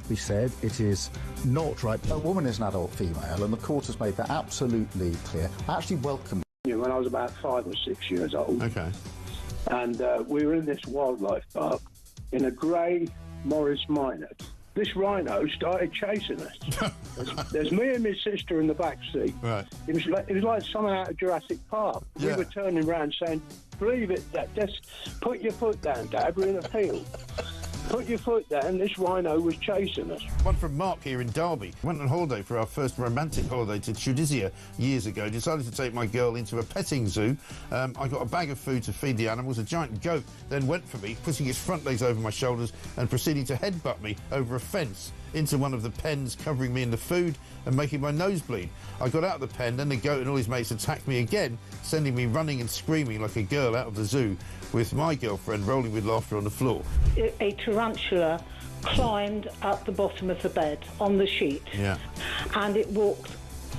be said. It is not right. A woman is an adult female, and the court has made that absolutely clear. I actually welcome you when I was about 5 or 6 years old. Okay. And we were in this wildlife park in a grey Morris Minor. This rhino started chasing us. There's me and my sister in the back seat. Right. It was like something out of Jurassic Park. Yeah. We were turning around saying, "Believe it, Dad. Just put your foot down, Dad. We're in a field. Put your foot down." This rhino was chasing us. One from Mark here in Derby. Went on holiday for our first romantic holiday to Judicial years ago. Decided to take my girl into a petting zoo. I got a bag of food to feed the animals. A giant goat then went for me, putting its front legs over my shoulders and proceeding to headbutt me over a fence into one of the pens, covering me in the food and making my nose bleed. I got out of the pen, then the goat and all his mates attacked me again, sending me running and screaming like a girl out of the zoo, with my girlfriend rolling with laughter on the floor. A tarantula climbed up the bottom of the bed on the sheet. Yeah. And it walked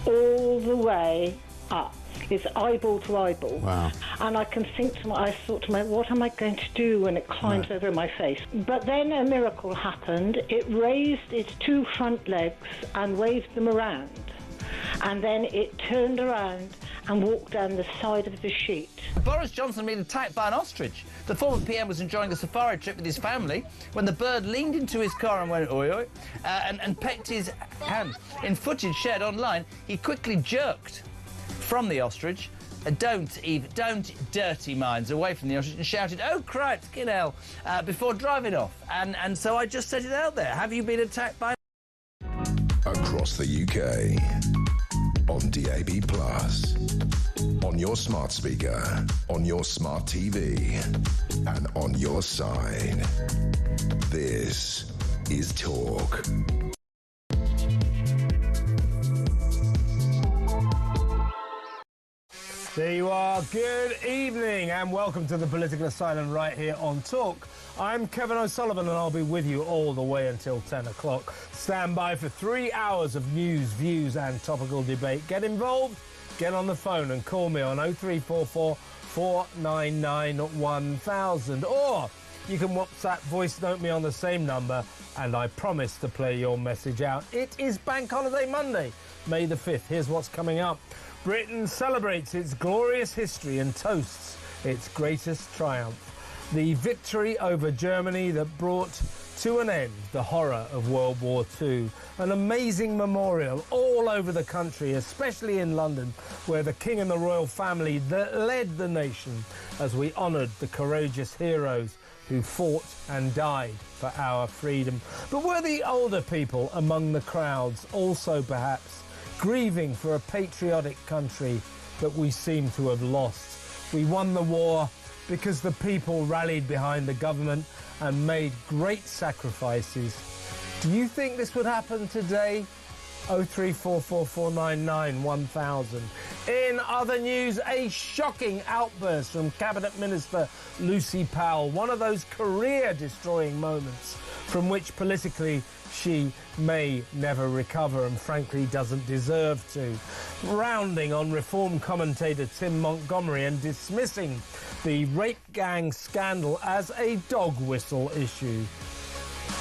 all the way up. It's eyeball to eyeball. Wow. And I thought to myself, what am I going to do when it climbs over my face? But then a miracle happened. It raised its 2 front legs and waved them around. And then it turned around and walked down the side of the sheet. Boris Johnson been attacked by an ostrich. The former PM was enjoying a safari trip with his family when the bird leaned into his car and went oi oi and pecked his hand. In footage shared online, he quickly jerked from the ostrich, don't dirty minds, away from the ostrich, and shouted, "Oh, cripes, get hell," before driving off. And so I just set it out there. Have you been attacked by... Across the UK, on DAB+, on your smart speaker, on your smart TV, and on your side. This is Talk. There you are. Good evening and welcome to the Political Asylum right here on Talk. I'm Kevin O'Sullivan and I'll be with you all the way until 10 o'clock. Stand by for 3 hours of news, views and topical debate. Get involved, get on the phone and call me on 0344 499 1000, or you can WhatsApp voice note me on the same number and I promise to play your message out. It is Bank Holiday Monday, May the 5th. Here's what's coming up. Britain celebrates its glorious history and toasts its greatest triumph. The victory over Germany that brought to an end the horror of World War II. An amazing memorial all over the country, especially in London, where the King and the royal family led the nation as we honoured the courageous heroes who fought and died for our freedom. But were the older people among the crowds also perhaps grieving for a patriotic country that we seem to have lost? We won the war because the people rallied behind the government and made great sacrifices. Do you think this would happen today? 03444991000. In other news, a shocking outburst from Cabinet Minister Lucy Powell, one of those career-destroying moments from which politically she may never recover and frankly doesn't deserve to. Rounding on Reform commentator Tim Montgomery and dismissing the rape gang scandal as a dog whistle issue.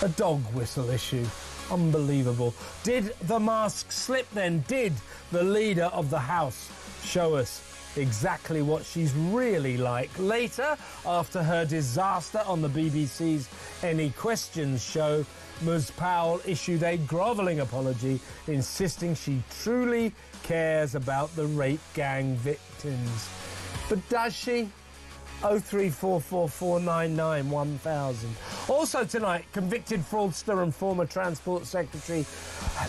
A dog whistle issue. Unbelievable. Did the mask slip then? Did the leader of the House show us exactly what she's really like? Later, after her disaster on the BBC's Any Questions show, Ms Powell issued a grovelling apology, insisting she truly cares about the rape gang victims. But does she? 03444991000. Also tonight, convicted fraudster and former Transport Secretary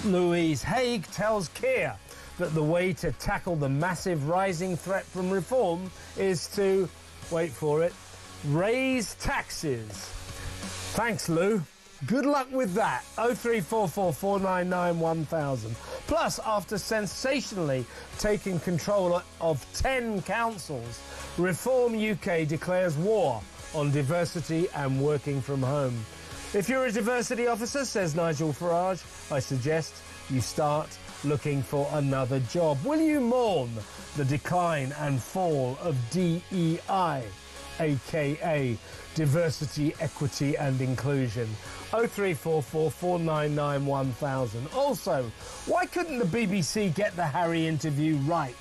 Louise Haigh tells Keir that the way to tackle the massive rising threat from reform is to, wait for it, raise taxes. Thanks, Lou. Good luck with that. 03444991000. Plus, after sensationally taking control of 10 councils, Reform UK declares war on diversity and working from home. If you're a diversity officer, says Nigel Farage, I suggest you start looking for another job. Will you mourn the decline and fall of DEI a.k.a. diversity, equity and inclusion. 0344 499 1000. Also, why couldn't the BBC get the Harry interview right?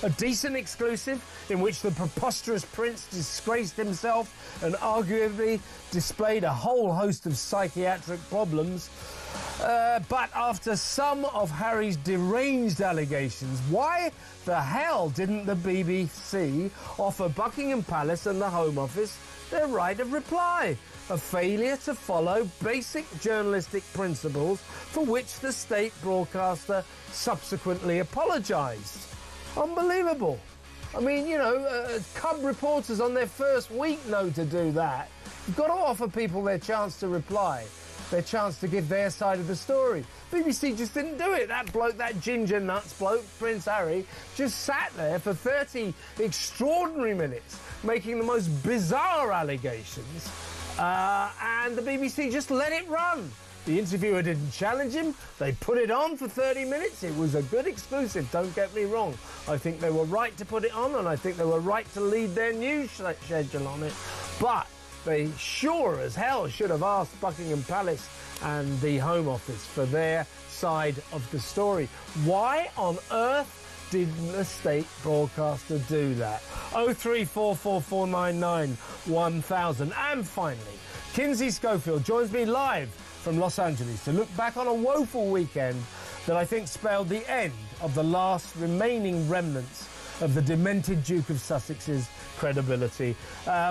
A decent exclusive in which the preposterous prince disgraced himself and arguably displayed a whole host of psychiatric problems. But after some of Harry's deranged allegations, why the hell didn't the BBC offer Buckingham Palace and the Home Office their right of reply? A failure to follow basic journalistic principles for which the state broadcaster subsequently apologised. Unbelievable. I mean, you know, Cub reporters on their first week know to do that. You've got to offer people their chance to reply, their chance to give their side of the story. BBC just didn't do it. That bloke, that ginger nuts bloke, Prince Harry, just sat there for 30 extraordinary minutes making the most bizarre allegations, and the BBC just let it run. The interviewer didn't challenge him. They put it on for 30 minutes. It was a good exclusive, don't get me wrong. I think they were right to put it on, and I think they were right to lead their news schedule on it. But they sure as hell should have asked Buckingham Palace and the Home Office for their side of the story. Why on earth didn't the state broadcaster do that? 0344 499 1000. And finally, Kinsey Schofield joins me live from Los Angeles to look back on a woeful weekend that I think spelled the end of the last remaining remnants of the demented Duke of Sussex's credibility.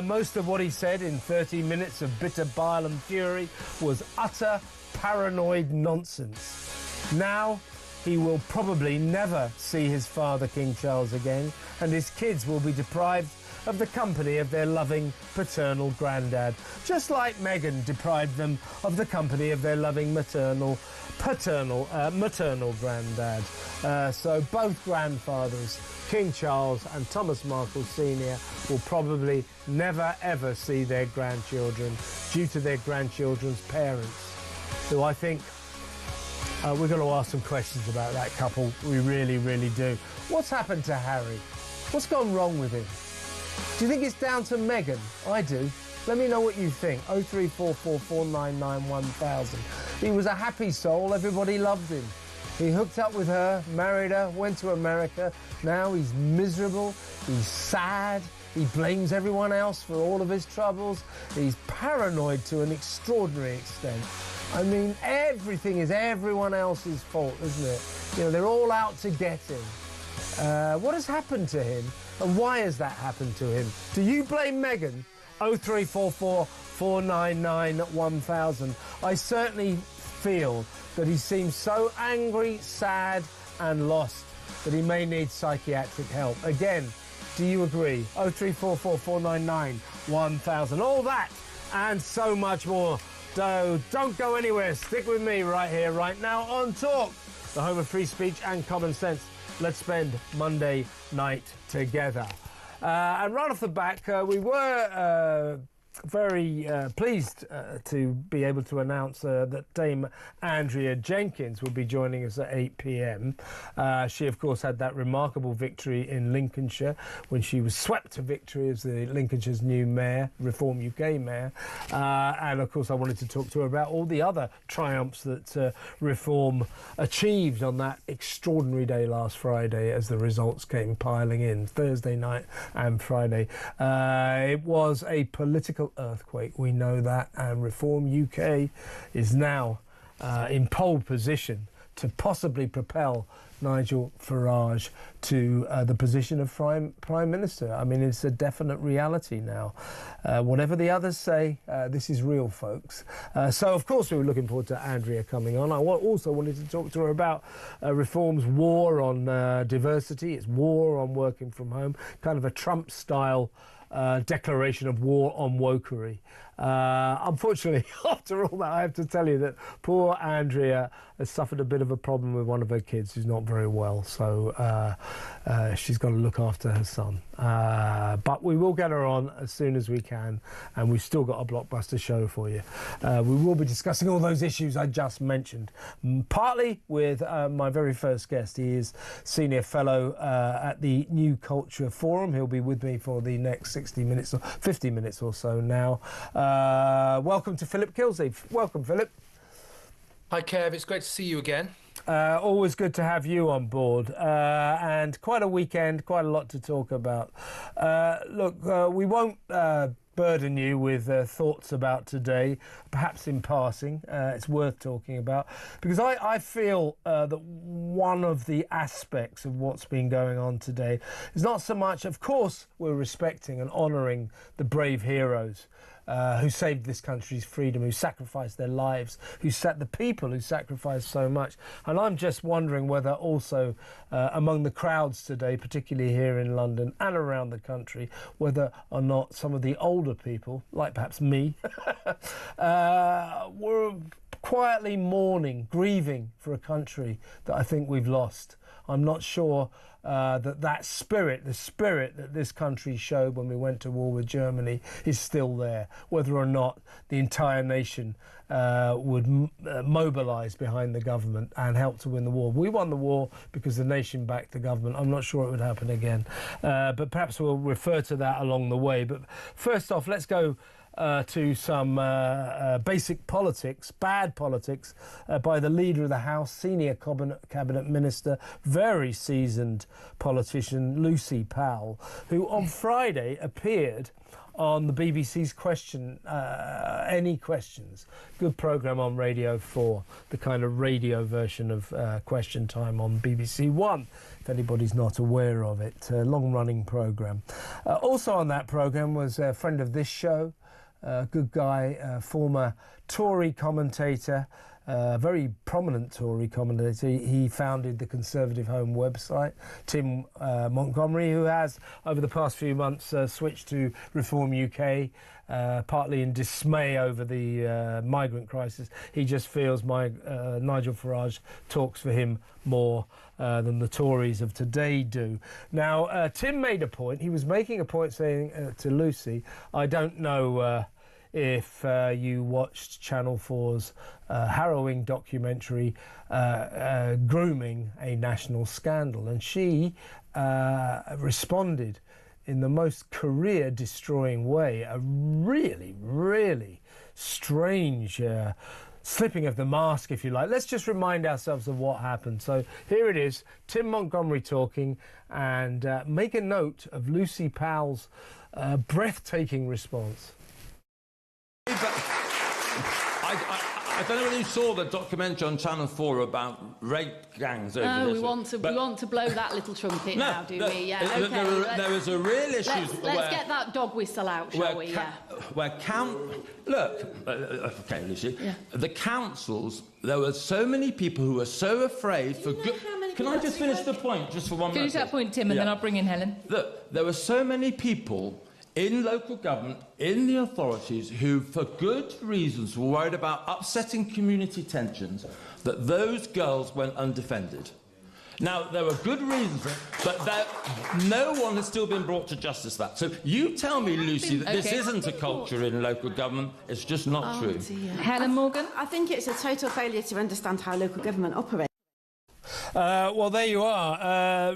Most of what he said in 30 minutes of bitter bile and fury was utter paranoid nonsense. Now he will probably never see his father, King Charles, again, and his kids will be deprived of the company of their loving paternal granddad, just like Meghan deprived them of the company of their loving maternal granddad. So both grandfathers, King Charles and Thomas Markle Sr., will probably never ever see their grandchildren due to their grandchildren's parents, who I think we're going to ask some questions about that couple. We really, really do. What's happened to Harry? What's gone wrong with him? Do you think it's down to Meghan? I do. Let me know what you think. 0344 499 1000. He was a happy soul. Everybody loved him. He hooked up with her, married her, went to America. Now he's miserable. He's sad. He blames everyone else for all of his troubles. He's paranoid to an extraordinary extent. I mean, everything is everyone else's fault, isn't it? You know, they're all out to get him. What has happened to him? And why has that happened to him? Do you blame Meghan? 0344 499 1000. I certainly feel that he seems so angry, sad and lost that he may need psychiatric help. Again, do you agree? 0344 499 1000. All that and so much more. So don't go anywhere. Stick with me right here, right now on Talk, the home of free speech and common sense. Let's spend Monday night together. And right off the back, we were very pleased to be able to announce that Dame Andrea Jenkins will be joining us at 8 p.m. She, of course, had that remarkable victory in Lincolnshire when she was swept to victory as the Lincolnshire's new mayor, Reform UK mayor. And, of course, I wanted to talk to her about all the other triumphs that Reform achieved on that extraordinary day last Friday as the results came piling in, Thursday night and Friday. It was a political earthquake, we know that, and Reform UK is now in pole position to possibly propel Nigel Farage to the position of Prime Minister. I mean, it's a definite reality now. Whatever the others say, this is real, folks. So, of course, we were looking forward to Andrea coming on. I also wanted to talk to her about Reform's war on diversity, its war on working from home, kind of a Trump-style declaration of war on wokery. Unfortunately, after all that, I have to tell you that poor Andrea has suffered a bit of a problem with one of her kids who's not very well, so she's got to look after her son. But we will get her on as soon as we can, and we've still got a blockbuster show for you. We will be discussing all those issues I just mentioned, partly with my very first guest. He is Senior Fellow at the New Culture Forum. He'll be with me for the next 60 minutes or 50 minutes or so now. Welcome to Philip Kilsey. Welcome, Philip. Hi, Kev. It's great to see you again. Always good to have you on board. And quite a weekend, quite a lot to talk about. Look, we won't burden you with thoughts about today, perhaps in passing. It's worth talking about, because I feel that one of the aspects of what's been going on today is not so much, of course, we're respecting and honouring the brave heroes who saved this country's freedom, who sacrificed their lives, the people who sacrificed so much. And I'm just wondering whether also among the crowds today, particularly here in London and around the country, whether or not some of the older people, like perhaps me, were quietly mourning, grieving for a country that I think we've lost. I'm not sure that spirit, the spirit that this country showed when we went to war with Germany, is still there, whether or not the entire nation would mobilise behind the government and help to win the war. We won the war because the nation backed the government. I'm not sure it would happen again, but perhaps we'll refer to that along the way. But first off, let's go to some basic politics, bad politics, by the Leader of the House, Senior Cabinet Minister, very seasoned politician, Lucy Powell, who on Friday appeared on the BBC's Any Questions, good programme on Radio 4, the kind of radio version of Question Time on BBC One, if anybody's not aware of it, long-running programme. Also on that programme was a friend of this show, good guy, former Tory commentator, very prominent Tory commentator. He founded the Conservative Home website, Tim Montgomery, who has, over the past few months, switched to Reform UK, partly in dismay over the migrant crisis. He just feels Nigel Farage talks for him more than the Tories of today do. Now, Tim made a point. He was making a point saying to Lucy, I don't know if you watched Channel 4's harrowing documentary, Grooming, a National Scandal. And she responded in the most career-destroying way, a really, really strange slipping of the mask, if you like. Let's just remind ourselves of what happened. So here it is, Tim Montgomery talking, and make a note of Lucy Powell's breathtaking response. I don't know whether you saw the documentary on Channel 4 about rape gangs over this. We want to blow that little trumpet now, do we? Yeah, okay. There was a real issue. Let's get that dog whistle out, shall we? Okay, Lucy. Yeah. The councils, there were so many people who were so afraid for good. Can I just finish the point, just for 1 minute? Finish that point, Tim, and then I'll bring in Helen. Look, there were so many people in local government, in the authorities, who, for good reasons, were worried about upsetting community tensions, that those girls went undefended. Now, there were good reasons for it, but no one has still been brought to justice for that. So you tell me, Lucy, that this isn't a culture in local government. It's just not true. Dear. Helen Morgan? I think it's a total failure to understand how local government operates. Well, there you are.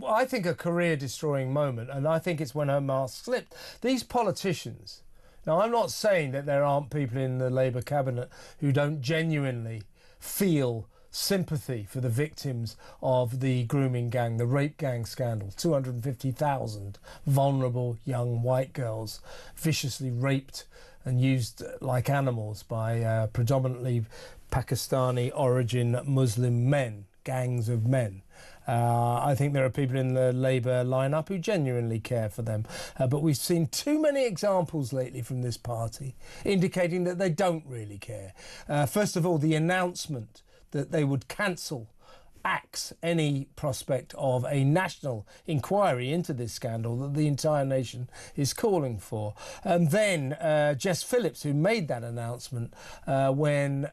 I think a career-destroying moment, and I think it's when her mask slipped. These politicians... Now, I'm not saying that there aren't people in the Labour cabinet who don't genuinely feel sympathy for the victims of the grooming gang, the rape gang scandal. 250,000 vulnerable young white girls viciously raped and used like animals by predominantly Pakistani origin Muslim men, gangs of men. I think there are people in the Labour lineup who genuinely care for them. But we've seen too many examples lately from this party indicating that they don't really care. First of all, the announcement that they would cancel axe any prospect of a national inquiry into this scandal that the entire nation is calling for. And then Jess Phillips, who made that announcement when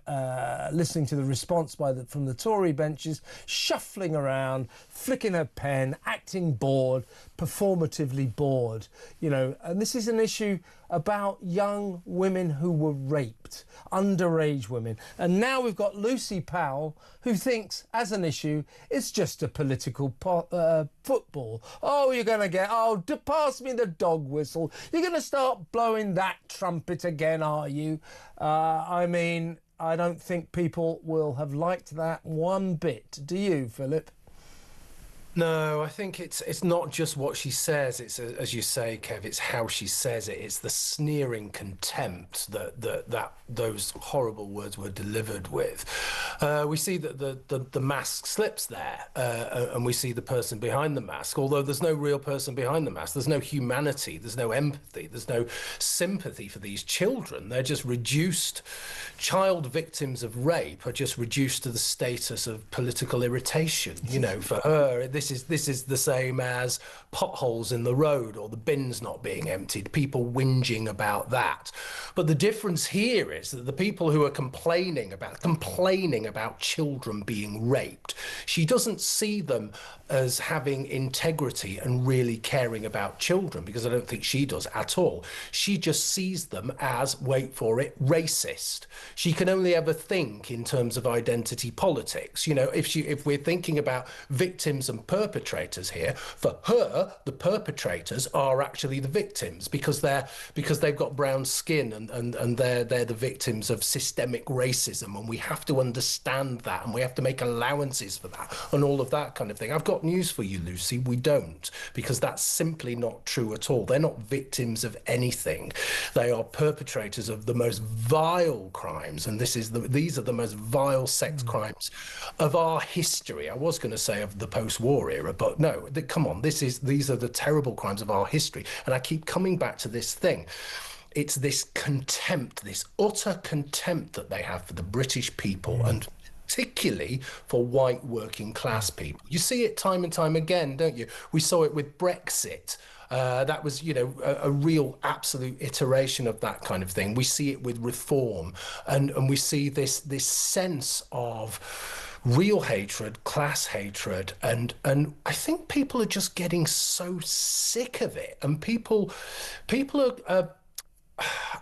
listening to the response from the Tory benches, shuffling around, flicking her pen, acting bored, performatively bored, and this is an issue about young women who were raped, underage women. And now we've got Lucy Powell, who thinks, as an issue, it's just a political football. Oh, you're going to pass me the dog whistle. You're going to start blowing that trumpet again, are you? I don't think people will have liked that one bit. Do you, Philip? No, I think it's not just what she says. It's as you say, Kev. It's how she says it. It's the sneering contempt that those horrible words were delivered with. We see that the mask slips there, and we see the person behind the mask. Although there's no real person behind the mask, there's no humanity, there's no empathy, there's no sympathy for these children. They're just reduced. Child victims of rape are just reduced to the status of political irritation. For her, this is the same as potholes in the road or the bins not being emptied, people whinging about that. But the difference here is that the people who are complaining about children being raped, she doesn't see them as having integrity and really caring about children, because I don't think she does at all. She just sees them as, wait for it, racist. She can only ever think in terms of identity politics. If we're thinking about victims and perpetrators here, for her, the perpetrators are actually the victims because they've got brown skin and they're the victims of systemic racism, and we have to understand that, and we have to make allowances for that and all of that kind of thing. I've got news for you, Lucy. We don't, because that's simply not true at all. They're not victims of anything. They are perpetrators of the most vile crimes, and these are the most vile sex crimes of our history. I was going to say of the post-war era, but no, come on, these are the terrible crimes of our history. And I keep coming back to this thing. It's this contempt, this utter contempt that they have for the British people, and particularly for white working class people. You see it time and time again, don't you? We saw it with Brexit. That was, a real absolute iteration of that kind of thing. We see it with reform, and we see this sense of real hatred, class hatred, and I think people are just getting so sick of it, and people are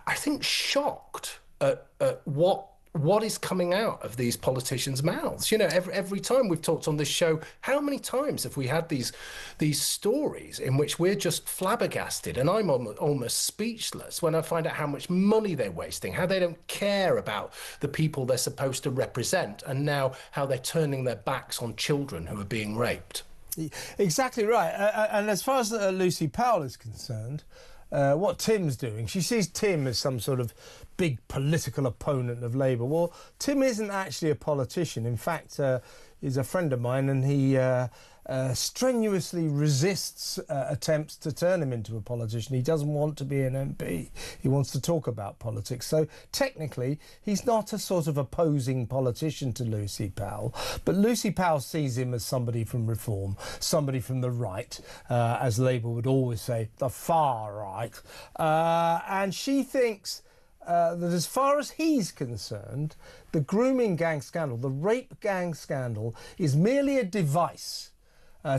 I think shocked at what is coming out of these politicians' mouths. Every time we've talked on this show, how many times have we had these stories in which we're just flabbergasted, and I'm almost speechless when I find out how much money they're wasting, how they don't care about the people they're supposed to represent, and now how they're turning their backs on children who are being raped. Exactly right. And as far as Lucy Powell is concerned, what Tim's doing, she sees Tim as some sort of big political opponent of Labour. Well, Tim isn't actually a politician. In fact, he's a friend of mine, and he strenuously resists attempts to turn him into a politician. He doesn't want to be an MP. He wants to talk about politics. So technically, he's not a sort of opposing politician to Lucy Powell. But Lucy Powell sees him as somebody from Reform, somebody from the right, as Labour would always say, the far right. And she thinks that as far as he's concerned, the grooming gang scandal, the rape gang scandal, is merely a device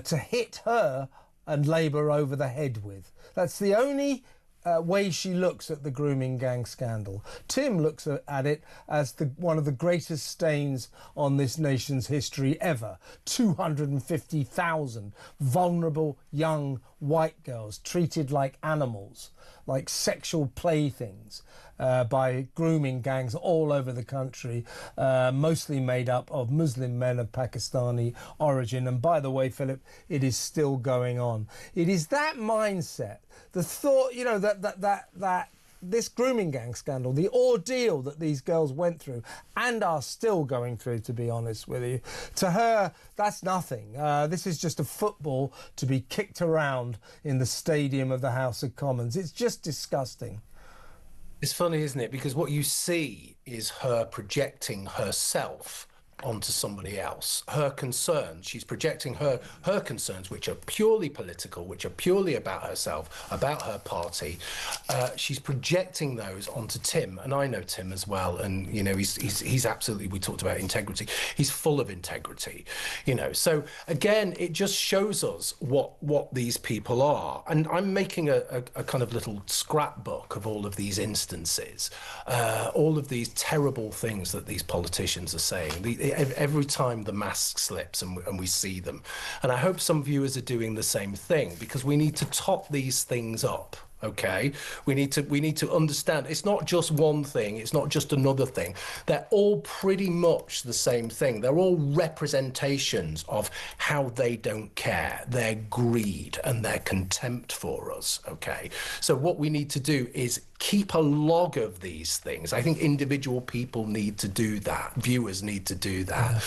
to hit her and Labour over the head with. That's the only way she looks at the grooming gang scandal. Tim looks at it as one of the greatest stains on this nation's history ever. 250,000 vulnerable young white girls treated like animals, like sexual playthings, by grooming gangs all over the country, mostly made up of Muslim men of Pakistani origin. And by the way, Philip, it is still going on. It is that mindset, the thought, that this grooming gang scandal, the ordeal that these girls went through and are still going through, to be honest with you, to her, that's nothing. This is just a football to be kicked around in the stadium of the House of Commons. It's just disgusting. It's funny, isn't it? Because what you see is her projecting herself onto somebody else. Her concerns, she's projecting her concerns, which are purely political, which are purely about herself, about her party. She's projecting those onto Tim, and I know Tim as well. And you know, he's absolutely. We talked about integrity. He's full of integrity. You know, so again, it just shows us what these people are. And I'm making a kind of little scrapbook of all of these instances, all of these terrible things that these politicians are saying. Every time the mask slips and we see them. And I hope some viewers are doing the same thing, because we need to top these things up. Okay, we need to understand it's not just one thing, it's not just another thing. They're all pretty much the same thing. They're all representations of how they don't care, their greed and their contempt for us. Okay, so what we need to do is keep a log of these things. I think individual people need to do that, viewers need to do that.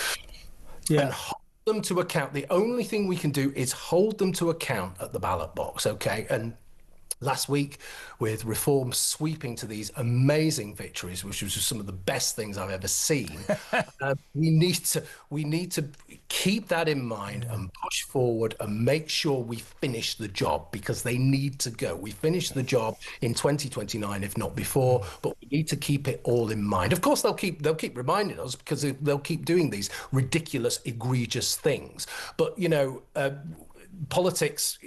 And hold them to account. The only thing we can do is hold them to account at the ballot box. Okay, and last week, with Reform sweeping to these amazing victories, which was some of the best things I've ever seen, we need to keep that in mind and push forward and make sure we finish the job, because they need to go. We finish the job in 2029, if not before, but we need to keep it all in mind. Of course, they'll keep reminding us, because they'll keep doing these ridiculous, egregious things. But you know. Politics,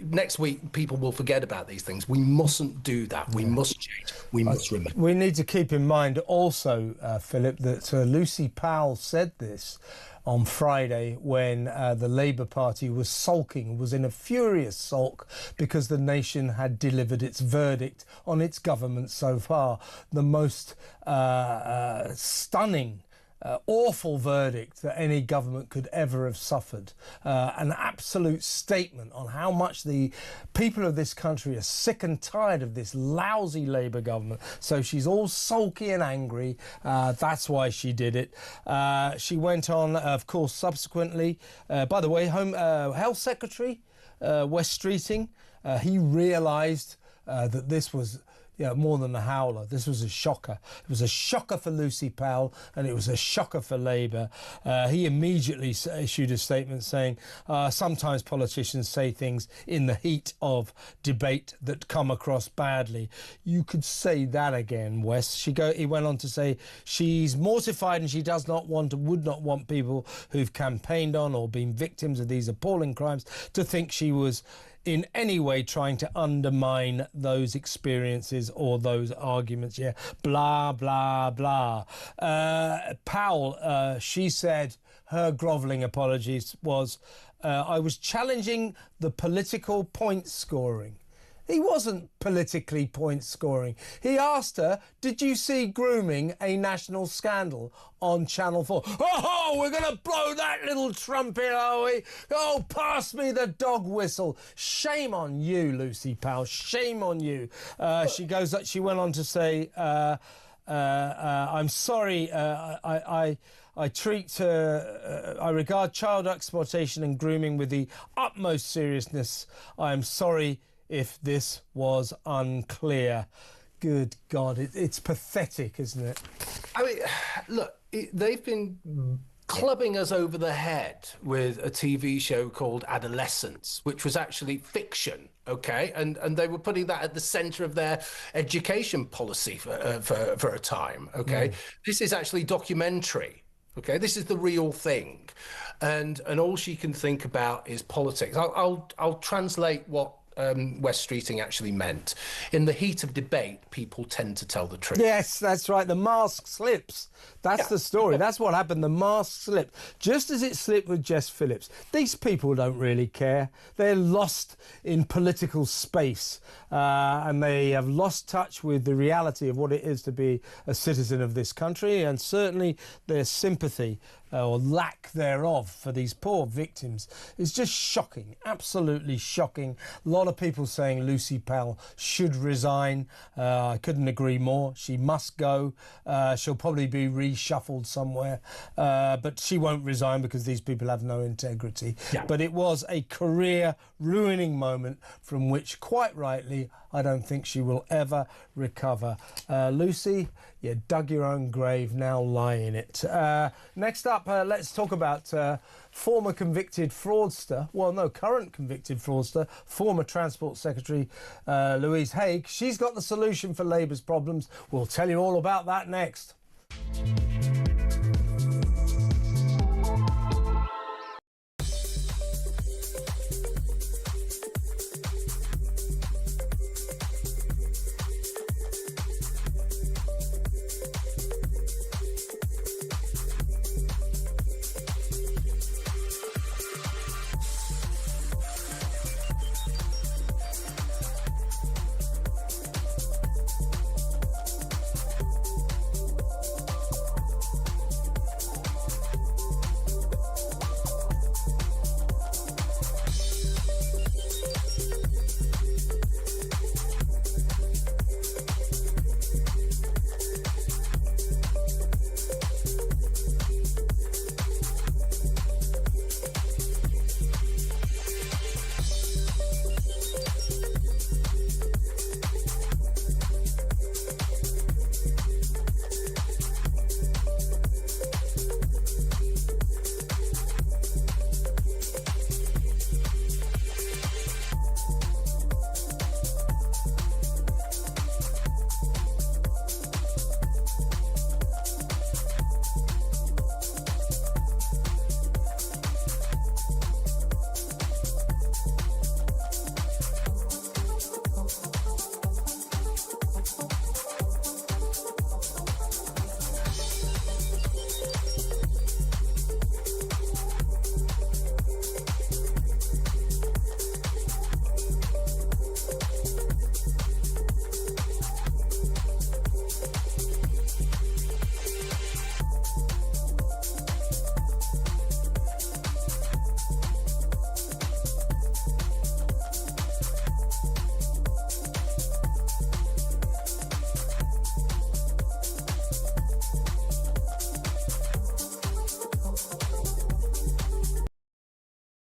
next week people will forget about these things. We mustn't do that. We must change. We must remember. We need to keep in mind also, Philip, that Lucy Powell said this on Friday when the Labour Party was sulking, was in a furious sulk because the nation had delivered its verdict on its government so far. The most stunning awful verdict that any government could ever have suffered. An absolute statement on how much the people of this country are sick and tired of this lousy Labour government. So she's all sulky and angry. That's why she did it. She went on, of course, subsequently. By the way, Health Secretary Wes Streeting, he realised that this was more than a howler. This was a shocker. It was a shocker for Lucy Powell, and it was a shocker for Labour. He immediately issued a statement saying, sometimes politicians say things in the heat of debate that come across badly. You could say that again, Wes. He went on to say she's mortified and she would not want people who've campaigned on or been victims of these appalling crimes to think she was in any way trying to undermine those experiences or those arguments. Blah, blah, blah. Powell, she said her grovelling apologies was, I was challenging the political point scoring. He wasn't politically point scoring. He asked her, did you see Grooming, a national scandal on Channel 4? Oh, we're going to blow that little trumpet, are we? Oh, pass me the dog whistle. Shame on you, Lucy Powell. Shame on you. She went on to say, I'm sorry, I regard child exploitation and grooming with the utmost seriousness. I am sorry if this was unclear. Good God, it's pathetic, isn't it? I mean, look, they've been clubbing us over the head with a TV show called Adolescence, which was actually fiction, okay? And they were putting that at the centre of their education policy for a time, okay? This is actually documentary. Okay, this is the real thing, and all she can think about is politics. I'll translate what Wes Streeting actually meant. In the heat of debate, people tend to tell the truth. Yes, that's right. The mask slips. That's the story. That's what happened. The mask slipped. Just as it slipped with Jess Phillips. These people don't really care. They're lost in political space, and they have lost touch with the reality of what it is to be a citizen of this country, and certainly their sympathy or lack thereof for these poor victims is just shocking, absolutely shocking. A lot of people saying Lucy Powell should resign. I couldn't agree more. She must go. She'll probably be reshuffled somewhere, but she won't resign because these people have no integrity. But it was a career-ruining moment from which, quite rightly, I don't think she will ever recover. Lucy, you dug your own grave, now lie in it. Next up, let's talk about former convicted fraudster, current convicted fraudster, former Transport Secretary Louise Haigh. She's got the solution for Labour's problems. We'll tell you all about that next.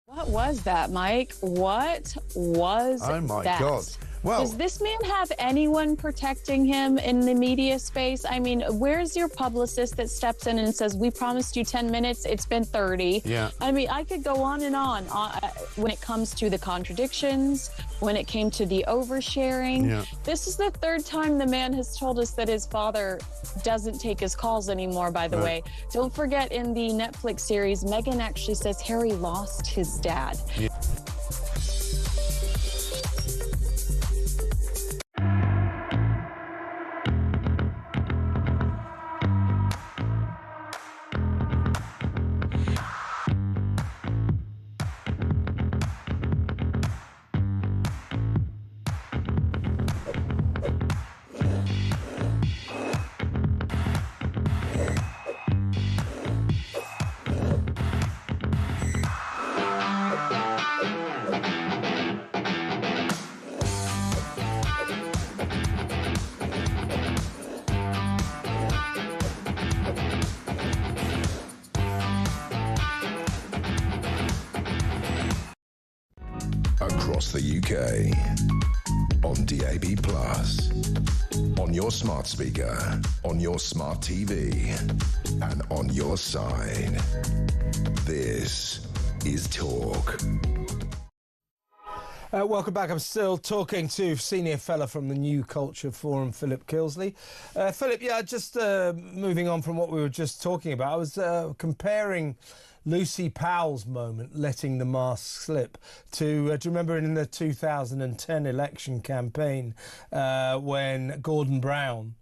What was that, Mike? What was that? Oh, my God. Well, does this man have anyone protecting him in the media space? I mean, where's your publicist that steps in and says, we promised you 10 minutes, it's been 30? Yeah. I mean, I could go on and on when it comes to the contradictions, when it came to the oversharing. Yeah. This is the third time the man has told us that his father doesn't take his calls anymore, by the way. Don't forget, in the Netflix series, Meghan actually says Harry lost his dad. Yeah. Across the UK, on DAB+, on your smart speaker, on your smart TV, and on your side. This is Talk. Welcome back. I'm still talking to senior fellow from the New Culture Forum, Philip Kilsley. Philip, just moving on from what we were just talking about, I was comparing Lucy Powell's moment, letting the mask slip, to do you remember in the 2010 election campaign when Gordon Brown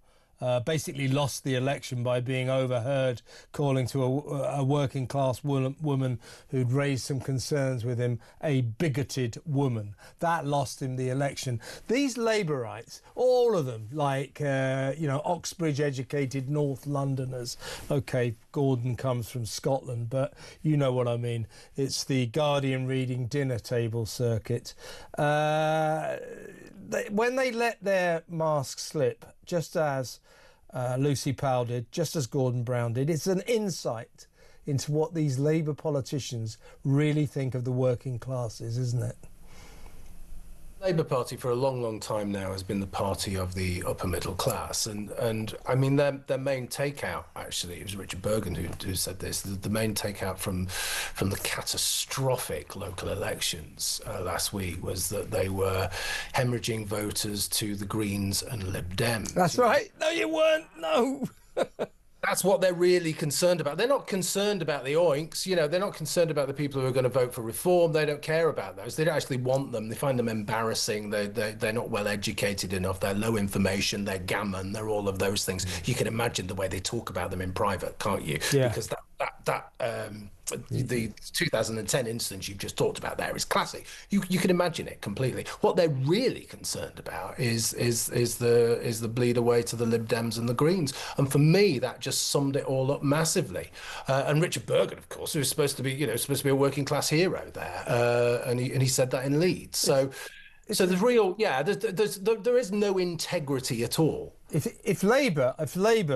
basically lost the election by being overheard calling to a working class woman who'd raised some concerns with him a bigoted woman. That lost him the election. These Labourites, all of them, like Oxbridge educated North Londoners. Okay, Gordon comes from Scotland, but you know what I mean. It's the Guardian reading dinner table circuit. When they let their mask slip, just as Lucy Powell did, just as Gordon Brown did, it's an insight into what these Labour politicians really think of the working classes, isn't it? Labour Party for a long, long time now has been the party of the upper middle class, and I mean their main takeout, actually, it was Richard Bergen who said this. The main takeout from the catastrophic local elections last week was that they were hemorrhaging voters to the Greens and Lib Dems. That's right. No, you weren't. No. That's what they're really concerned about. They're not concerned about the oinks. You know, they're not concerned about the people who are going to vote for reform. They don't care about those. They don't actually want them. They find them embarrassing. They're not well educated enough. They're low information. They're gammon. They're all of those things. You can imagine the way they talk about them in private, can't you? Yeah. Because the 2010 instance you've just talked about there is classic. You can imagine it completely. What they're really concerned about is the bleed away to the Lib Dems and the Greens. And for me, that just summed it all up massively. And Richard Bergen, of course, who was supposed to be a working class hero there, and he said that in Leeds. So there's real, there is no integrity at all. If Labour,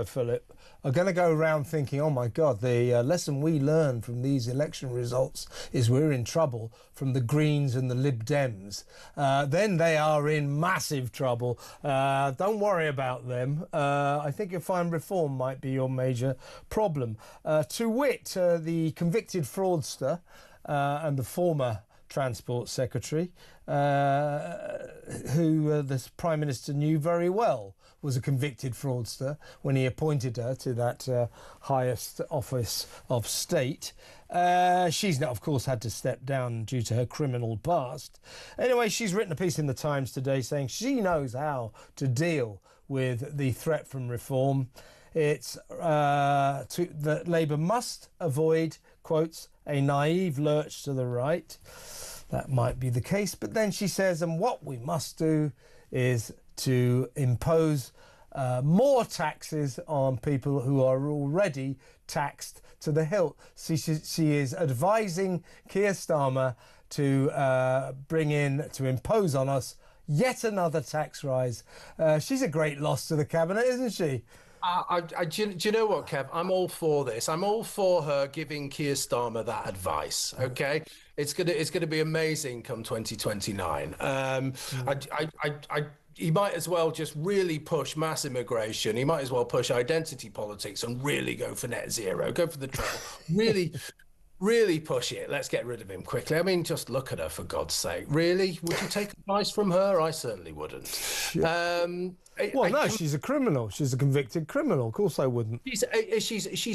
Philip, are going to go around thinking, oh my God, the lesson we learn from these election results is we're in trouble from the Greens and the Lib Dems, then they are in massive trouble. Don't worry about them. I think you'll find reform might be your major problem. To wit, the convicted fraudster and the former Transport Secretary, who the Prime Minister knew very well was a convicted fraudster when he appointed her to that highest office of state. She's now, of course, had to step down due to her criminal past. Anyway, she's written a piece in the Times today saying she knows how to deal with the threat from reform. It's that Labour must avoid, quotes, a naive lurch to the right. That might be the case, but then she says, and what we must do is to impose more taxes on people who are already taxed to the hilt. She is advising Keir Starmer to impose on us yet another tax rise. She's a great loss to the cabinet, isn't she? Do you know what, Kev? I'm all for this. I'm all for her giving Keir Starmer that advice. Okay, it's gonna be amazing come 2029. He might as well just really push mass immigration. He might as well push identity politics and really go for net zero. Go for the treble. Really push it. Let's get rid of him quickly. I mean, just look at her, for God's sake. Really? Would you take advice from her? I certainly wouldn't. She's a criminal. She's a convicted criminal. Of course I wouldn't. She's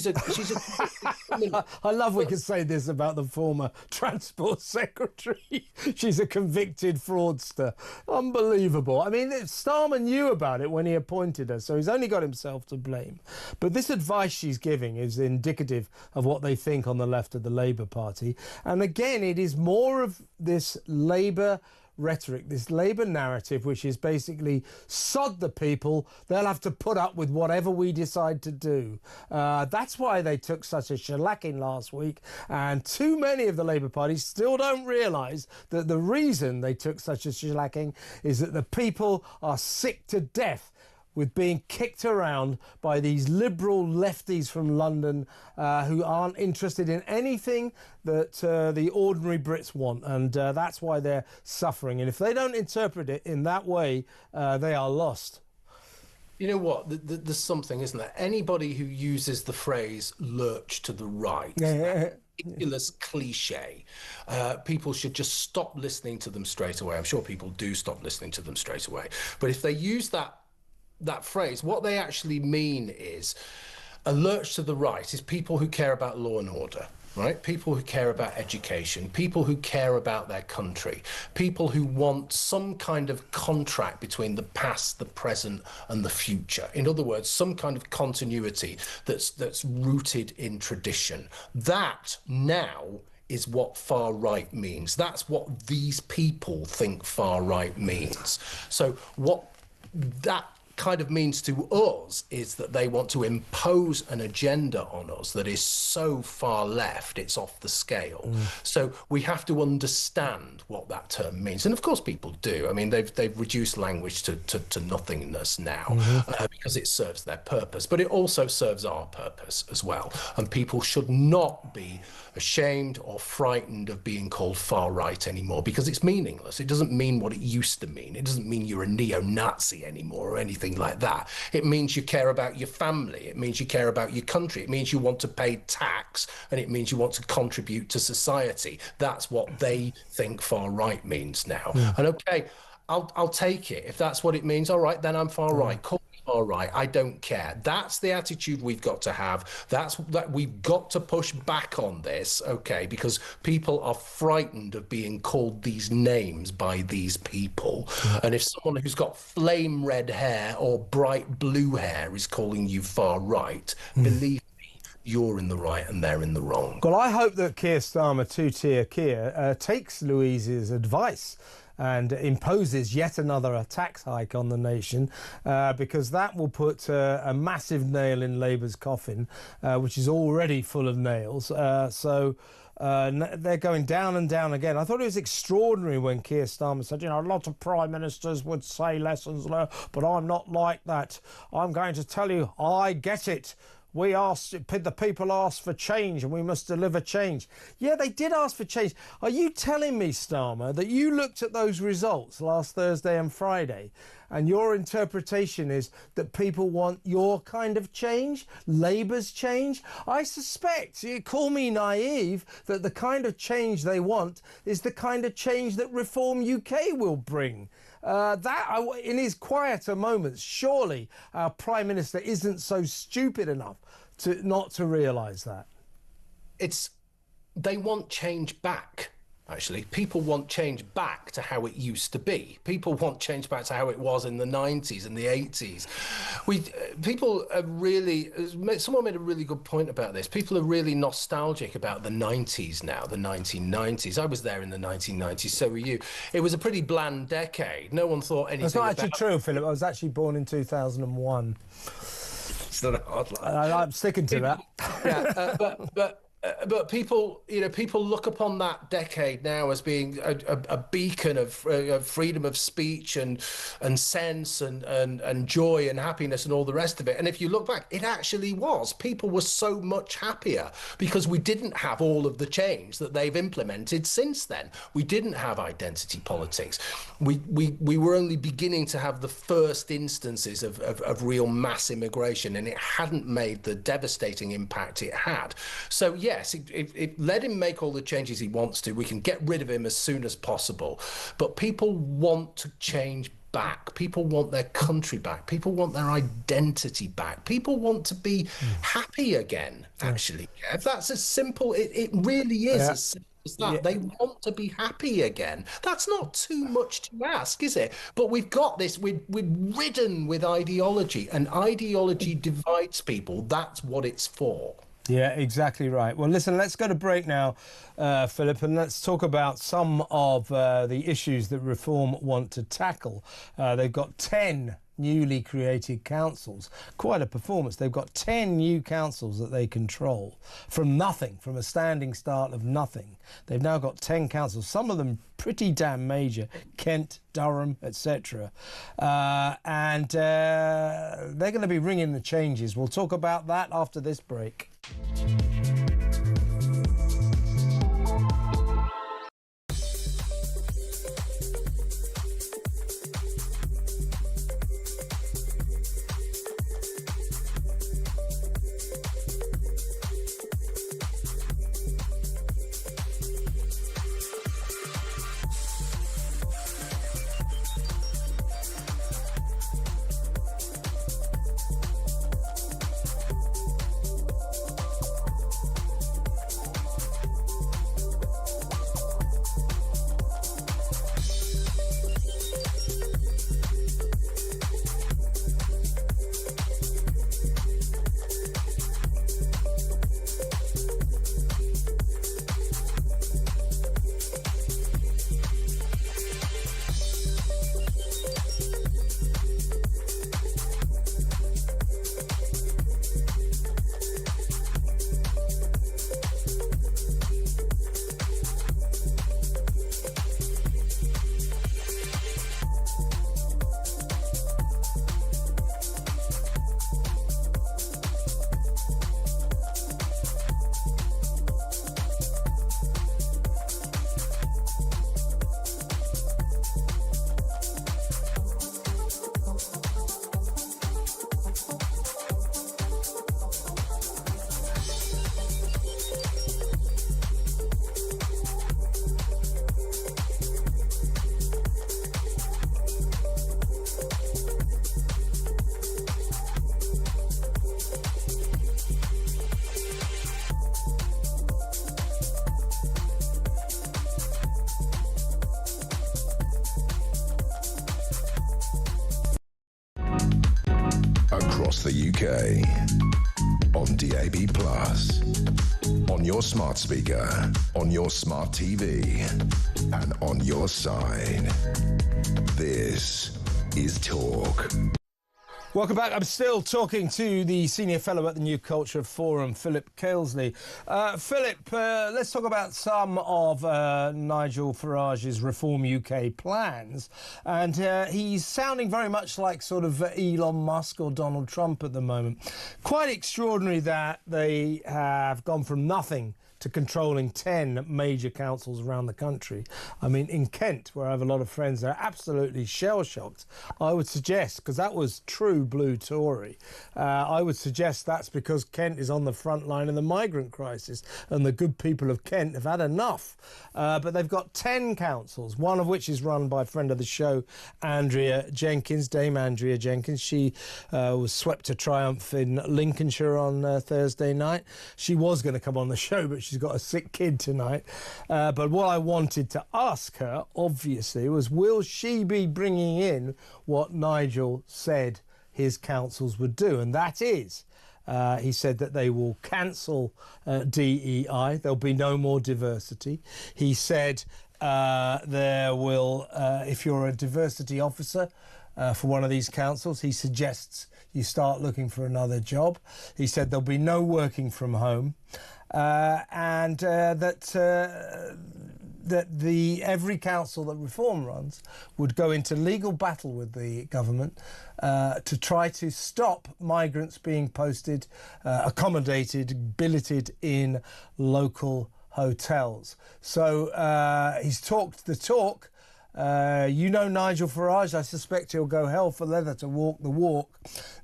a criminal. I love we could say this about the former Transport Secretary. She's a convicted fraudster. Unbelievable. I mean, Starmer knew about it when he appointed her, so he's only got himself to blame. But this advice she's giving is indicative of what they think on the left of the Labour Party. And again, it is more of this Labour rhetoric, this Labour narrative, which is basically sod the people, they'll have to put up with whatever we decide to do. That's why they took such a shellacking last week, and too many of the Labour Party still don't realise that the reason they took such a shellacking is that the people are sick to death with being kicked around by these liberal lefties from London who aren't interested in anything that the ordinary Brits want. And that's why they're suffering. And if they don't interpret it in that way, they are lost. You know what? There's something, isn't there? Anybody who uses the phrase lurch to the right, ridiculous cliche, people should just stop listening to them straight away. I'm sure people do stop listening to them straight away. But if they use that phrase, what they actually mean is a lurch to the right is people who care about law and order, right? People who care about education, people who care about their country, people who want some kind of contract between the past, the present and the future. In other words, some kind of continuity that's rooted in tradition. That now is what far right means. That's what these people think far right means. So what that kind of means to us is that they want to impose an agenda on us that is so far left, it's off the scale. So we have to understand what that term means. And of course people do. I mean, they've reduced language to nothingness now because it serves their purpose, but it also serves our purpose as well. And people should not be ashamed or frightened of being called far right anymore, because it's meaningless. It doesn't mean what it used to mean. It doesn't mean you're a neo-Nazi anymore or anything like that. It means you care about your family. It means you care about your country. It means you want to pay tax, and it means you want to contribute to society. That's what they think far right means now. And okay, I'll take it. If that's what it means, all right, then I'm far right. Call me far right. I don't care. That's the attitude we've got to have. That we've got to push back on this, okay, because people are frightened of being called these names by these people. And if someone who's got flame red hair or bright blue hair is calling you far right, believe me, you're in the right and they're in the wrong. Well, I hope that Keir Starmer, two-tier Keir, takes Louise's advice and imposes yet another tax hike on the nation, because that will put a massive nail in Labour's coffin, which is already full of nails. So they're going down and down again. I thought it was extraordinary when Keir Starmer said, you know, a lot of prime ministers would say lessons learned, but I'm not like that. I'm going to tell you, I get it. The people asked for change and we must deliver change. Yeah, they did ask for change. Are you telling me, Starmer, that you looked at those results last Thursday and Friday and your interpretation is that people want your kind of change, Labour's change? I suspect, you call me naive, that the kind of change they want is the kind of change that Reform UK will bring. In his quieter moments, surely our Prime Minister isn't so stupid enough not to realise that. They want change back. Actually, people want change back to how it used to be. People want change back to how it was in the 90s and the 80s. People are really, someone made a really good point about this. People are really nostalgic about the 90s now, the 1990s. I was there in the 1990s, so were you. It was a pretty bland decade. No one thought anything about it. That's not actually true, Philip. I was actually born in 2001. It's not a hard line. I'm sticking to that. Yeah, but people, people look upon that decade now as being a beacon of freedom of speech and sense and joy and happiness and all the rest of it. And if you look back, it actually was. People were so much happier because we didn't have all of the change that they've implemented since then. We didn't have identity politics. We were only beginning to have the first instances of real mass immigration, and it hadn't made the devastating impact it had. So yes, let him make all the changes he wants to. We can get rid of him as soon as possible. But people want to change back. People want their country back. People want their identity back. People want to be happy again, actually. If that's as simple, it really is as simple as that. They want to be happy again. That's not too much to ask, is it? But we've got this, we're ridden with ideology, and ideology divides people. That's what it's for. Yeah, exactly right. Well, listen, let's go to break now, Philip, and let's talk about some of the issues that Reform want to tackle. They've got 10 newly created councils. Quite a performance. They've got 10 new councils that they control from nothing, from a standing start of nothing. They've now got 10 councils, some of them pretty damn major, Kent, Durham, etc. And they're going to be ringing the changes. We'll talk about that after this break. across the UK. On DAB+, on your smart speaker, on your smart TV, and on your side. This is Talk. Welcome back. I'm still talking to the Senior Fellow at the New Culture Forum, Philip Kalesley. Philip, let's talk about some of Nigel Farage's Reform UK plans. And he's sounding very much like sort of Elon Musk or Donald Trump at the moment. Quite extraordinary that they have gone from nothing to controlling 10 major councils around the country. I mean, in Kent, where I have a lot of friends, they're absolutely shell-shocked. I would suggest, because that was true blue Tory, I would suggest that's because Kent is on the front line of the migrant crisis and the good people of Kent have had enough. But they've got 10 councils, one of which is run by a friend of the show, Andrea Jenkins, Dame Andrea Jenkins. She was swept to triumph in Lincolnshire on Thursday night. She was going to come on the show, but she's got a sick kid tonight. But what I wanted to ask her, obviously, was will she be bringing in what Nigel said his councils would do? And that is, he said that they will cancel DEI. There'll be no more diversity. He said there will, if you're a diversity officer for one of these councils, he suggests you start looking for another job. He said there'll be no working from home. And that every council that Reform runs would go into legal battle with the government to try to stop migrants being posted, accommodated, billeted in local hotels. So he's talked the talk. You know Nigel Farage, I suspect he'll go hell for leather to walk the walk.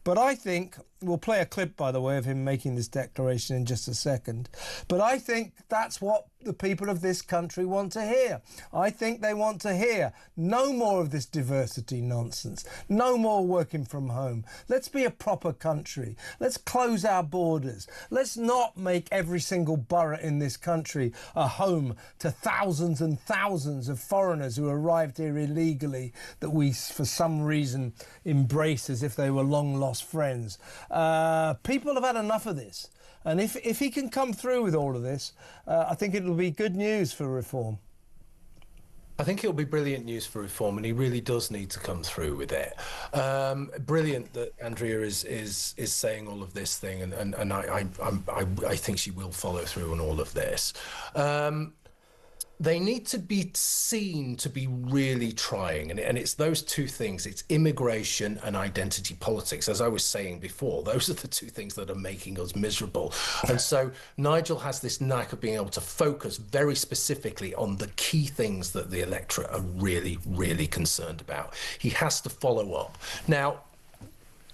But I think, we'll play a clip, by the way, of him making this declaration in just a second. But I think that's what the people of this country want to hear. I think they want to hear no more of this diversity nonsense, no more working from home. Let's be a proper country. Let's close our borders. Let's not make every single borough in this country a home to thousands and thousands of foreigners who arrived here illegally that we, for some reason, embrace as if they were long-lost friends. People have had enough of this. And if he can come through with all of this, I think it'll be good news for Reform. I think it'll be brilliant news for Reform, and he really does need to come through with it. Brilliant that Andrea is saying all of this thing, and I think she will follow through on all of this. They need to be seen to be really trying, and it's those two things. It's immigration and identity politics. As I was saying before, those are the two things that are making us miserable. And so Nigel has this knack of being able to focus very specifically on the key things that the electorate are really, really concerned about. He has to follow up. Now,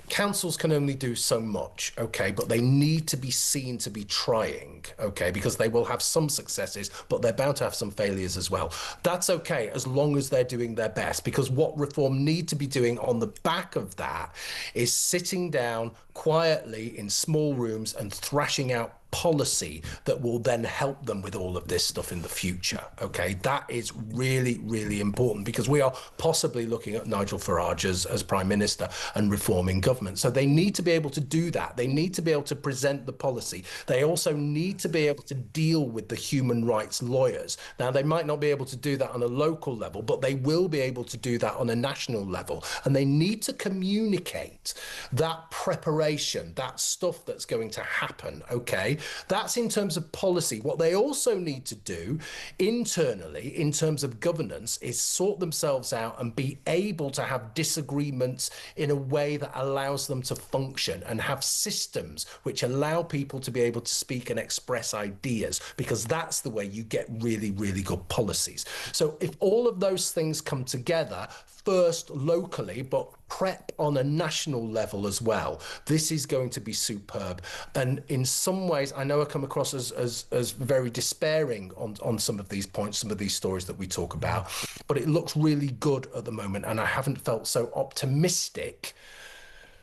councils can only do so much, okay, but they need to be seen to be trying, okay, because they will have some successes, but they're bound to have some failures as well. That's okay, as long as they're doing their best, because what Reform need to be doing on the back of that is sitting down quietly in small rooms and thrashing out policy that will then help them with all of this stuff in the future. Okay, that is really, really important, because we are possibly looking at Nigel Farage as Prime Minister and reforming government. So they need to be able to do that. They need to be able to present the policy. They also need to be able to deal with the human rights lawyers. Now, they might not be able to do that on a local level, but they will be able to do that on a national level. And they need to communicate that preparation, that stuff that's going to happen, okay? That's in terms of policy. What they also need to do internally, in terms of governance, is sort themselves out and be able to have disagreements in a way that allows them to function, and have systems which allow people to be able to speak and express ideas, because that's the way you get really, really good policies. So if all of those things come together, first locally, but prep on a national level as well, this is going to be superb. And in some ways, I know I come across as very despairing on some of these points, some of these stories that we talk about, but it looks really good at the moment, and I haven't felt so optimistic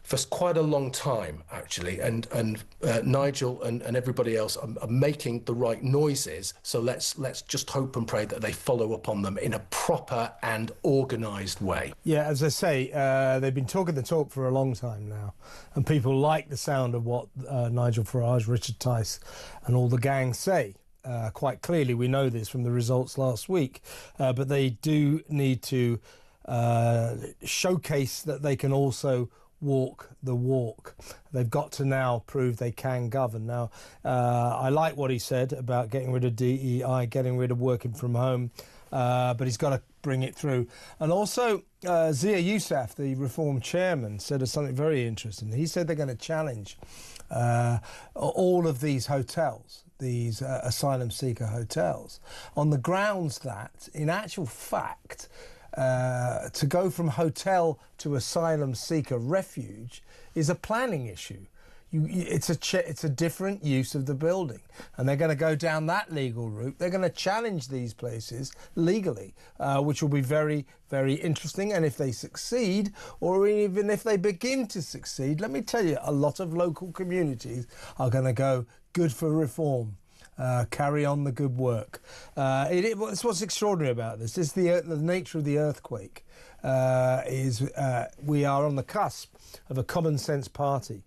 for quite a long time, actually, and Nigel and everybody else are making the right noises. So let's just hope and pray that they follow up on them in a proper and organised way. Yeah, as I say, they've been talking the talk for a long time now, and people like the sound of what Nigel Farage, Richard Tice and all the gang say. Quite clearly, we know this from the results last week, but they do need to showcase that they can also walk the walk. They've got to now prove they can govern. Now, I like what he said about getting rid of DEI, getting rid of working from home, but he's got to bring it through. And also, Zia Yousaf, the Reform chairman, said something very interesting. He said they're going to challenge all of these hotels, these asylum seeker hotels, on the grounds that, in actual fact, to go from hotel to asylum seeker refuge is a planning issue. It's a different use of the building, and they're going to go down that legal route. They're going to challenge these places legally, which will be very, very interesting. And if they succeed, or even if they begin to succeed, let me tell you, a lot of local communities are going to go, good for reform. Carry on the good work. It's what's extraordinary about this. It's the nature of the earthquake. We are on the cusp of a common sense party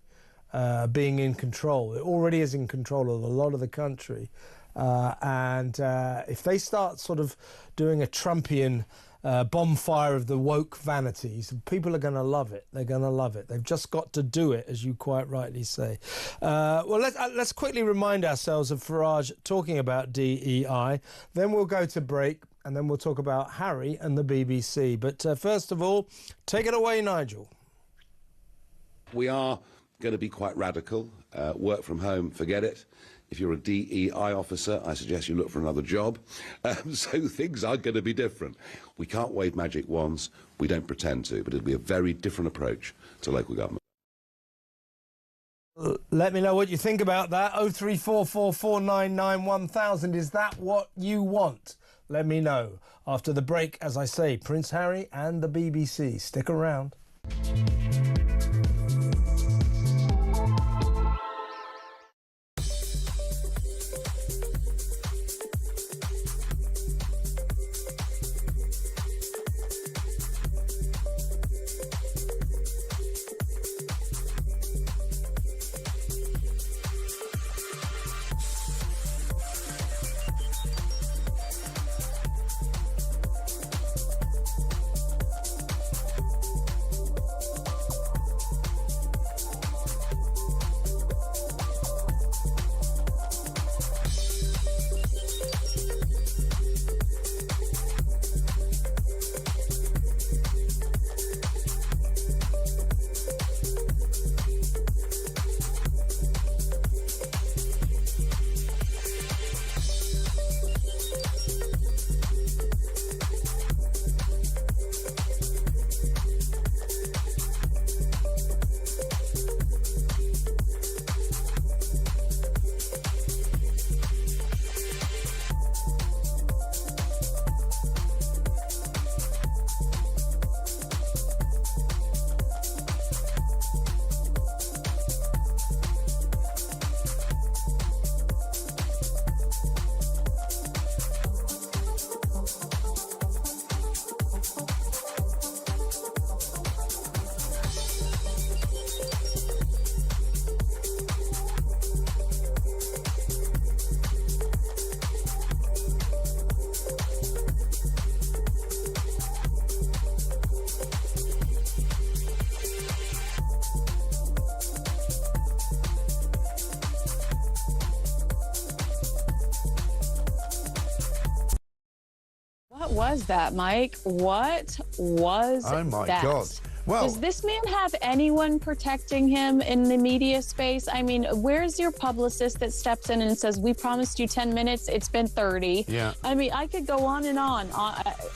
being in control. It already is in control of a lot of the country. And if they start sort of doing a Trumpian bonfire of the woke vanities, people are going to love it. They're going to love it. They've just got to do it, as you quite rightly say. Well, let's quickly remind ourselves of Farage talking about DEI. Then we'll go to break, and then we'll talk about Harry and the BBC. But first of all, take it away, Nigel. We are going to be quite radical. Work from home, forget it. If you're a DEI officer, I suggest you look for another job. So things are going to be different. We can't wave magic wands. We don't pretend to, but it'll be a very different approach to local government. Let me know what you think about that. 03444991000. Is that what you want? Let me know. After the break, as I say, Prince Harry and the BBC. Stick around. What was that, Mike? What was that? Oh, my God. Well, does this man have anyone protecting him in the media space? I mean, where's your publicist that steps in and says, we promised you 10 minutes, it's been 30? Yeah. I mean, I could go on and on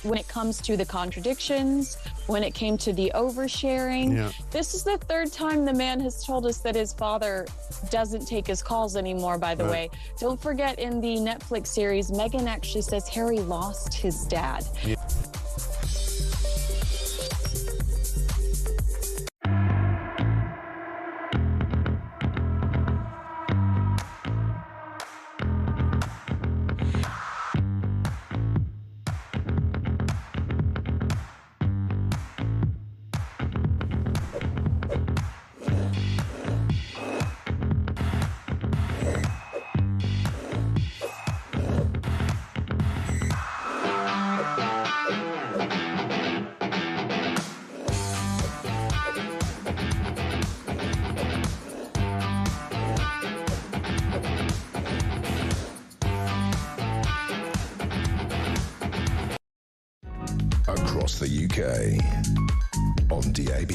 when it comes to the contradictions, when it came to the oversharing. Yeah. This is the third time the man has told us that his father doesn't take his calls anymore, by the way. Don't forget, in the Netflix series, Meghan actually says Harry lost his dad. Yeah. across the UK. On DAB+,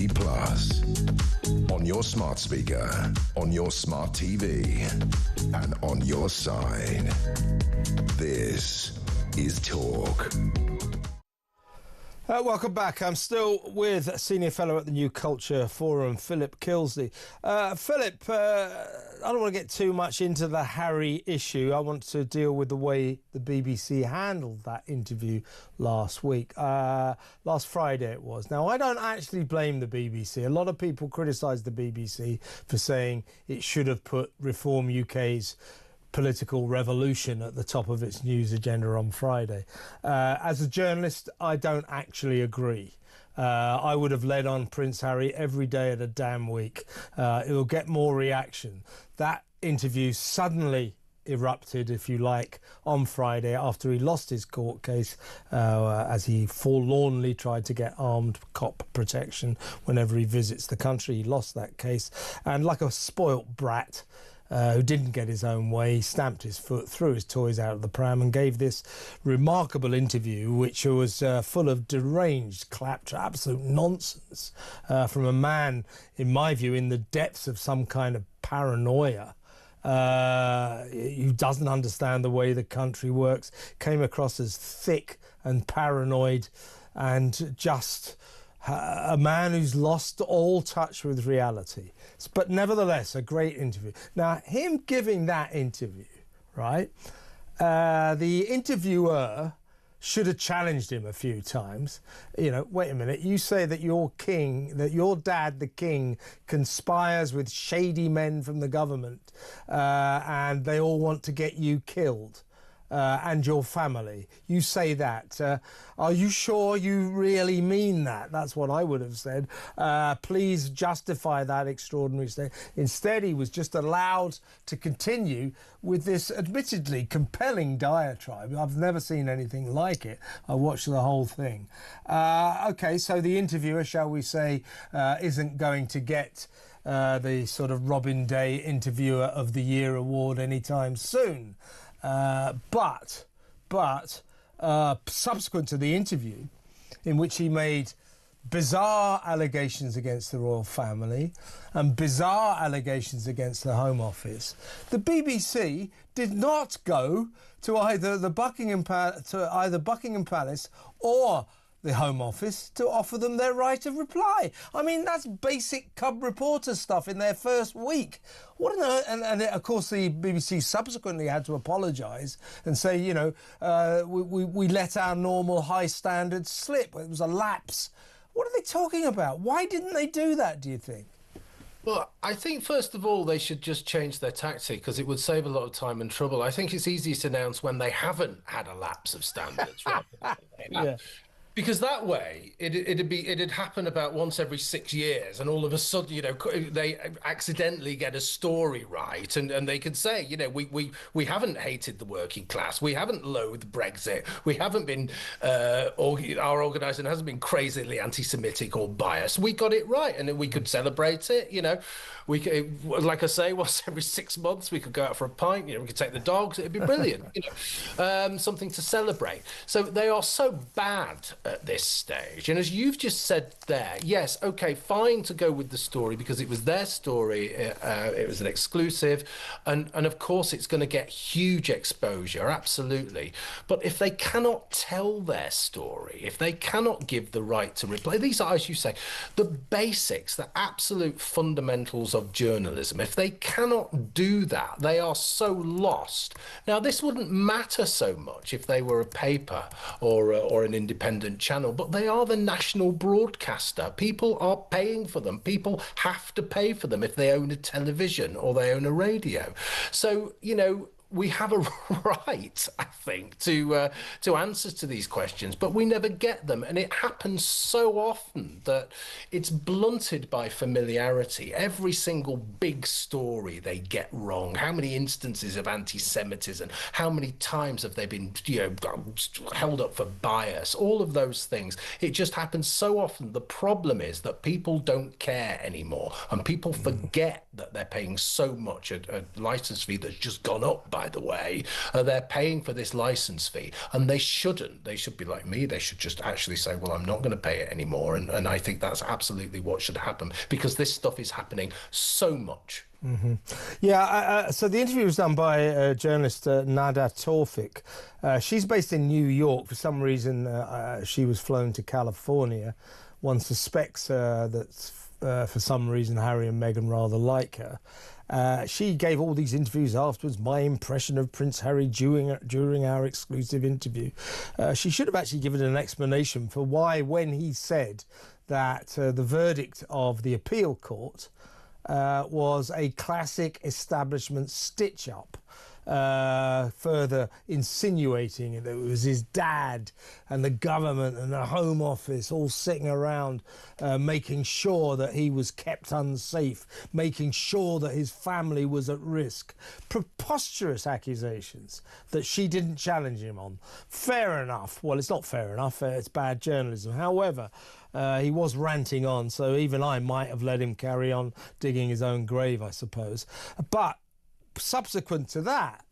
on your smart speaker, on your smart TV, and on your side. This is Talk. Welcome back. I'm still with a senior fellow at the New Culture Forum, Philip Kilsley. Philip, I don't want to get too much into the Harry issue. I want to deal with the way the BBC handled that interview last week. Last Friday it was. Now, I don't actually blame the BBC. A lot of people criticise the BBC for saying it should have put Reform UK's political revolution at the top of its news agenda on Friday. As a journalist, I don't actually agree. I would have led on Prince Harry every day of the damn week. It will get more reaction. That interview suddenly erupted, if you like, on Friday after he lost his court case as he forlornly tried to get armed cop protection whenever he visits the country. He lost that case, and like a spoilt brat who didn't get his own way, he stamped his foot, threw his toys out of the pram and gave this remarkable interview, which was full of deranged claptrap, absolute nonsense, from a man, in my view, in the depths of some kind of paranoia, who doesn't understand the way the country works, came across as thick and paranoid and just a man who's lost all touch with reality. But nevertheless, a great interview. Now, him giving that interview, right, the interviewer should have challenged him a few times. You know, wait a minute, you say that your king, that your dad, the king, conspires with shady men from the government and they all want to get you killed. And your family. You say that. Are you sure you really mean that? That's what I would have said. Please justify that extraordinary statement. Instead, he was just allowed to continue with this admittedly compelling diatribe. I've never seen anything like it. I watched the whole thing. OK, so the interviewer, shall we say, isn't going to get the sort of Robin Day Interviewer of the Year award anytime soon. But subsequent to the interview, in which he made bizarre allegations against the royal family and bizarre allegations against the Home Office, the BBC did not go to either Buckingham Palace or the Home Office to offer them their right of reply. I mean, that's basic cub reporter stuff in their first week. And of course, the BBC subsequently had to apologise and say, you know, we let our normal high standards slip. It was a lapse. What are they talking about? Why didn't they do that, do you think? Well, I think, first of all, they should just change their tactic because it would save a lot of time and trouble. I think it's easiest to announce when they haven't had a lapse of standards. Yeah. Because that way, it'd happen about once every 6 years, and all of a sudden, you know, they accidentally get a story right, and they could say, you know, we haven't hated the working class, we haven't loathed Brexit, we haven't been, our organisation hasn't been crazily anti-Semitic or biased. We got it right, and then we could celebrate it. You know, we could, like I say, once every 6 months, we could go out for a pint. You know, we could take the dogs. It'd be brilliant. You know, something to celebrate. So they are so bad at this stage, and as you've just said there, yes, okay, fine to go with the story because it was their story, it was an exclusive, and of course it's going to get huge exposure, absolutely. But if they cannot tell their story, if they cannot give the right to reply, these are, as you say, the basics, the absolute fundamentals of journalism. If they cannot do that, they are so lost. Now, this wouldn't matter so much if they were a paper or an independent channel, but they are the national broadcaster. People are paying for them. People have to pay for them if they own a television or they own a radio. So, you know, we have a right, I think, to answer to these questions, but we never get them. And it happens so often that it's blunted by familiarity. Every single big story they get wrong. How many instances of anti-Semitism? How many times have they been, you know, held up for bias? All of those things. It just happens so often. The problem is that people don't care anymore, and people forget that they're paying so much, a license fee that's just gone up by by the way, they're paying for this licence fee, and they shouldn't. They should be like me. They should just actually say, well, I'm not going to pay it anymore. And I think that's absolutely what should happen, because this stuff is happening so much. Mm-hmm. Yeah, so the interview was done by journalist Nada Tawfik. She's based in New York. For some reason, she was flown to California. One suspects that for some reason Harry and Meghan rather like her. She gave all these interviews afterwards. My impression of Prince Harry during our exclusive interview. She should have actually given an explanation for why, when he said that the verdict of the appeal court was a classic establishment stitch-up, further insinuating that it was his dad and the government and the Home Office all sitting around making sure that he was kept unsafe, making sure that his family was at risk. Preposterous accusations that she didn't challenge him on. Fair enough. Well, it's not fair enough. It's bad journalism. However, he was ranting on, so even I might have let him carry on digging his own grave, I suppose. But subsequent to that,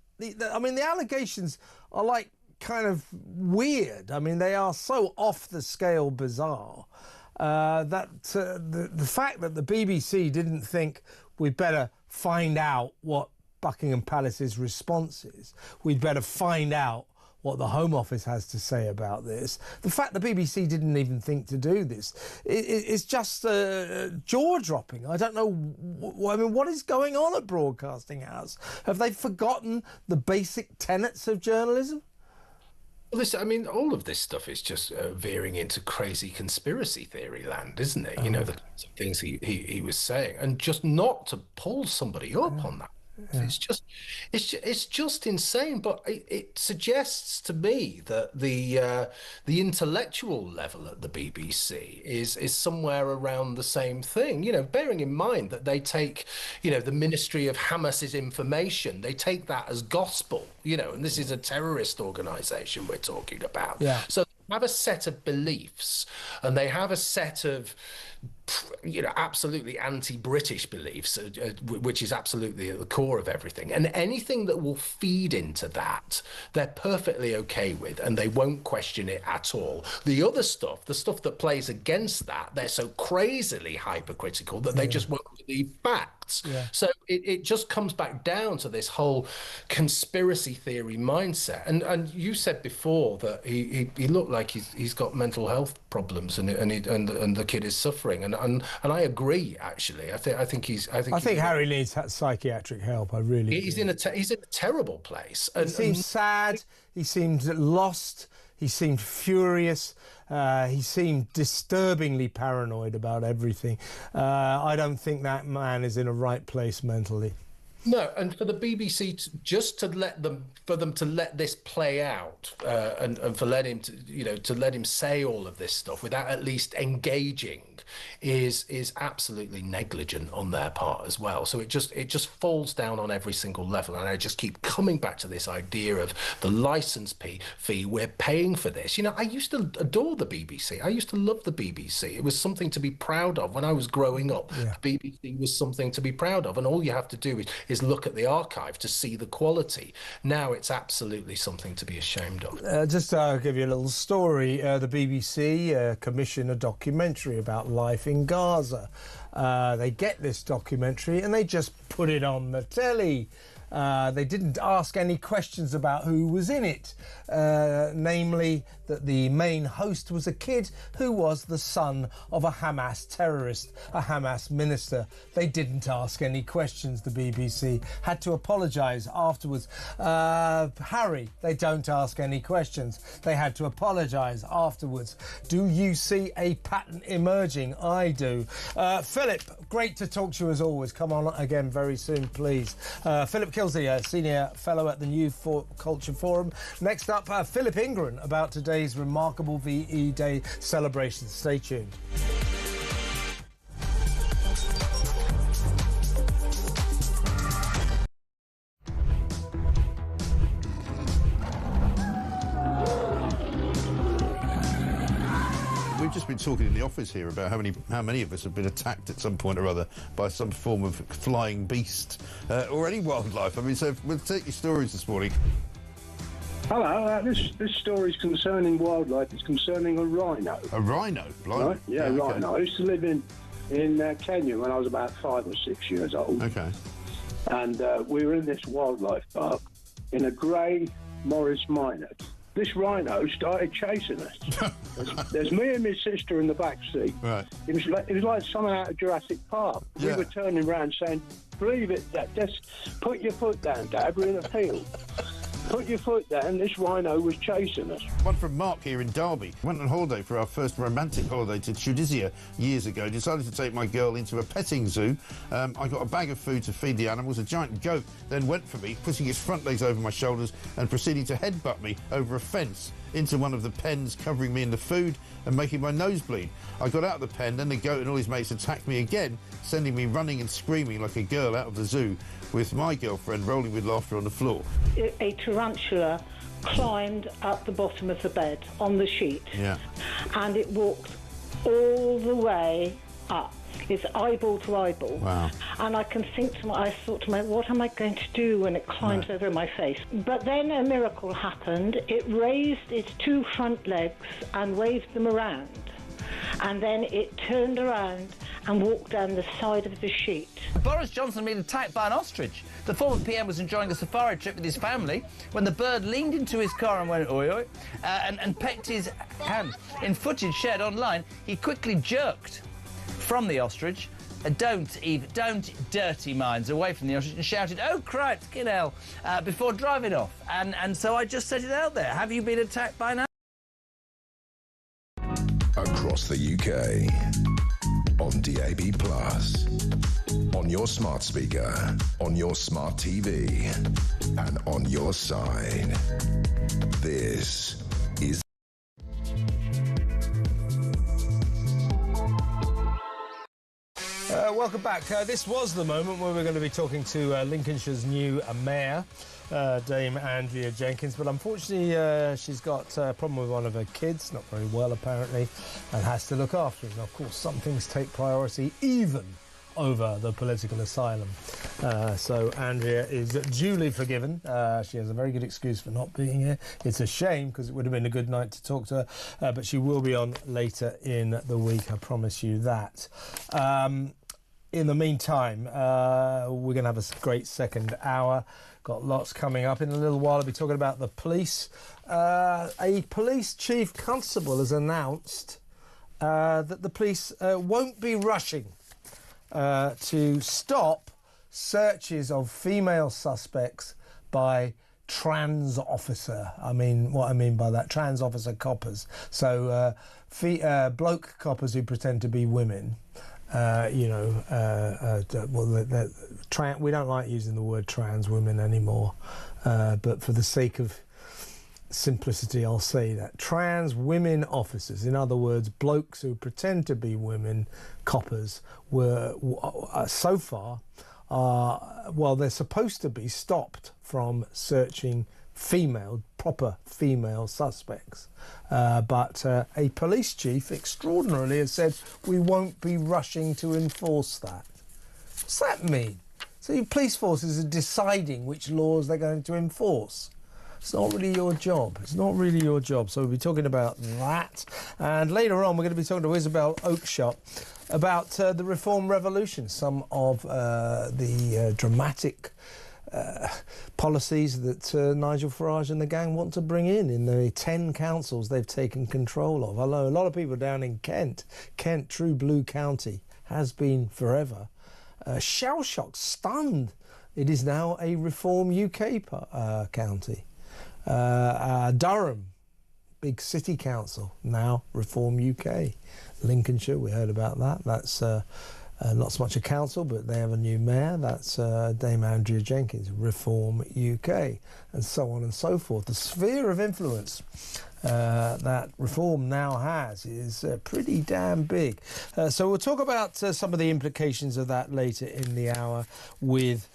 I mean, the allegations are like kind of weird. I mean, they are so off the scale bizarre that the fact that the BBC didn't think we'd better find out what Buckingham Palace's response is, we'd better find out what the Home Office has to say about this. The fact the BBC didn't even think to do this, it's just jaw-dropping. I don't know. I mean, what is going on at Broadcasting House? Have they forgotten the basic tenets of journalism? Well, I mean, all of this stuff is just veering into crazy conspiracy theory land, isn't it? You know, the kinds of things he was saying, and just not to pull somebody up on that. Yeah. It's just insane. But it suggests to me that the intellectual level at the BBC is somewhere around the same thing. You know, bearing in mind that they take, you know, the Ministry of Hamas's information, they take that as gospel. You know, and this is a terrorist organisation we're talking about. Yeah. So they have a set of beliefs, and they have a set of, you know, absolutely anti-British beliefs, which is absolutely at the core of everything. And anything that will feed into that, they're perfectly okay with, and they won't question it at all. The other stuff, the stuff that plays against that, they're so crazily hypercritical that they just won't believe facts. Yeah. So it just comes back down to this whole conspiracy theory mindset. And you said before that he looked like he's got mental health problems, and the kid is suffering. And I agree, actually. I think Harry needs psychiatric help. I really. He's in a terrible place. He seems sad. He seemed lost. He seemed furious. He seemed disturbingly paranoid about everything. I don't think that man is in a right place mentally. No, and for the BBC to let this play out, and for let him to let him say all of this stuff without at least engaging is absolutely negligent on their part as well. So it just falls down on every single level. And I just keep coming back to this idea of the licence fee. We're paying for this. You know, I used to adore the BBC. I used to love the BBC. It was something to be proud of when I was growing up. Yeah. The BBC was something to be proud of, and all you have to do is look at the archive to see the quality. Now it's absolutely something to be ashamed of. Just to give you a little story, the BBC commissioned a documentary about life in Gaza. They get this documentary and they just put it on the telly. They didn't ask any questions about who was in it, namely that the main host was a kid who was the son of a Hamas terrorist, a Hamas minister. They didn't ask any questions, the BBC. Had to apologise afterwards. Harry, they don't ask any questions. They had to apologise afterwards. Do you see a pattern emerging? I do. Philip, great to talk to you as always. Come on again very soon, please. Philip Kilsey, a senior fellow at the New Culture Forum. Next up, Philip Ingram about today's remarkable VE Day celebration. Stay tuned. We've just been talking in the office here about how many of us have been attacked at some point or other by some form of flying beast or any wildlife. I mean, so we'll take your stories this morning. Hello, this story is concerning wildlife. It's concerning a rhino. A rhino? Blimey. Right? Yeah, okay. rhino. I used to live in Kenya when I was about 5 or 6 years old. Okay. And we were in this wildlife park in a grey Morris Minor. This rhino started chasing us. There's me and my sister in the back seat. Right. It was like something out of Jurassic Park. Yeah. We were turning around saying, "Believe it, Dad. Just put your foot down, Dad. We're in a field. Put your foot down." This rhino was chasing us. One from Mark here in Derby. Went on holiday for our first romantic holiday to Judicial years ago. Decided to take my girl into a petting zoo. I got a bag of food to feed the animals. A giant goat then went for me, putting its front legs over my shoulders and proceeding to headbutt me over a fence into one of the pens, covering me in the food and making my nose bleed. I got out of the pen, then the goat and all his mates attacked me again, sending me running and screaming like a girl out of the zoo, with my girlfriend rolling with laughter on the floor. A tarantula climbed up the bottom of the bed on the sheet. Yeah. And it walked all the way up. It's eyeball to eyeball. Wow. And I thought to myself, what am I going to do when it climbs over my face? But then a miracle happened. It raised its 2 front legs and waved them around. And then it turned around and walked down the side of the sheet. Boris Johnson been attacked by an ostrich. The former PM was enjoying a safari trip with his family when the bird leaned into his car and went oi oi and pecked his hand. In footage shared online, he quickly jerked from the ostrich, don't dirty minds away from the ostrich, and shouted, "Oh, Christ, get hell," before driving off. And so I just set it out there. Have you been attacked by an Across the UK, on DAB+, on your smart speaker, on your smart TV, and on your side. This is... Welcome back. This was the moment where we're going to be talking to Lincolnshire's new mayor, Dame Andrea Jenkins, but unfortunately she's got a problem with one of her kids, not very well apparently, and has to look after it. And of course some things take priority even over the political asylum. So Andrea is duly forgiven. She has a very good excuse for not being here. It's a shame because it would have been a good night to talk to her, but she will be on later in the week, I promise you that. In the meantime, we're going to have a great second hour. Got lots coming up. In a little while, I'll be talking about the police. A police chief constable has announced that the police won't be rushing to stop searches of female suspects by trans officer. What I mean by that, trans officer coppers. So bloke coppers who pretend to be women. We don't like using the word trans women anymore, but for the sake of simplicity I'll say that. Trans women officers, in other words, blokes who pretend to be women, coppers, were so far, they're supposed to be stopped from searching proper female suspects. But a police chief extraordinarily has said we won't be rushing to enforce that. What's that mean? So your police forces are deciding which laws they're going to enforce. It's not really your job. It's not really your job. So we'll be talking about that. And later on, we're going to be talking to Isabel Oakeshott about the Reform Revolution, some of the dramatic policies that Nigel Farage and the gang want to bring in the 10 councils they've taken control of. I know a lot of people down in Kent, true blue county, has been forever, shell-shocked, stunned. It is now a Reform UK county. Durham, big city council, now Reform UK. Lincolnshire, we heard about that. That's not so much a council, but they have a new mayor. That's Dame Andrea Jenkins, Reform UK, and so on and so forth. The sphere of influence that Reform now has is pretty damn big. So we'll talk about some of the implications of that later in the hour with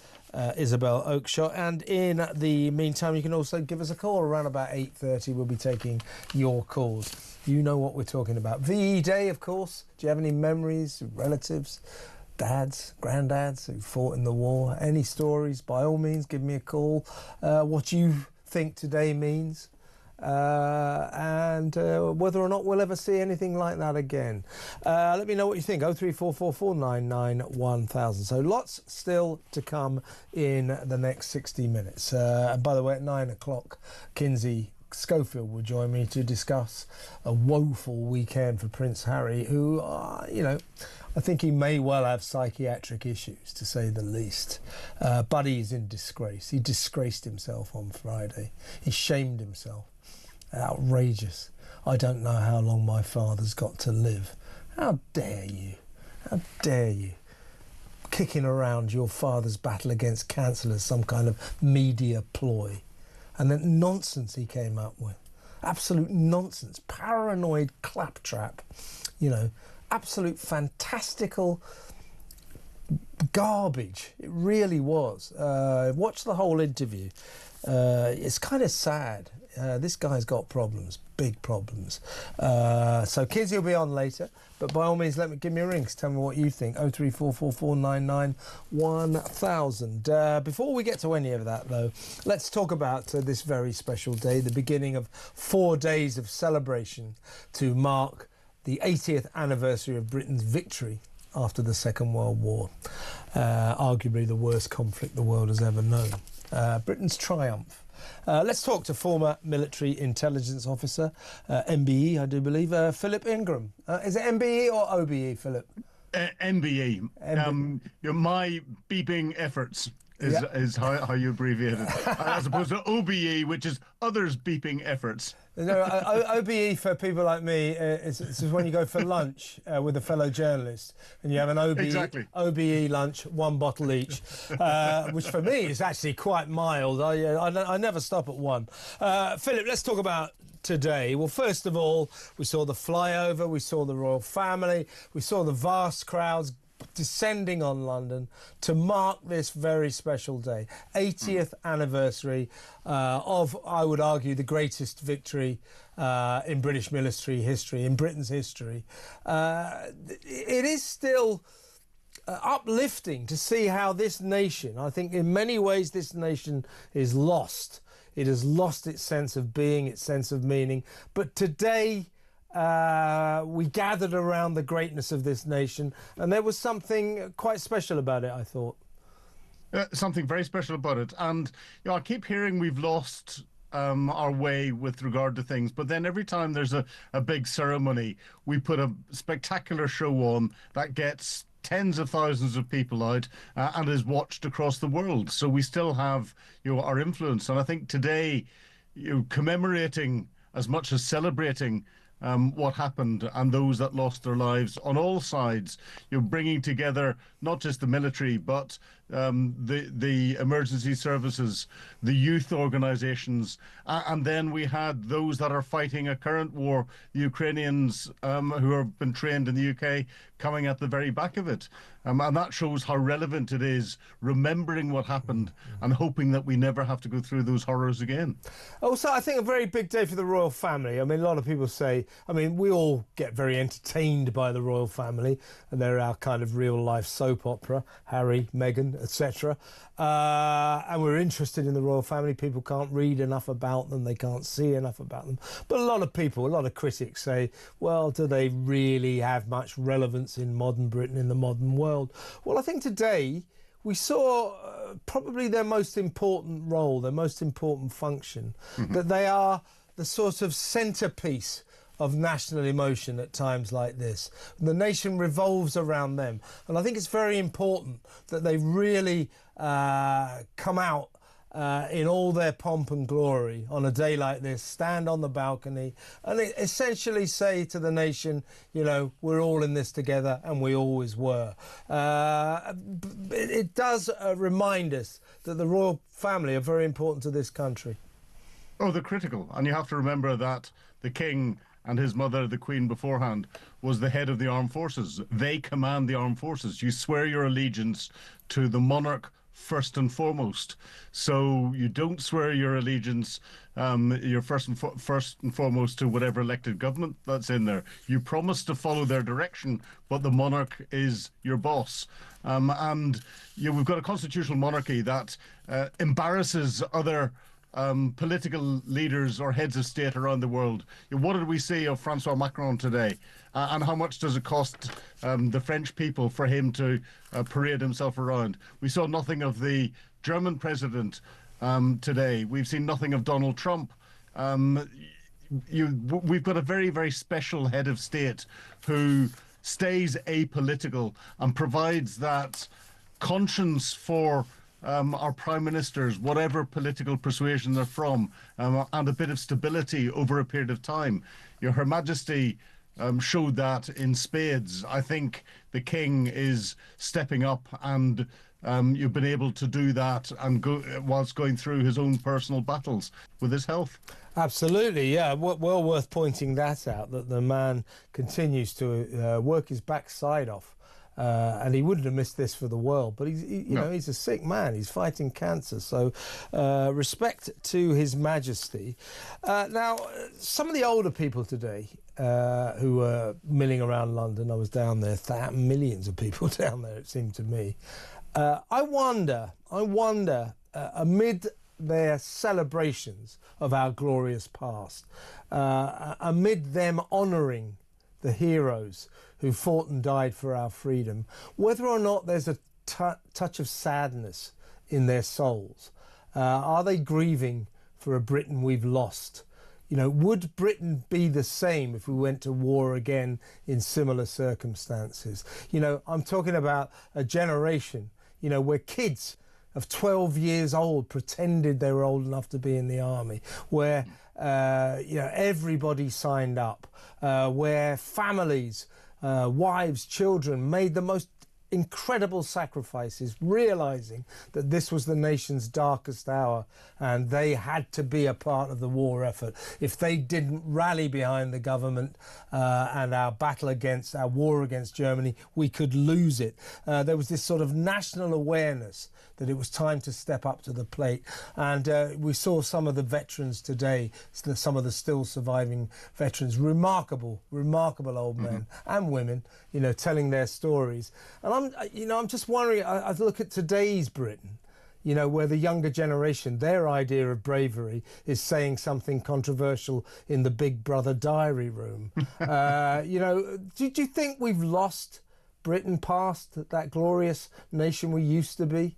Isabel Oakeshott. And in the meantime, you can also give us a call around about 8:30. We'll be taking your calls. You know what we're talking about. VE Day, of course. Do you have any memories, relatives, dads, granddads who fought in the war? Any stories? By all means, give me a call. What you think today means. And whether or not we'll ever see anything like that again. Let me know what you think. 03444991000. So lots still to come in the next 60 minutes. And by the way, at 9 o'clock, Kinsey Schofield will join me to discuss a woeful weekend for Prince Harry, who, I think he may well have psychiatric issues, to say the least. But he's in disgrace. He disgraced himself on Friday. He shamed himself. Outrageous. I don't know how long my father's got to live. How dare you? How dare you? Kicking around your father's battle against cancer as some kind of media ploy. And then nonsense he came up with. Absolute nonsense. Paranoid claptrap. Absolute fantastical garbage. It really was. Watch the whole interview. It's kind of sad. This guy's got problems, big problems. So Kinsey will be on later, but by all means, give me a ring. Tell me what you think. 03444991000. Before we get to any of that, though, let's talk about this very special day, the beginning of 4 days of celebration to mark the 80th anniversary of Britain's victory after the Second World War. Arguably the worst conflict the world has ever known. Britain's triumph. Let's talk to former military intelligence officer, MBE, I do believe, Philip Ingram. Is it MBE or OBE, Philip? MBE. My beeping efforts is how you abbreviate it, as opposed to OBE, which is others' beeping efforts. No, OBE for people like me is when you go for lunch with a fellow journalist and you have an OBE lunch, 1 bottle each, which for me is actually quite mild. I never stop at 1. Philip, let's talk about today. Well, first of all, we saw the flyover, we saw the royal family, we saw the vast crowds descending on London to mark this very special day, 80th anniversary of, I would argue, the greatest victory in British military history, in Britain's history. It is still uplifting to see how this nation, I think in many ways this nation is lost. It has lost its sense of being, its sense of meaning. But today, we gathered around the greatness of this nation, and there was something quite special about it, I thought. Something very special about it. And I keep hearing we've lost our way with regard to things, but then every time there's a big ceremony, we put a spectacular show on that gets tens of thousands of people out and is watched across the world. So we still have our influence. And I think today, commemorating as much as celebrating what happened and those that lost their lives on all sides, bringing together not just the military but the emergency services, the youth organisations, and then we had those that are fighting a current war, the Ukrainians who have been trained in the UK, coming at the very back of it. And that shows how relevant it is, remembering what happened and hoping that we never have to go through those horrors again. Also, I think a very big day for the royal family. I mean, a lot of people say, we all get very entertained by the royal family, and they're our kind of real-life soap opera, Harry, Meghan, etc. And we're interested in the royal family. People can't read enough about them. They can't see enough about them. But a lot of critics say, well, do they really have much relevance in modern Britain, in the modern world? Well, I think today we saw probably their most important role, their most important function, that they are the sort of centrepiece of national emotion at times like this. The nation revolves around them. And I think it's very important that they really come out in all their pomp and glory on a day like this, stand on the balcony and essentially say to the nation, we're all in this together, and we always were. It does remind us that the royal family are very important to this country. Oh, they're critical. And you have to remember that the King and his mother, the Queen beforehand, was the head of the armed forces. They command the armed forces. You swear your allegiance to the monarch first and foremost. So you don't swear your allegiance, you're first and foremost to whatever elected government that's in there. You promise to follow their direction, but the monarch is your boss. And we've got a constitutional monarchy that embarrasses other political leaders or heads of state around the world. What did we see of Francois Macron today? And how much does it cost the French people for him to parade himself around? We saw nothing of the German president today. We've seen nothing of Donald Trump. We've got a very, very special head of state who stays apolitical and provides that conscience for our prime ministers, whatever political persuasion they're from, and a bit of stability over a period of time. Her Majesty showed that in spades. I think the King is stepping up, and you've been able to do that and whilst going through his own personal battles with his health. Absolutely, yeah. Well worth pointing that out, that the man continues to work his backside off. And he wouldn't have missed this for the world, but he's a sick man. He's fighting cancer, so respect to His Majesty. Now, some of the older people today who were milling around London, I was down there, millions of people down there, it seemed to me. I wonder, amid their celebrations of our glorious past, amid them honouring the heroes who fought and died for our freedom, whether or not there's a touch of sadness in their souls. Are they grieving for a Britain we've lost? Would Britain be the same if we went to war again in similar circumstances? I'm talking about a generation, where kids of 12 years old pretended they were old enough to be in the army, where everybody signed up, where families, wives, children made the most incredible sacrifices, realising that this was the nation's darkest hour and they had to be a part of the war effort. If they didn't rally behind the government and our war against Germany, we could lose it. There was this sort of national awareness that it was time to step up to the plate. And we saw some of the veterans today, some of the still surviving veterans, remarkable old men and women, telling their stories. And I'm just wondering, I look at today's Britain, where the younger generation, their idea of bravery is saying something controversial in the Big Brother diary room. Do you think we've lost Britain past that glorious nation we used to be?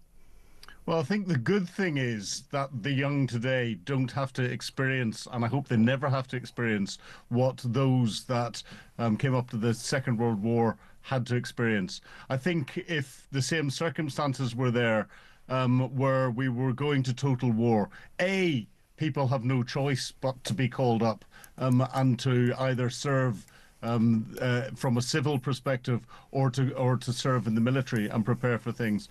Well, I think the good thing is that the young today don't have to experience, and I hope they never have to experience, what those that came up to the Second World War had to experience. I think if the same circumstances were there, where we were going to total war, people have no choice but to be called up and to either serve from a civil perspective or to serve in the military and prepare for things.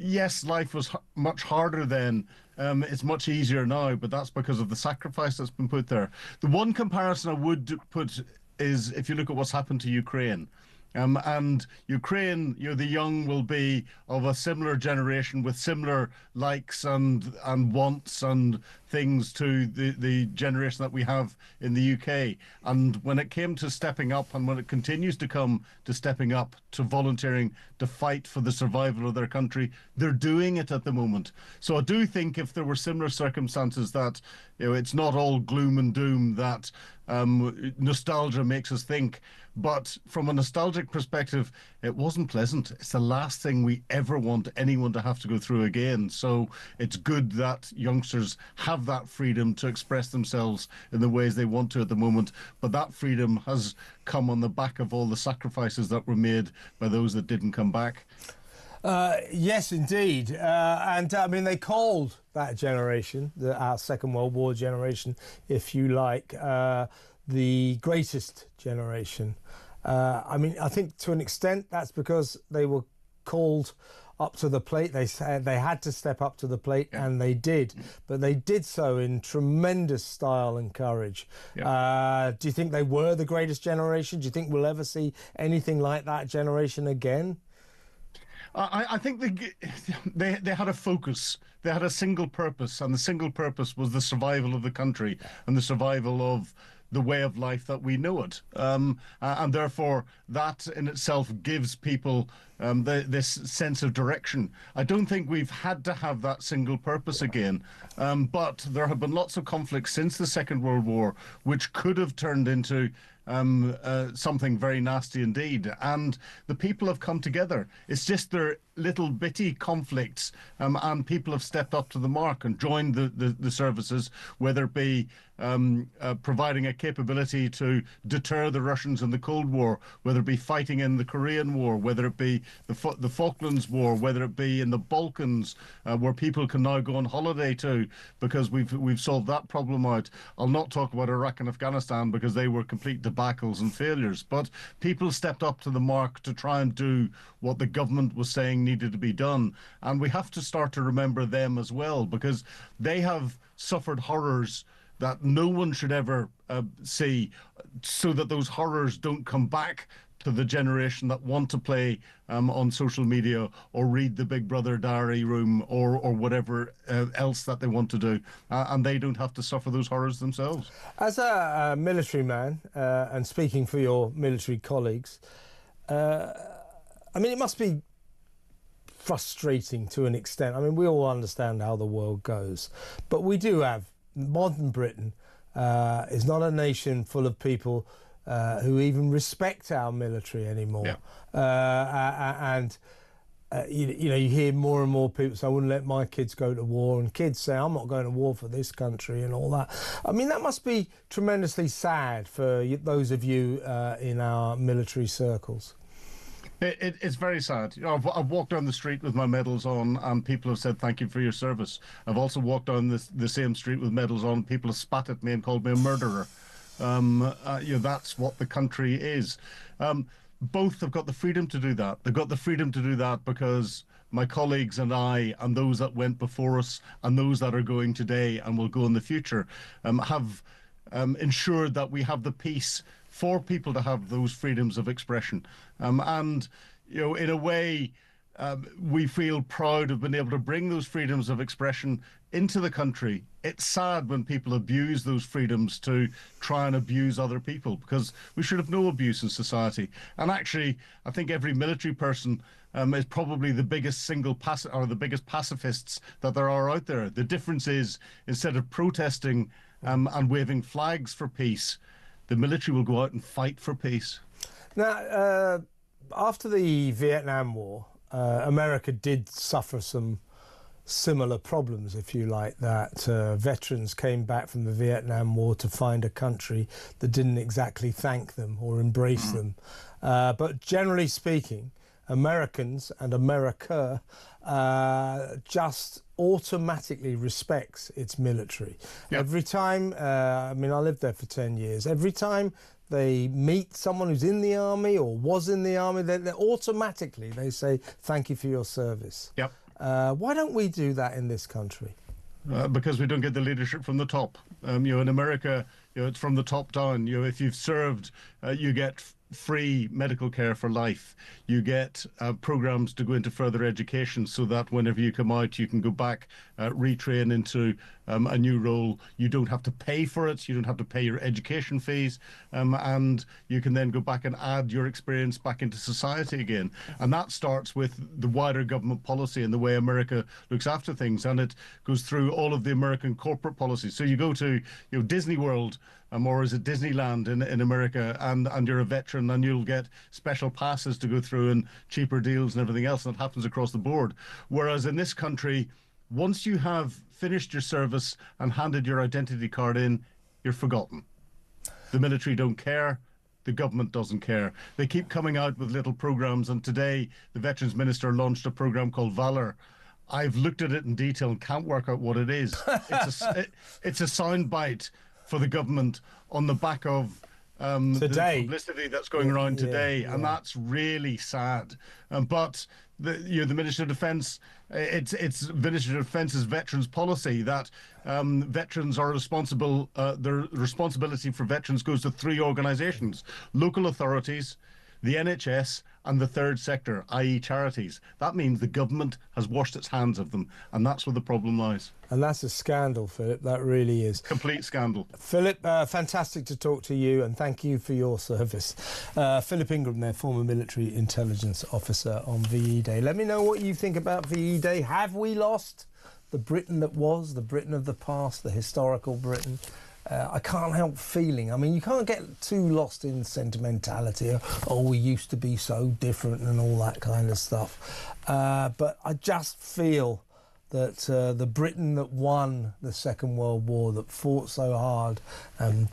Yes, life was much harder then. It's much easier now, but that's because of the sacrifice that's been put there. The one comparison I would put is if you look at what's happened to Ukraine. And Ukraine, the young will be of a similar generation with similar likes and wants and things to the generation that we have in the UK. And when it came to stepping up, and when it continues to come to stepping up, to volunteering to fight for the survival of their country, they're doing it at the moment. So I do think if there were similar circumstances that, it's not all gloom and doom, that nostalgia makes us think. But from a nostalgic perspective, it wasn't pleasant. It's the last thing we ever want anyone to have to go through again. So it's good that youngsters have that freedom to express themselves in the ways they want to at the moment. But that freedom has come on the back of all the sacrifices that were made by those that didn't come back. Yes, indeed. And I mean, they called that generation, our Second World War generation, if you like, the greatest generation. I think to an extent that's because they were called up to the plate. They said they had to step up to the plate, and they did. But they did so in tremendous style and courage. Do you think they were the greatest generation? Do you think we'll ever see anything like that generation again? I think they had a focus. They had a single purpose, and the single purpose was the survival of the country and the survival of the way of life that we know it. And therefore, that in itself gives people this sense of direction. I don't think we've had to have that single purpose again, but there have been lots of conflicts since the Second World War which could have turned into something very nasty indeed, and the people have come together. It's just their little bitty conflicts, and people have stepped up to the mark and joined the services, whether it be providing a capability to deter the Russians in the Cold War, whether it be fighting in the Korean War, whether it be the Falklands War, whether it be in the Balkans, where people can now go on holiday to, because we've solved that problem out. I'll not talk about Iraq and Afghanistan because they were complete debacles and failures, but people stepped up to the mark to try and do what the government was saying needed to be done. And we have to start to remember them as well, because they have suffered horrors that no one should ever see, so that those horrors don't come back to the generation that want to play on social media or read the Big Brother diary room or whatever else that they want to do, and they don't have to suffer those horrors themselves. As a military man, and speaking for your military colleagues, I mean, it must be frustrating to an extent. I mean, we all understand how the world goes, but we do have modern Britain is not a nation full of people who even respect our military anymore. Yeah. You know, you hear more and more people say, I wouldn't let my kids go to war, and kids say, I'm not going to war for this country and all that. I mean, that must be tremendously sad for those of you in our military circles. It's very sad. You know, I've walked down the street with my medals on, and people have said thank you for your service. I've also walked down the same street with medals on. People have spat at me and called me a murderer. You know, that's what the country is. Both have got the freedom to do that. They've got the freedom to do that because my colleagues and I, and those that went before us, and those that are going today and will go in the future, have ensured that we have the peace for people to have those freedoms of expression. And, you know, in a way, we feel proud of being able to bring those freedoms of expression into the country. It's sad when people abuse those freedoms to try and abuse other people, because we should have no abuse in society. And actually, I think every military person is probably the biggest the biggest pacifists that there are out there. The difference is, instead of protesting and waving flags for peace, the military will go out and fight for peace. Now, after the Vietnam War, America did suffer some similar problems, if you like, that veterans came back from the Vietnam War to find a country that didn't exactly thank them or embrace them. But generally speaking, Americans and America just automatically respects its military. Yep. Every time, I mean, I lived there for 10 years, every time they meet someone who's in the army or was in the army, they automatically they say, thank you for your service. Yep. Why don't we do that in this country? Because we don't get the leadership from the top. You know, in America, you know, it's from the top down. You know, if you've served, you get free medical care for life. You get programs to go into further education, so that whenever you come out, you can go back, retrain into a new role. You don't have to pay for it. You don't have to pay your education fees, and you can then go back and add your experience back into society again. And that starts with the wider government policy and the way America looks after things, and it goes through all of the American corporate policies. So you go to, you know, Disney World, or is it Disneyland in America, and you're a veteran, and you'll get special passes to go through and cheaper deals and everything else, and it happens across the board. Whereas in this country, once you have finished your service and handed your identity card in, you're forgotten. The military don't care. The government doesn't care. They keep coming out with little programs, and today the Veterans Minister launched a program called Valor. I've looked at it in detail and can't work out what it is. It's a soundbite for the government on the back of the publicity that's going around today, and that's really sad. But the Minister of Defence, it's Minister of Defence's veterans policy that veterans are responsible. The responsibility for veterans goes to three organisations: local authorities, the NHS and the third sector, i.e. charities. That means the government has washed its hands of them, and that's where the problem lies. And that's a scandal, Philip. That really is. Complete scandal. Philip, fantastic to talk to you, and thank you for your service. Philip Ingram there, former military intelligence officer on VE Day. Let me know what you think about VE Day. Have we lost the Britain that was, the Britain of the past, the historical Britain? I can't help feeling, I mean, you can't get too lost in sentimentality. Oh, we used to be so different and all that kind of stuff. But I just feel that the Britain that won the Second World War, that fought so hard and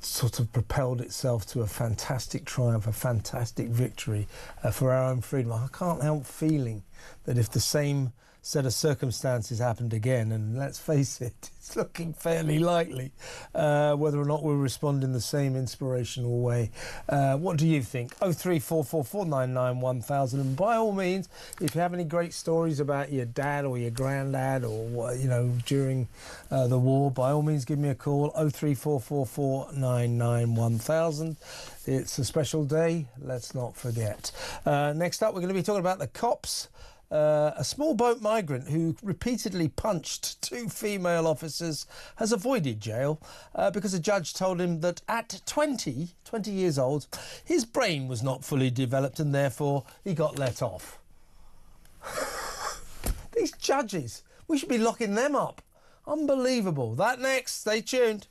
sort of propelled itself to a fantastic triumph, a fantastic victory for our own freedom. I can't help feeling that if the same set of circumstances happened again, and let's face it, it's looking fairly likely, whether or not we'll respond in the same inspirational way. What do you think? 03444991000. And by all means, if you have any great stories about your dad or your granddad or, you know, during the war, by all means give me a call. 03444991000. It's a special day, let's not forget. Next up, we're going to be talking about the cops. A small boat migrant who repeatedly punched 2 female officers has avoided jail because a judge told him that at 20 years old, his brain was not fully developed and therefore he got let off. These judges, we should be locking them up. Unbelievable. That next, stay tuned.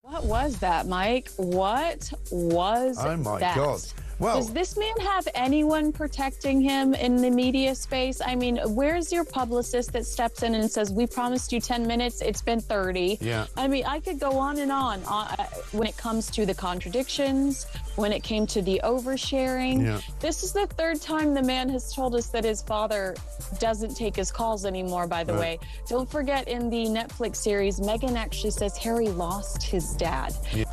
What was that, Mike? What was that? Oh, my God. Well, does this man have anyone protecting him in the media space? I mean, where's your publicist that steps in and says, we promised you 10 minutes, it's been 30? Yeah. I mean, I could go on and on when it comes to the contradictions, when it came to the oversharing. Yeah. This is the 3rd time the man has told us that his father doesn't take his calls anymore, by the way. Don't forget, in the Netflix series, Meghan actually says Harry lost his dad. Yeah.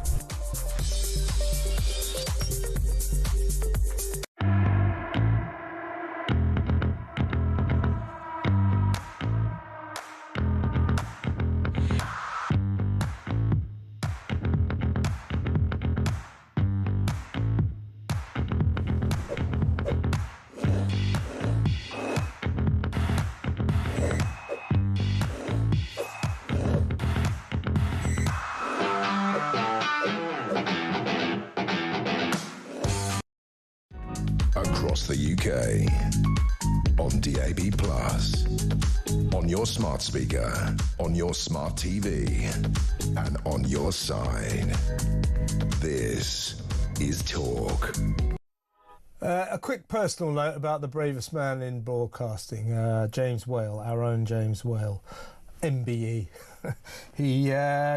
Across the UK, on DAB+, on your smart speaker, on your smart TV, and on your side. This is Talk. A quick personal note about the bravest man in broadcasting, James Whale, our own James Whale. MBE. He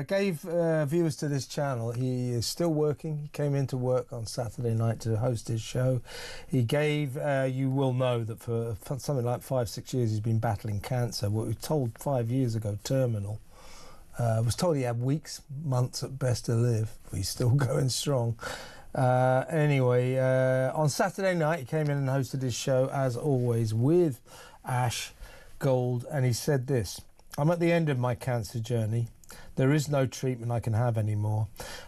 gave viewers to this channel. He is still working. He came into work on Saturday night to host his show. He gave, you will know that for something like 5-6 years he's been battling cancer. What we were told 5 years ago, terminal. Was told he had weeks, months at best to live. But he's still going strong. Anyway, on Saturday night he came in and hosted his show, as always, with Ash Gold, and he said this: "I'm at the end of my cancer journey. There is no treatment I can have anymore.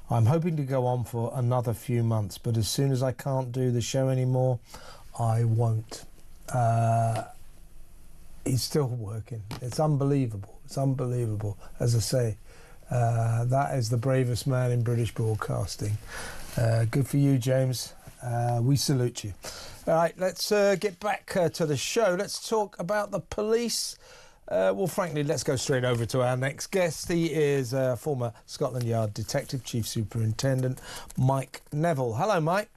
I'm hoping to go on for another few months, but as soon as I can't do the show anymore, I won't." He's still working. It's unbelievable. It's unbelievable. As I say, that is the bravest man in British broadcasting. Good for you, James. We salute you. All right, let's get back to the show. Let's talk about the police. Well, frankly, let's go straight over to our next guest. He is former Scotland Yard Detective Chief Superintendent Mike Neville. Hello, Mike.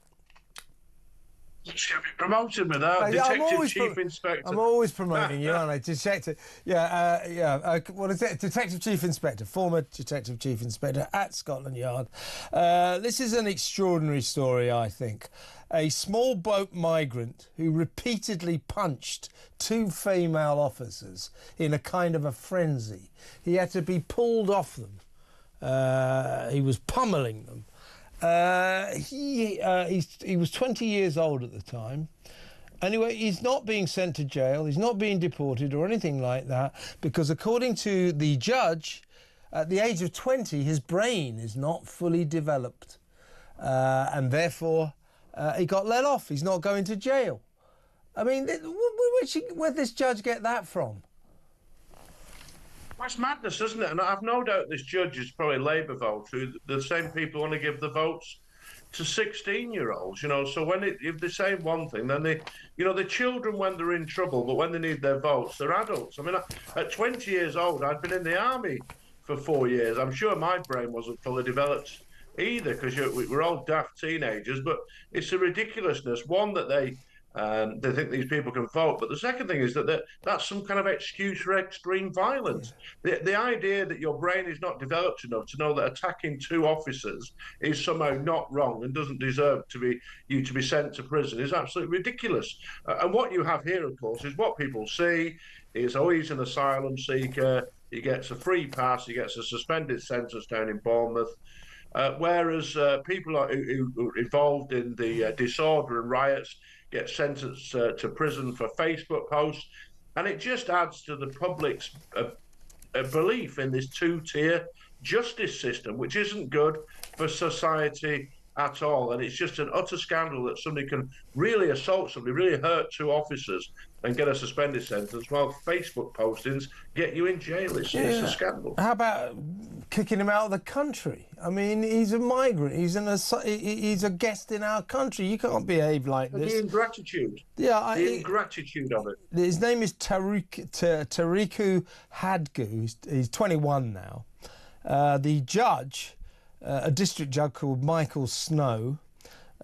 Should be promoted me that. Detective Chief Inspector. I'm always promoting you, aren't I? Detective. What is it? Detective Chief Inspector, former Detective Chief Inspector at Scotland Yard. This is an extraordinary story, I think. A small boat migrant who repeatedly punched 2 female officers in a kind of a frenzy. He had to be pulled off them. He was pummeling them. He was 20 years old at the time. Anyway, he's not being sent to jail. He's not being deported or anything like that, because according to the judge, at the age of 20, his brain is not fully developed. And therefore, he got let off. He's not going to jail. I mean, where'd this judge get that from? That's madness, isn't it? And I've no doubt this judge is probably Labour vote, who the same people want to give the votes to 16-year-olds, you know. So if they say one thing, then they, you know, the children when they're in trouble, but when they need their votes, they're adults. I mean, at 20 years old, I'd been in the army for 4 years. I'm sure my brain wasn't fully developed either, because we're all daft teenagers. But it's a ridiculousness, one, that they think these people can vote, but the second thing is that that's some kind of excuse for extreme violence. The idea that your brain is not developed enough to know that attacking 2 officers is somehow not wrong and doesn't deserve you to be sent to prison is absolutely ridiculous. And what you have here, of course, is what people see is, oh, he's an asylum seeker, he gets a free pass, he gets a suspended sentence down in Bournemouth. Whereas people who are involved in the disorder and riots get sentenced to prison for Facebook posts. And it just adds to the public's belief in this 2-tier justice system, which isn't good for society at all. And it's just an utter scandal that somebody can really assault somebody, really hurt 2 officers and get a suspended sentence, while Facebook postings get you in jail. It's a scandal. How about kicking him out of the country? I mean, he's a migrant. He's a guest in our country. You can't behave like this. The ingratitude. Yeah, the ingratitude of it. His name is Tariku Hadgu. He's 21 now. The judge, a district judge called Michael Snow,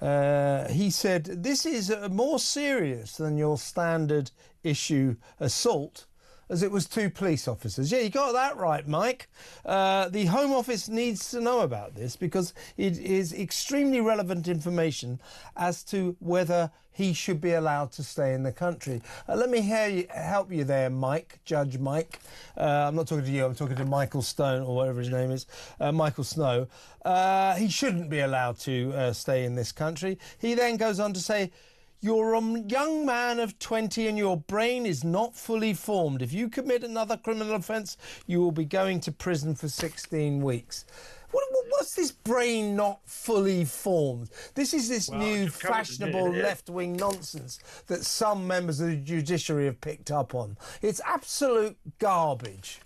he said, this is more serious than your standard issue assault, as it was 2 police officers. Yeah, you got that right, Mike. The Home Office needs to know about this, because it is extremely relevant information as to whether he should be allowed to stay in the country. Let me help you there, Mike, Judge Mike. I'm not talking to you, I'm talking to Michael Stone, or whatever his name is, Michael Snow. He shouldn't be allowed to stay in this country. He then goes on to say, you're a young man of 20 and your brain is not fully formed. If you commit another criminal offence, you will be going to prison for 16 weeks. What's this brain not fully formed? This is new fashionable left-wing nonsense that some members of the judiciary have picked up on. It's absolute garbage.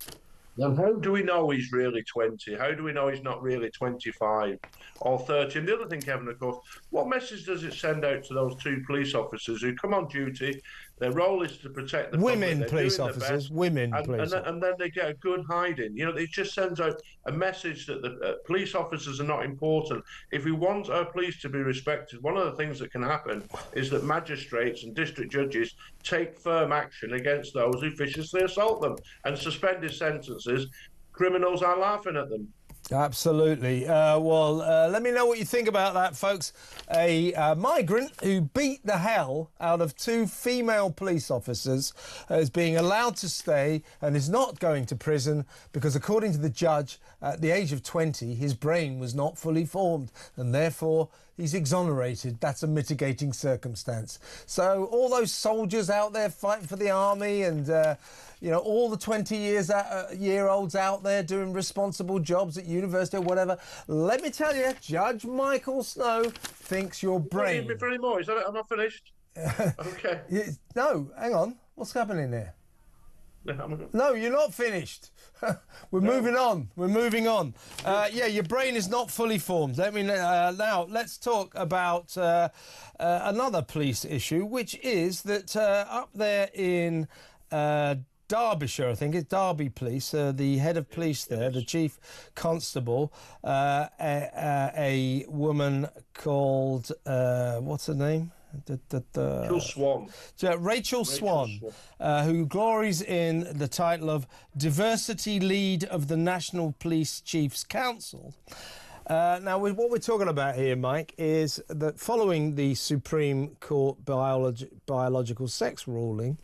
Now, how do we know he's really 20? How do we know he's not really 25 or 30? And the other thing, Kevin, of course, what message does it send out to those 2 police officers who come on duty, Their role is to protect the women public. police officers, and then they get a good hiding. You know, it just sends out a message that the police officers are not important. If we want our police to be respected, one of the things that can happen is that magistrates and district judges take firm action against those who viciously assault them, and suspended sentences. Criminals are laughing at them. Absolutely. Let me know what you think about that, folks. A migrant who beat the hell out of 2 female police officers is being allowed to stay and is not going to prison because, according to the judge, at the age of 20, his brain was not fully formed and therefore he's exonerated. That's a mitigating circumstance. So all those soldiers out there fighting for the army and, all the 20-year-olds out there doing responsible jobs at university or whatever, let me tell you, Judge Michael Snow thinks your brain... Not for any more. Is that it? I'm not finished. Okay. No, hang on. What's happening here? No, you're not finished. We're moving on. We're moving on. Your brain is not fully formed. Now, let's talk about another police issue, which is that up there in Derbyshire, I think it's Derby Police, the head of police there, the chief constable, a woman called, what's her name? Rachel Swan, who glories in the title of Diversity Lead of the National Police Chiefs Council. Now, what we're talking about here, Mike, is that following the Supreme Court biological sex ruling,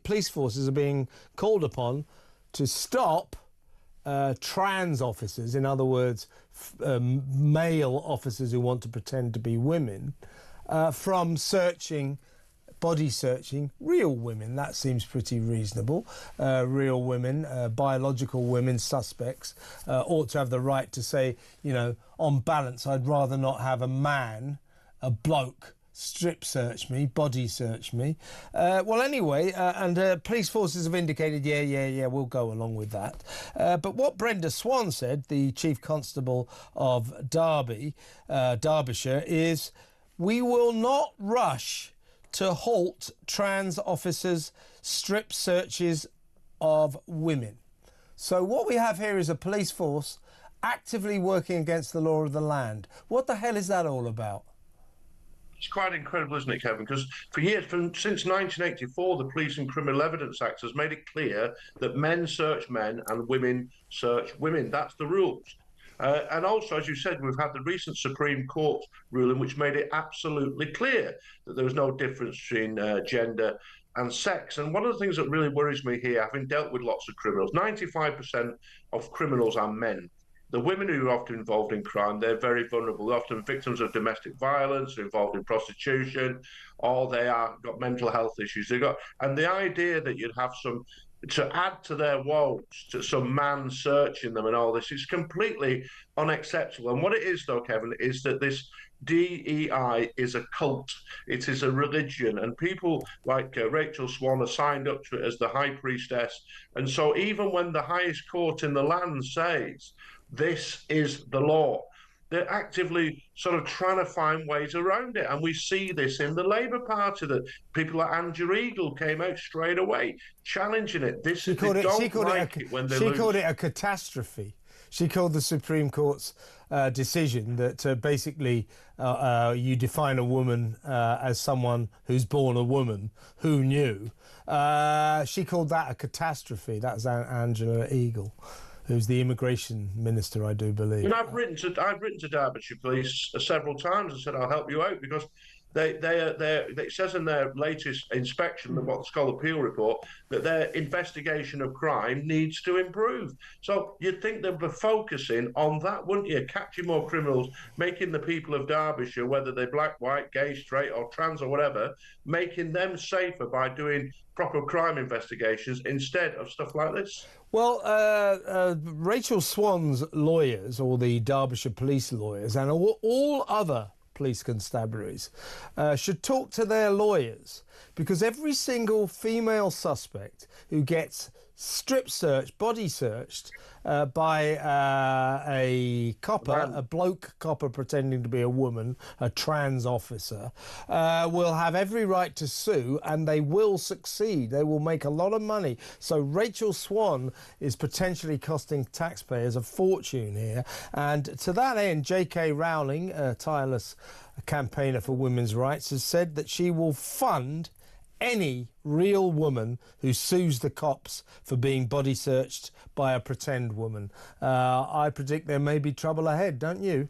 police forces are being called upon to stop trans officers, in other words, male officers who want to pretend to be women, from body searching real women. That seems pretty reasonable. Real women, biological women, suspects, ought to have the right to say, on balance, I'd rather not have a bloke, strip search me, body search me. Police forces have indicated, we'll go along with that. But what Brenda Swan said, the Chief Constable of Derbyshire, is we will not rush to halt trans officers' strip searches of women. So what we have here is a police force actively working against the law of the land. What the hell is that all about? It's quite incredible, isn't it, Kevin? Because for years, since 1984, the Police and Criminal Evidence Act has made it clear that men search men and women search women. That's the rules. And also, as you said, we've had the recent Supreme Court ruling which made it absolutely clear that there was no difference between gender and sex. And one of the things that really worries me here, having dealt with lots of criminals, 95% of criminals are men. The women who are often involved in crime, they're very vulnerable. They're often victims of domestic violence, they're involved in prostitution, or they are got mental health issues. And the idea that you'd have to add to their woes, to some man searching them and all this is completely unacceptable. And what it is, though, Kevin, is that this DEI is a cult. It is a religion, and people like Rachel Swan are signed up to it as the high priestess. And so even when the highest court in the land says this is the law, they're actively sort of trying to find ways around it. And we see this in the Labour Party, that people like Andrew Eagle came out straight away challenging it. She called it a catastrophe. She called the Supreme Court's decision that basically you define a woman as someone who's born a woman. Who knew? She called that a catastrophe. That's Angela Eagle, who's the immigration minister, I do believe. And I've written to Derbyshire Police several times and said I'll help you out, because it says in their latest inspection, what's called appeal report, that their investigation of crime needs to improve. So you'd think they'd be focusing on that, wouldn't you? Catching more criminals, making the people of Derbyshire, whether they're black, white, gay, straight or trans or whatever, making them safer by doing proper crime investigations instead of stuff like this. Well, Rachel Swan's lawyers, or the Derbyshire police lawyers, and all other police constabularies should talk to their lawyers, because every single female suspect who gets strip searched, body searched by a copper, a bloke copper pretending to be a woman, a trans officer, will have every right to sue, and they will succeed. They will make a lot of money. So Rachel Swan is potentially costing taxpayers a fortune here. And to that end, J.K. Rowling, a tireless campaigner for women's rights, has said that she will fund any real woman who sues the cops for being body searched by a pretend woman. I predict there may be trouble ahead, don't you?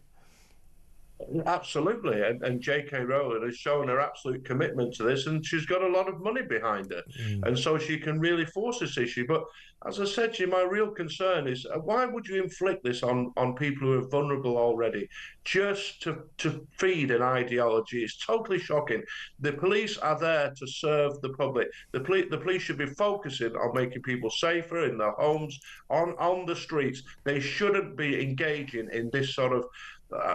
Absolutely, and J.K. Rowling has shown her absolute commitment to this, and she's got a lot of money behind her, and so she can really force this issue. But as I said to you, my real concern is why would you inflict this on people who are vulnerable already, just to feed an ideology? It's totally shocking. The police are there to serve the public. The police should be focusing on making people safer in their homes, on the streets. They shouldn't be engaging in this sort of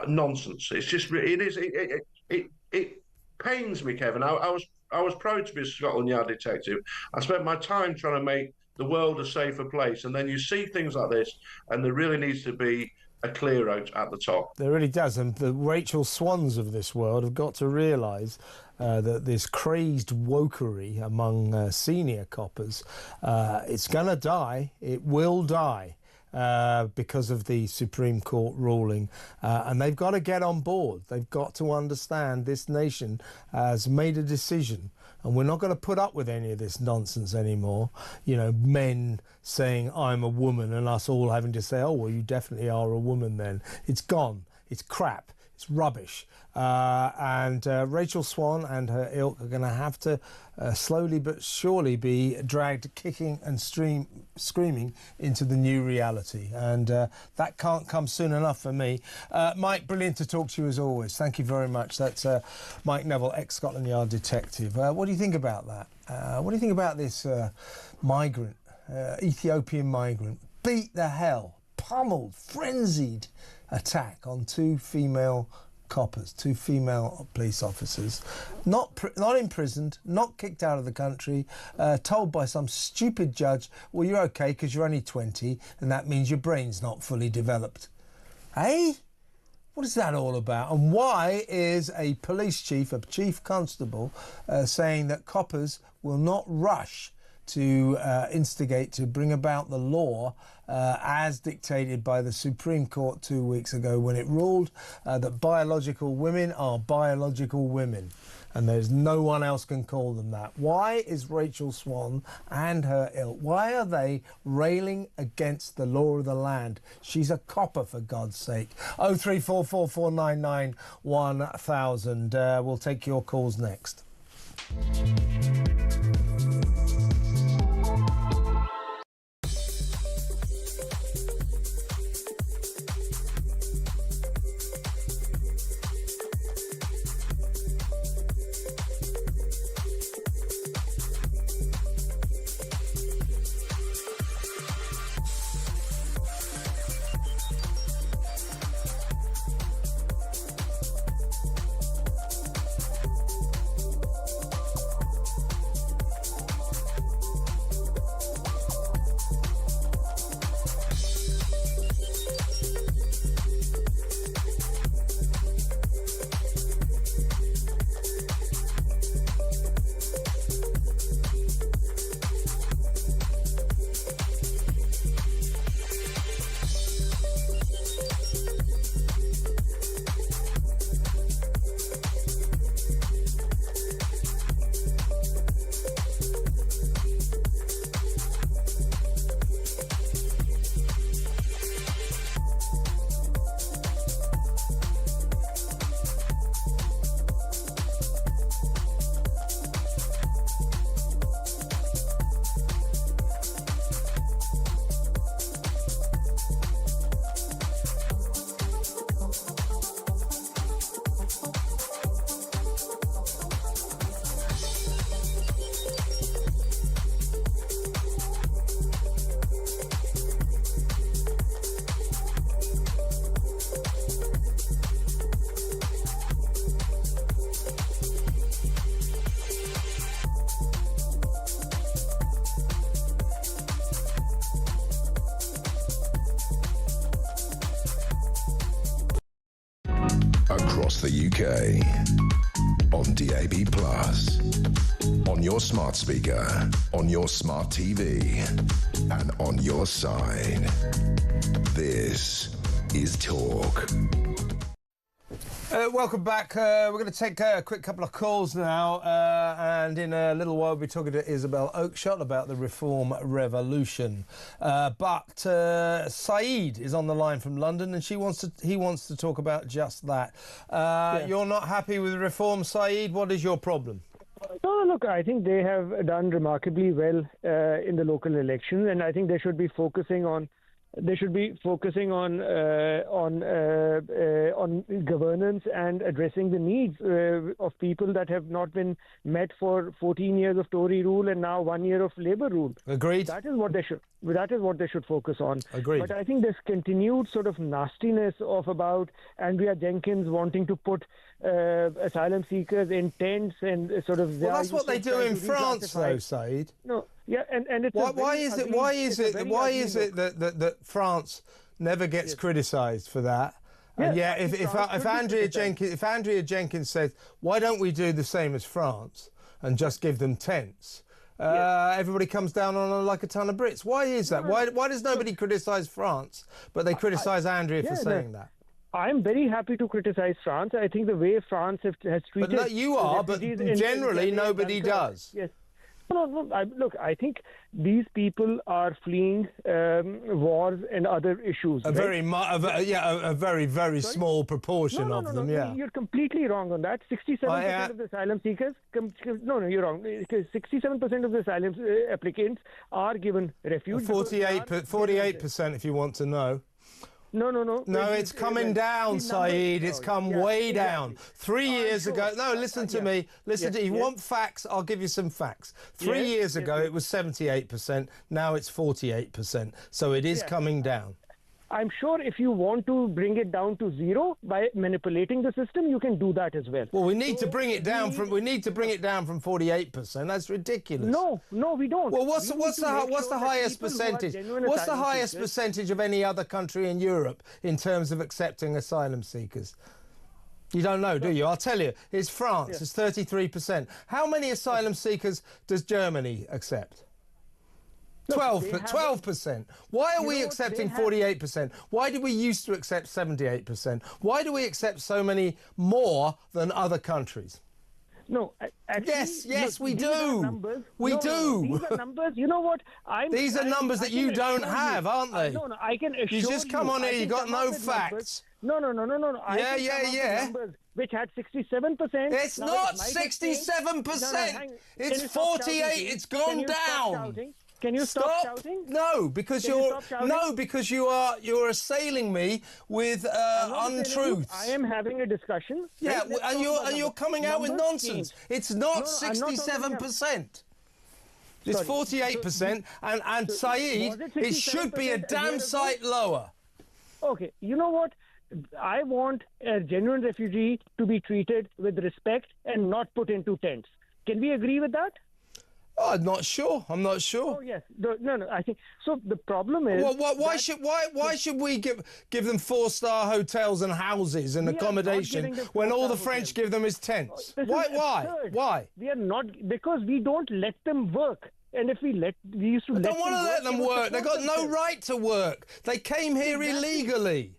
nonsense. It's just it pains me, Kevin. I was proud to be a Scotland Yard detective. I spent my time trying to make the world a safer place, and then you see things like this, and there really needs to be a clear out at the top. There really does, and the Rachel Swans of this world have got to realise that this crazed wokery among senior coppers, it's going to die. It will die. Because of the Supreme Court ruling, and they've got to get on board. They've got to understand this nation has made a decision, and we're not going to put up with any of this nonsense anymore. You know, men saying I'm a woman and us all having to say, oh, well, you definitely are a woman then. It's gone. It's crap. It's rubbish. And Rachel Swan and her ilk are going to have to slowly but surely be dragged kicking and screaming into the new reality. And that can't come soon enough for me. Mike, brilliant to talk to you as always. Thank you very much. That's Mike Neville, ex-Scotland Yard detective. What do you think about that? What do you think about this migrant, Ethiopian migrant, beat the hell, pummeled, frenzied attack on two female coppers, two female police officers, not imprisoned, not kicked out of the country, told by some stupid judge, well, you're okay because you're only 20 and that means your brain's not fully developed. Hey? What is that all about? And why is a police chief, a chief constable, saying that coppers will not rush to instigate, to bring about the law as dictated by the Supreme Court 2 weeks ago when it ruled that biological women are biological women and there's no one else can call them that? Why is Rachel Swan and her ilk, why are they railing against the law of the land? She's a copper, for God's sake. 03444991000. We'll take your calls next. the UK. On DAB+, on your smart speaker, on your smart TV, and on your side. This is Talk. Welcome back. We're going to take a quick couple of calls now, and in a little while we'll be talking to Isabel Oakeshott about the Reform Revolution. But Saeed is on the line from London, and he wants to talk about just that. You're not happy with reform, Saeed? What is your problem? No, look, I think they have done remarkably well in the local elections, and I think they should be focusing on governance and addressing the needs of people that have not been met for 14 years of Tory rule and now 1 year of Labour rule. Agreed. That is what they should focus on. Agreed. But I think this continued sort of nastiness about Andrea Jenkins wanting to put asylum seekers in tents and sort of. Well, that's what they do in France, though, Saeed. No. Yeah, and it's why is it that France never gets criticised for that? And if Andrea Jenkins says, why don't we do the same as France and just give them tents? Everybody comes down on her like a ton of Brits. Why is that? Why does nobody criticise France, but they criticise Andrea for saying that? I'm very happy to criticise France. I think the way France has treated. But you are, but generally nobody does. Yes. No. Look, I think these people are fleeing wars and other issues. A very, very small proportion of them. Yeah, you're completely wrong on that. 67% of the asylum seekers. No, you're wrong. 67% of the asylum applicants are given refuge. 48%, if you want to know. No. No, it's coming down, Saeed. It's come way down. 3 years ago... No, listen to me. You want facts? I'll give you some facts. 3 years ago, it was 78%. Now it's 48%. So it is coming down. I'm sure if you want to bring it down to zero by manipulating the system, you can do that as well. Well, we need to bring it down from 48%. That's ridiculous. No, we don't. Well, what's the highest percentage? What's the highest percentage of any other country in Europe in terms of accepting asylum seekers? You don't know, do you? I'll tell you. It's France. It's 33%. How many asylum seekers does Germany accept? 12%. Why are we accepting 48%? Why did we used to accept 78%? Why do we accept so many more than other countries? No, actually, yes, we do. We do. These are numbers. You know what? These are numbers that you don't have, aren't they? No, I can assure you. You just come on here. You got no facts. No. Yeah. Numbers which had 67%. It's not 67%. It's 48. It's gone down. Can you stop shouting? No, because you're assailing me with untruths. I am having a discussion. Yeah, and you're coming out with nonsense. It's not 67%. It's 48%, and Saeed, it should be a damn sight lower. Okay, you know what? I want a genuine refugee to be treated with respect and not put into tents. Can we agree with that? Oh, I'm not sure. Oh yes, no. I think so. The problem is, why should we give them 4-star hotels and houses and accommodation when all the French give them is tents? Why? We are not, because we don't let them work. And if we used to let them work. Don't want to let them work. They've got no right to work. They came here illegally.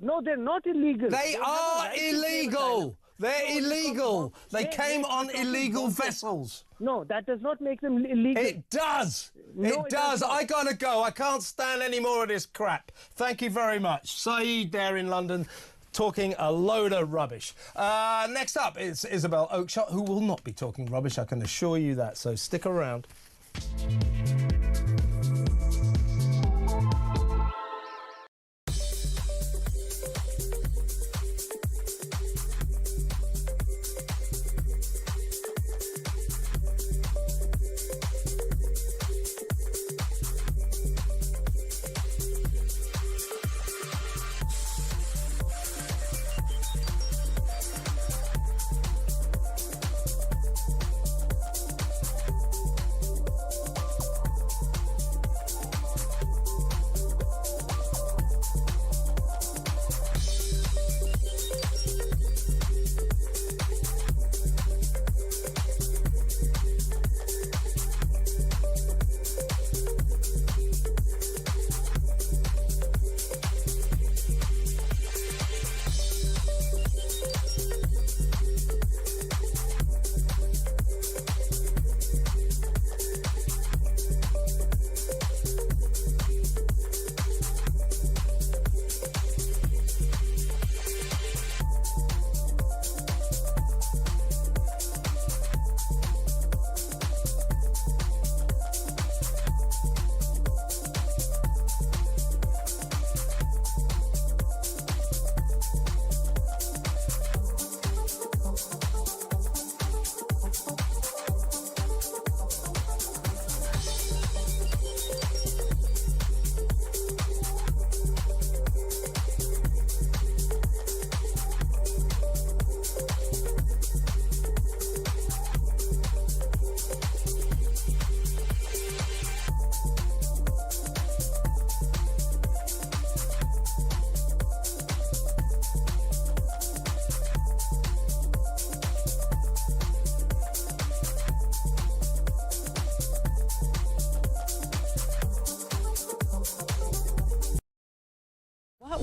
No, they're not illegal. They are illegal. They're illegal. They came on illegal vessels. No, that does not make them illegal. It does. It does. I gotta go. I can't stand any more of this crap. Thank you very much. Saeed there in London talking a load of rubbish. Next up is Isabel Oakeshott, who will not be talking rubbish, I can assure you that. So stick around.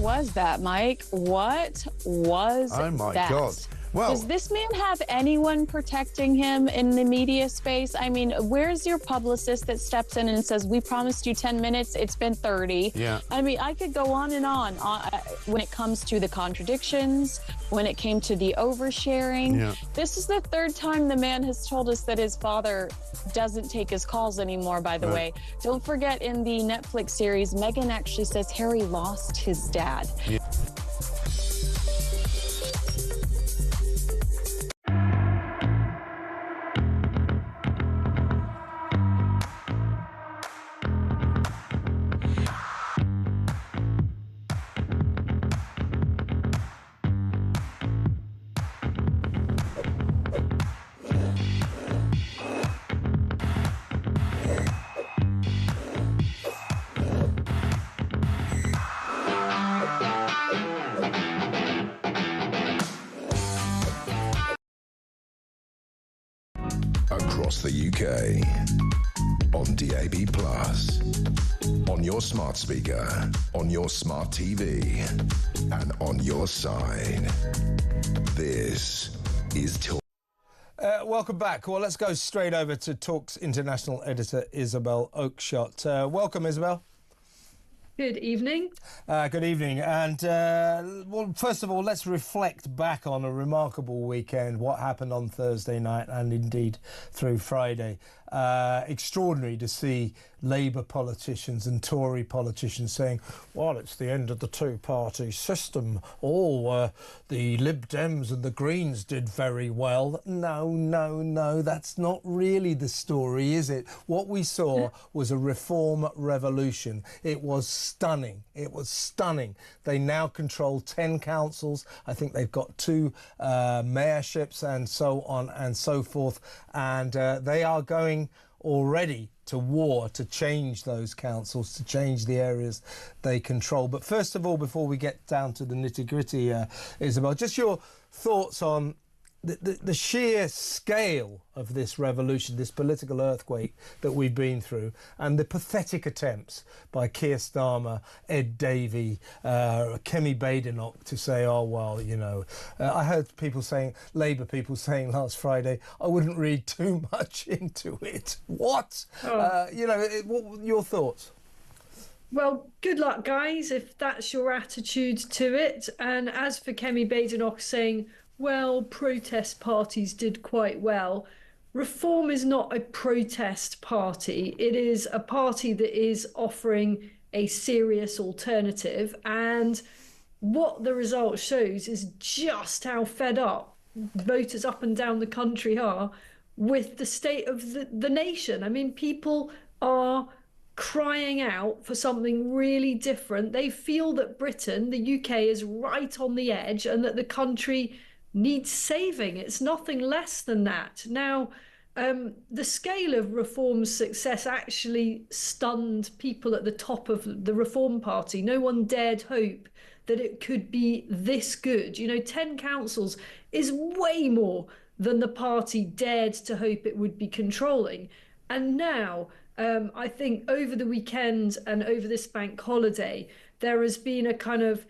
was that, Mike? What was that? Oh, my God. Well, does this man have anyone protecting him in the media space? I mean, where's your publicist that steps in and says, we promised you 10 minutes, it's been 30? Yeah. I mean, I could go on and on when it comes to the contradictions, when it came to the oversharing. Yeah. This is the third time the man has told us that his father doesn't take his calls anymore, by the way. Don't forget, in the Netflix series, Meghan actually says Harry lost his dad. Yeah. Across the UK, on DAB+, on your smart speaker, on your smart TV, and on your side. This is Talk. Welcome back. Well, let's go straight over to Talk's international editor, Isabel Oakeshott. Welcome, Isabel. Good evening. Good evening. And, well, first of all, let's reflect back on a remarkable weekend, what happened on Thursday night and indeed through Friday. Extraordinary to see Labour politicians and Tory politicians saying, well, it's the end of the two-party system. The Lib Dems and the Greens did very well. No, that's not really the story, is it? What we saw was a reform revolution. It was stunning. It was stunning. They now control 10 councils. I think they've got 2 mayorships and so on and so forth. And they are going already to war to change those councils, to change the areas they control. But first of all, before we get down to the nitty-gritty, Isabel, just your thoughts on the sheer scale of this revolution, this political earthquake that we've been through, and the pathetic attempts by Keir Starmer, Ed Davey, Kemi Badenoch to say, oh, well, you know, I heard people saying, Labour people saying last Friday, I wouldn't read too much into it. What? What your thoughts? Well, good luck, guys, if that's your attitude to it. And as for Kemi Badenoch saying, well, protest parties did quite well. Reform is not a protest party. It is a party that is offering a serious alternative. And what the result shows is just how fed up voters up and down the country are with the state of the nation. I mean, people are crying out for something really different. They feel that Britain, the UK, is right on the edge and that the country needs saving. It's nothing less than that. Now, the scale of Reform's success actually stunned people at the top of the Reform Party. No one dared hope that it could be this good. 10 councils is way more than the party dared to hope it would be controlling. And now, I think over the weekend and over this bank holiday, there has been a kind of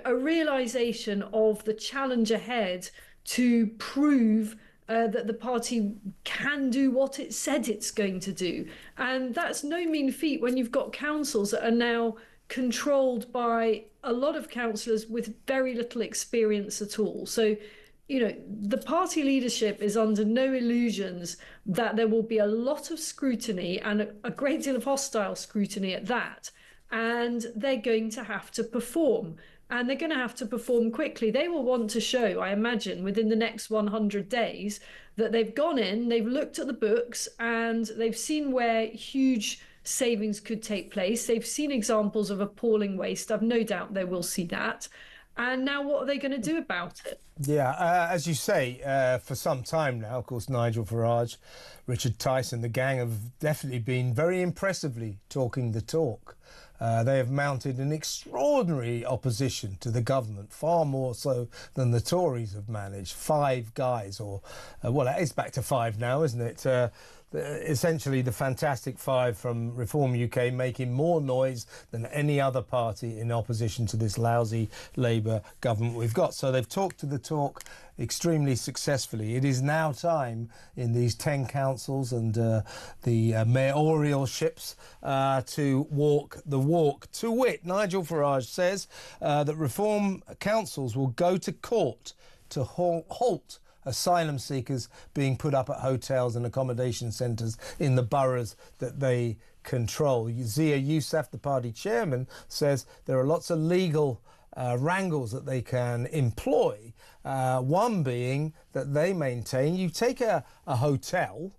a realisation of the challenge ahead to prove that the party can do what it said it's going to do. And that's no mean feat when you've got councils that are now controlled by a lot of councillors with very little experience at all. So, the party leadership is under no illusions that there will be a lot of scrutiny and a great deal of hostile scrutiny at that. And they're going to have to perform. And they're going to have to perform quickly. They will want to show, I imagine, within the next 100 days that they've gone in, they've looked at the books, and they've seen where huge savings could take place. They've seen examples of appalling waste. I've no doubt they will see that. And now what are they going to do about it? Yeah, as you say, for some time now, of course, Nigel Farage, Richard Tyson, the gang have definitely been very impressively talking the talk. They have mounted an extraordinary opposition to the government, far more so than the Tories have managed. 5 guys, well, it's back to 5 now, isn't it? essentially the Fantastic Five from Reform UK making more noise than any other party in opposition to this lousy Labour government we've got. So they've talked to the talk extremely successfully. It is now time in these 10 councils and the mayoral ships to walk the walk. To wit, Nigel Farage says that reform councils will go to court to halt asylum seekers being put up at hotels and accommodation centres in the boroughs that they control. Zia Yousaf, the party chairman, says there are lots of legal wrangles that they can employ. One being that they maintain you take a hotel,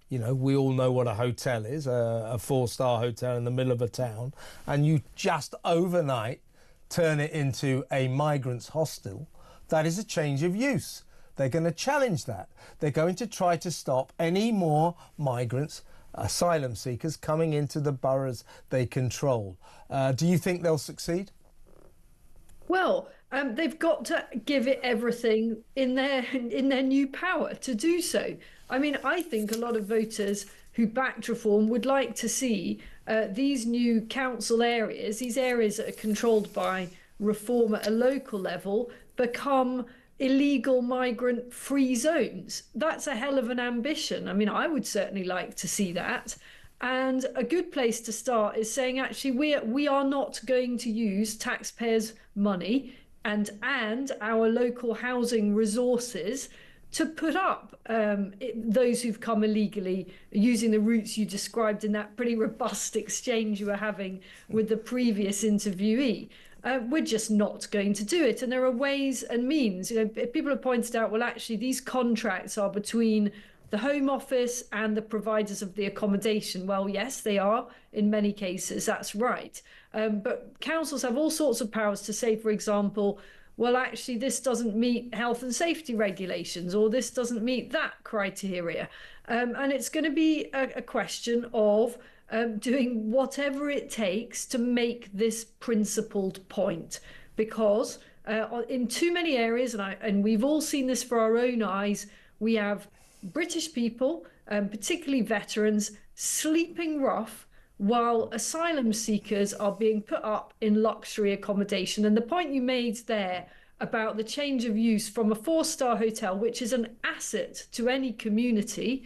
you know, we all know what a hotel is, a four-star hotel in the middle of a town, and you just overnight turn it into a migrants' hostel. That is a change of use. They're going to challenge that. They're going to try to stop any more migrants, asylum seekers, coming into the boroughs they control. Do you think they'll succeed? Well, they've got to give it everything in their new power to do so. I mean, I think a lot of voters who backed reform would like to see these new council areas, these areas that are controlled by reform at a local level, become illegal migrant-free zones. That's a hell of an ambition. I mean, I would certainly like to see that. And a good place to start is saying, actually, we are not going to use taxpayers' money and our local housing resources to put up those who've come illegally using the routes you described in that pretty robust exchange you were having with the previous interviewee. We're just not going to do it. And there are ways and means. You know, people have pointed out, well, actually, these contracts are between the Home Office and the providers of the accommodation. Well, yes, they are in many cases. That's right. But councils have all sorts of powers to say, for example, well, actually, this doesn't meet health and safety regulations, or this doesn't meet that criteria. And it's going to be a question of doing whatever it takes to make this principled point, because in too many areas, and we've all seen this for our own eyes, we have British people, particularly veterans, sleeping rough while asylum seekers are being put up in luxury accommodation. And the point you made there about the change of use from a four-star hotel, which is an asset to any community,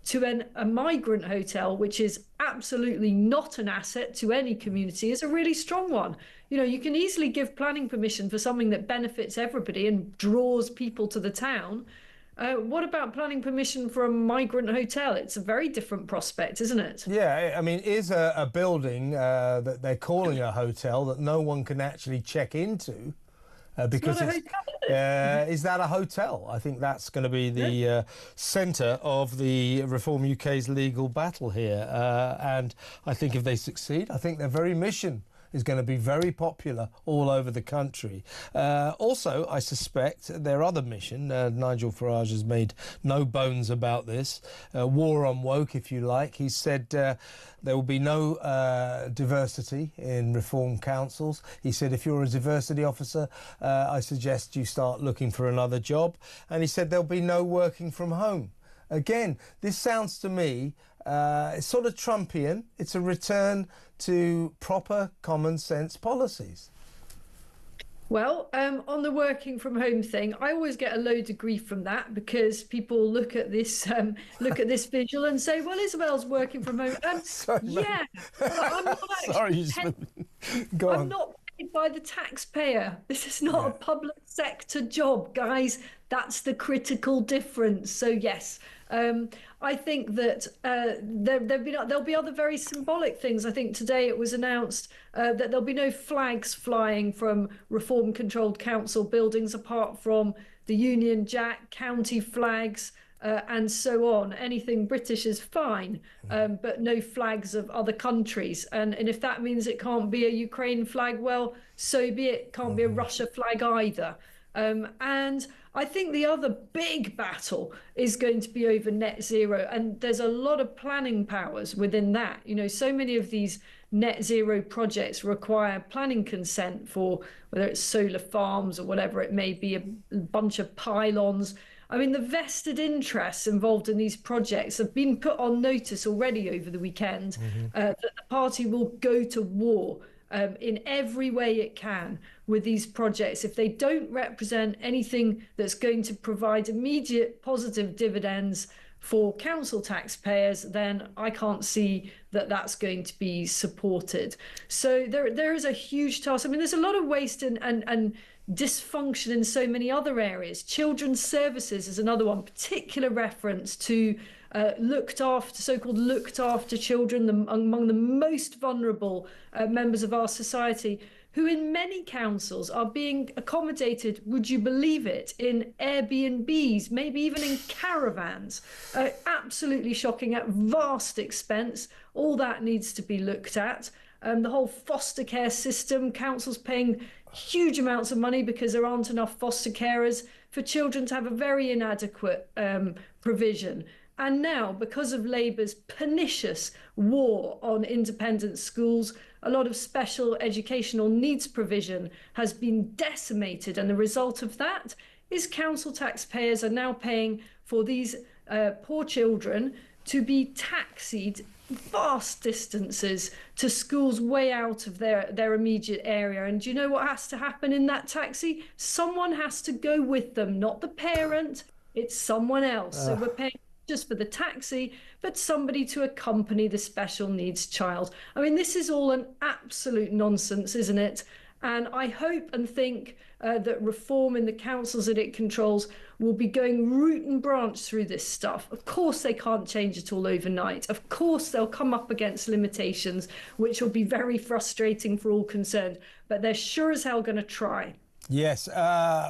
to a migrant hotel, which is absolutely not an asset to any community, is a really strong one. You know, you can easily give planning permission for something that benefits everybody and draws people to the town. What about planning permission for a migrant hotel? It's a very different prospect, isn't it? Yeah, I mean, is a building that they're calling a hotel that no one can actually check into because is that a hotel? I think that's going to be the centre of the Reform UK's legal battle here. And I think if they succeed, I think their very mission is going to be very popular all over the country. Also, I suspect their other mission, Nigel Farage has made no bones about this, war on woke, if you like. He said there will be no diversity in reform councils. He said if you're a diversity officer, I suggest you start looking for another job. And he said there'll be no working from home. Again, this sounds to me it's sort of Trumpian. It's a return to proper common sense policies. Well, on the working from home thing, I always get a load of grief from that because people look at this visual and say, "Well, Isabel's working from home." Yeah, I'm not sorry, go on. I'm not paid by the taxpayer. This is not a public sector job, guys. That's the critical difference. So yes. I think that there'll be other very symbolic things. I think today it was announced that there'll be no flags flying from reform-controlled council buildings apart from the Union Jack, county flags, and so on. Anything British is fine, but no flags of other countries. And if that means it can't be a Ukraine flag, well, so be it. Can't be a Russia flag either. And I think the other big battle is going to be over net zero. And there's a lot of planning powers within that. You know, so many of these net zero projects require planning consent for whether it's solar farms or whatever it may be, a bunch of pylons. I mean, the vested interests involved in these projects have been put on notice already over the weekend that the party will go to war in every way it can with these projects. If they don't represent anything that's going to provide immediate positive dividends for council taxpayers, then I can't see that that's going to be supported. So there is a huge task. I mean, there's a lot of waste and dysfunction in so many other areas. Children's services is another one, particular reference to so-called looked after children, among the most vulnerable members of our society, who in many councils are being accommodated, would you believe it, in Airbnbs, maybe even in caravans. Absolutely shocking, at vast expense. All that needs to be looked at. The whole foster care system, councils paying huge amounts of money because there aren't enough foster carers for children to have a very inadequate provision. And now, because of Labour's pernicious war on independent schools, a lot of special educational needs provision has been decimated. And the result of that is council taxpayers are now paying for these poor children to be taxied vast distances to schools way out of their immediate area. And do you know what has to happen in that taxi? Someone has to go with them, not the parent, it's someone else. So we're paying just for the taxi, but somebody to accompany the special needs child. I mean, this is all an absolute nonsense, isn't it? And I hope and think that reform in the councils that it controls will be going root and branch through this stuff. Of course, they can't change it all overnight. Of course, they'll come up against limitations, which will be very frustrating for all concerned, but they're sure as hell going to try. Yes,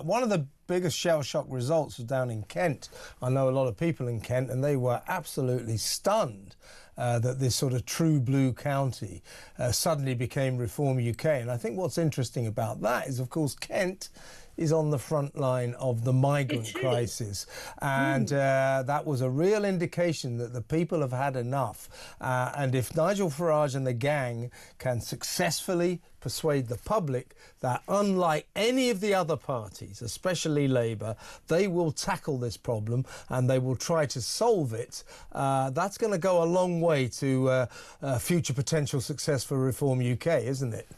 one of the biggest shell shock results was down in Kent. I know a lot of people in Kent, and they were absolutely stunned that this sort of true blue county suddenly became Reform UK. And I think what's interesting about that is, of course, Kent is on the front line of the migrant crisis. And that was a real indication that the people have had enough. And if Nigel Farage and the gang can successfully persuade the public that, unlike any of the other parties, especially Labour, they will tackle this problem and they will try to solve it, that's going to go a long way to future potential success for Reform UK, isn't it?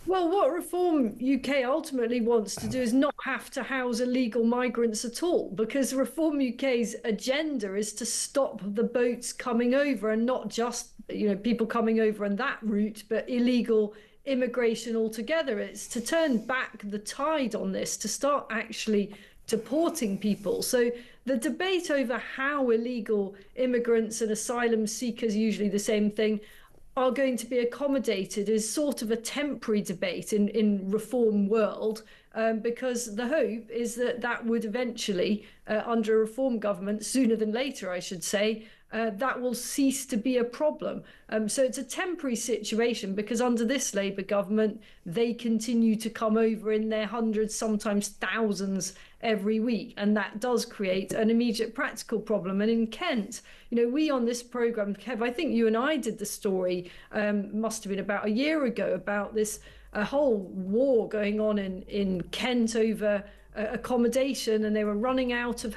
Well, what Reform UK ultimately wants to do is not have to house illegal migrants at all, because Reform UK's agenda is to stop the boats coming over, and not just, you know, people coming over on that route, but illegal immigration altogether. It's to turn back the tide on this, to start actually deporting people. So the debate over how illegal immigrants and asylum seekers, usually the same thing, are going to be accommodated is sort of a temporary debate in reform world, because the hope is that that would eventually, under a reform government, sooner than later, I should say, that will cease to be a problem. So it's a temporary situation, because under this Labour government, they continue to come over in their hundreds, sometimes thousands every week. And that does create an immediate practical problem. And in Kent, you know, we on this programme, Kev, I think you and I did the story, must have been about a year ago, about this whole war going on in Kent over accommodation, and they were running out of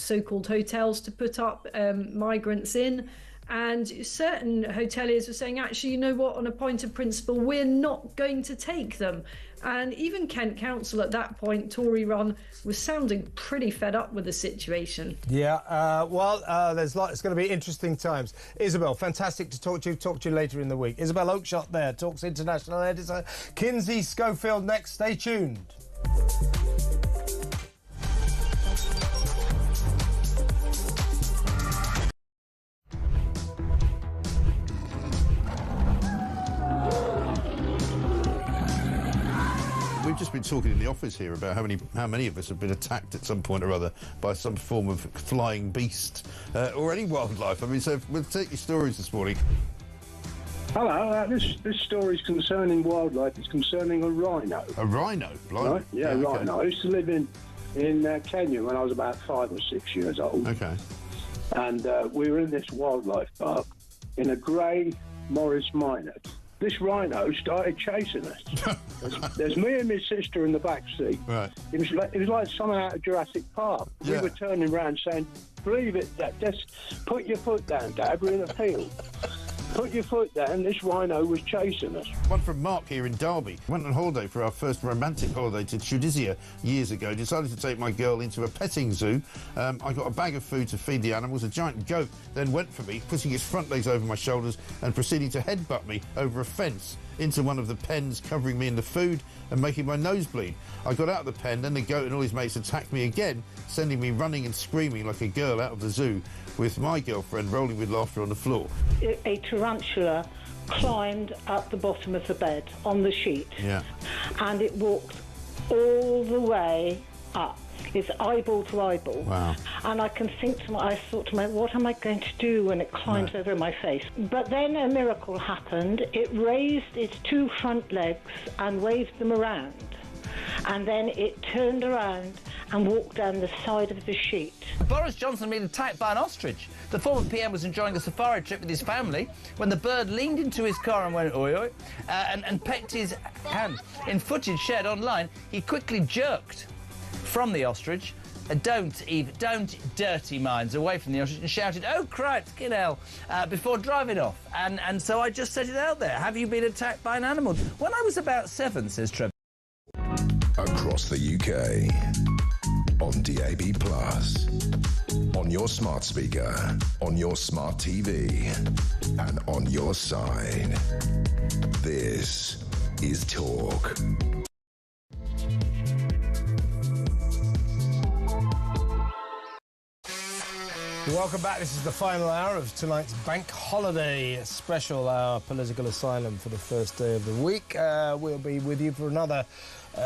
so-called hotels to put up migrants in, and certain hoteliers were saying, actually, you know what, on a point of principle, we're not going to take them. And even Kent Council at that point, Tory run, was sounding pretty fed up with the situation. Yeah, it's going to be interesting times. Isabel, fantastic to talk to you. Talk to you later in the week. Isabel Oakeshott there, Talk's international editor. Kinsey Schofield next. Stay tuned. We've just been talking in the office here about how many of us have been attacked at some point or other by some form of flying beast or any wildlife. I mean, so we'll take your stories this morning. Hello, this story is concerning wildlife. It's concerning a rhino. A rhino? Blimey. Right? Yeah, okay. rhino. I used to live in Kenya when I was about 5 or 6 years old. Okay. And we were in this wildlife park in a grey Morris Minor. this rhino started chasing us. There's me and my sister in the back seat. Right. It was like something out of Jurassic Park. Yeah. We were turning around saying, "Believe it, Dad. Just put your foot down, Dad. We're in a field. Put your foot down." This rhino was chasing us. One from Mark here in Derby. Went on holiday for our first romantic holiday to Judicial years ago. Decided to take my girl into a petting zoo. I got a bag of food to feed the animals. A giant goat then went for me, putting its front legs over my shoulders and proceeding to headbutt me over a fence into one of the pens, covering me in the food and making my nose bleed. I got out of the pen, then the goat and all his mates attacked me again, sending me running and screaming like a girl out of the zoo, with my girlfriend rolling with laughter on the floor. A tarantula climbed up the bottom of the bed on the sheet. Yeah. And it walked all the way up. It's eyeball to eyeball. Wow. And I thought to myself, what am I going to do when it climbs over my face? But then a miracle happened. It raised its two front legs and waved them around. And then it turned around and walked down the side of the sheet. Boris Johnson been attacked by an ostrich. The former PM was enjoying a safari trip with his family when the bird leaned into his car and went oi oi and pecked his hand. In footage shared online, he quickly jerked from the ostrich. Don't dirty minds away from the ostrich, and shouted, "Oh, cripes, get hell," before driving off. And so I just set it out there. Have you been attacked by an animal? When I was about 7, says Trevor. Across the UK, on DAB+, on your smart speaker, on your smart TV, and on your side. This is Talk. Welcome back. This is the final hour of tonight's bank holiday special, our political asylum for the first day of the week. We'll be with you for another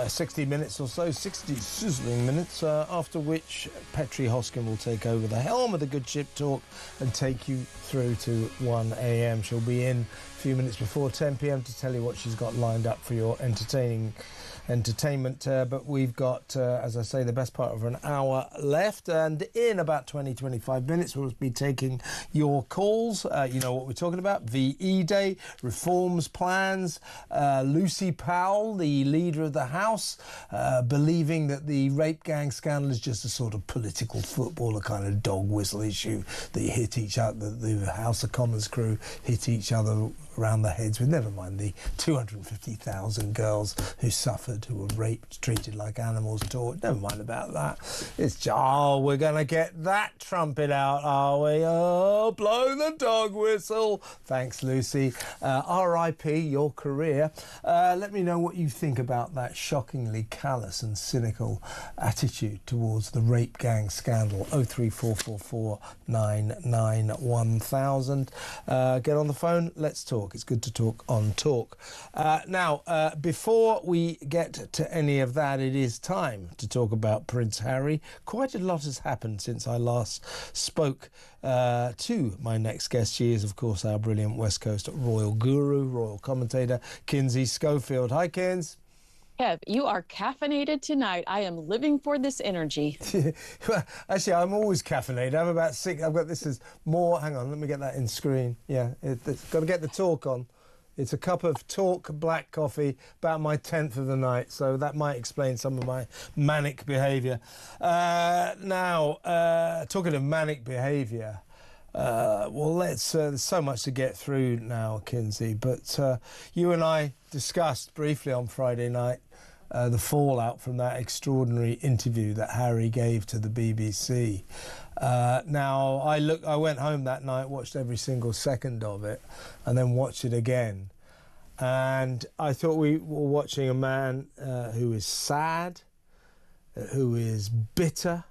60 minutes or so, 60 sizzling minutes, after which Petri Hoskin will take over the helm of the Good Ship Talk and take you through to 1 a.m. She'll be in a few minutes before 10 p.m. to tell you what she's got lined up for your entertainment. But we've got, as I say, the best part of an hour left, and in about 20-25 minutes we'll be taking your calls. You know what we're talking about: VE Day, reforms plans, Lucy Powell, the leader of the House, believing that the rape gang scandal is just a sort of political football, a kind of dog whistle issue that you hit each other, the House of Commons crew hit each other around the heads with. Never mind the 250,000 girls who suffered, who were raped, treated like animals, taught. Never mind about that. It's just, we're going to get that trumpet out, are we? Oh, blow the dog whistle. Thanks, Lucy. R.I.P. your career. Let me know what you think about that shockingly callous and cynical attitude towards the rape gang scandal. 03444 99 1000. Get on the phone. Let's talk. It's good to talk on Talk. Now, before we get to any of that, it is time to talk about Prince Harry. Quite a lot has happened since I last spoke to my next guest. She is, of course, our brilliant West Coast royal guru, royal commentator, Kinsey Schofield. Hi, Kins. Kev, you are caffeinated tonight. I am living for this energy. Well, actually, I'm always caffeinated. I'm about 6. I've got this is more. Hang on, let me get that in screen. Yeah, it's got to get the talk on. It's a cup of Talk black coffee, about my 10th of the night, so that might explain some of my manic behaviour. Now, talking of manic behaviour, well, there's so much to get through now, Kinsey, but you and I discussed briefly on Friday night the fallout from that extraordinary interview that Harry gave to the BBC. Now, I went home that night, watched every single second of it, and then watched it again. And I thought we were watching a man who is sad, who is bitter,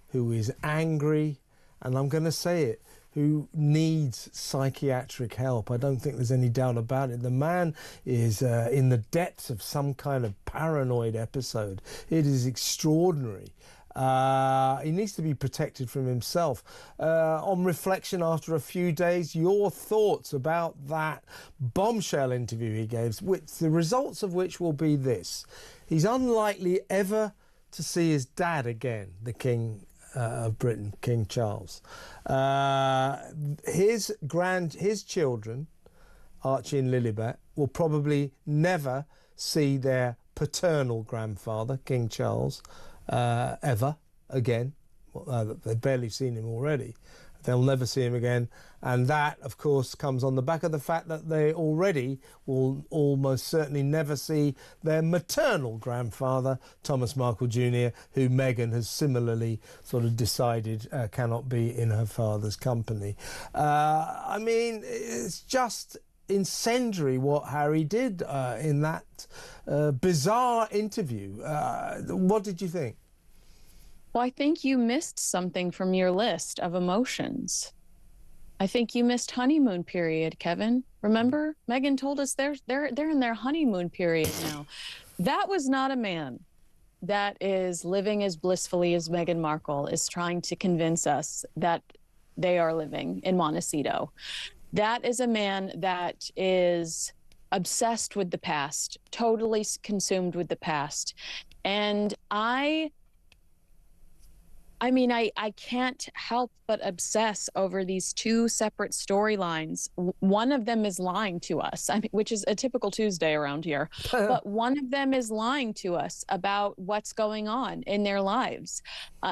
who is angry, and I'm going to say it, who needs psychiatric help. I don't think there's any doubt about it. The man is in the depths of some kind of paranoid episode. It is extraordinary. He needs to be protected from himself. On reflection, after a few days, your thoughts about that bombshell interview he gave, which the results of which will be this: he's unlikely ever to see his dad again, the King of Britain, King Charles. His children Archie and Lilibet, will probably never see their paternal grandfather, King Charles, ever again. They've barely seen him already. They'll never see him again. And that, of course, comes on the back of the fact that they already will almost certainly never see their maternal grandfather, Thomas Markle Jr., who Meghan has similarly sort of decided cannot be in her father's company. I mean, it's just incendiary what Harry did in that bizarre interview. What did you think? Well, I think you missed something from your list of emotions. I think you missed honeymoon period, Kevin. Remember? Meghan told us they're in their honeymoon period now. That was not a man that is living as blissfully as Meghan Markle is trying to convince us that they are living in Montecito. That is a man that is obsessed with the past, totally consumed with the past. And I can't help but obsess over these two separate storylines. One of them is lying to us, which is a typical Tuesday around here. But one of them is lying to us about what's going on in their lives.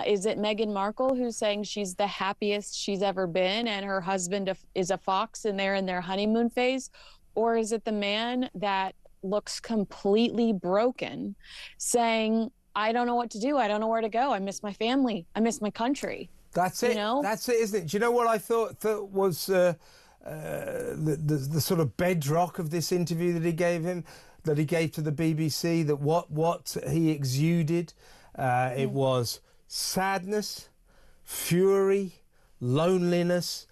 Is it Meghan Markle who's saying she's the happiest she's ever been and her husband is a fox and they're in their honeymoon phase? Or is it the man that looks completely broken saying, I don't know what to do. I don't know where to go. I miss my family. I miss my country. That's it. You know? That's it, isn't it? Do you know what I thought was the sort of bedrock of this interview that he gave to the BBC? That what he exuded, it was sadness, fury, loneliness,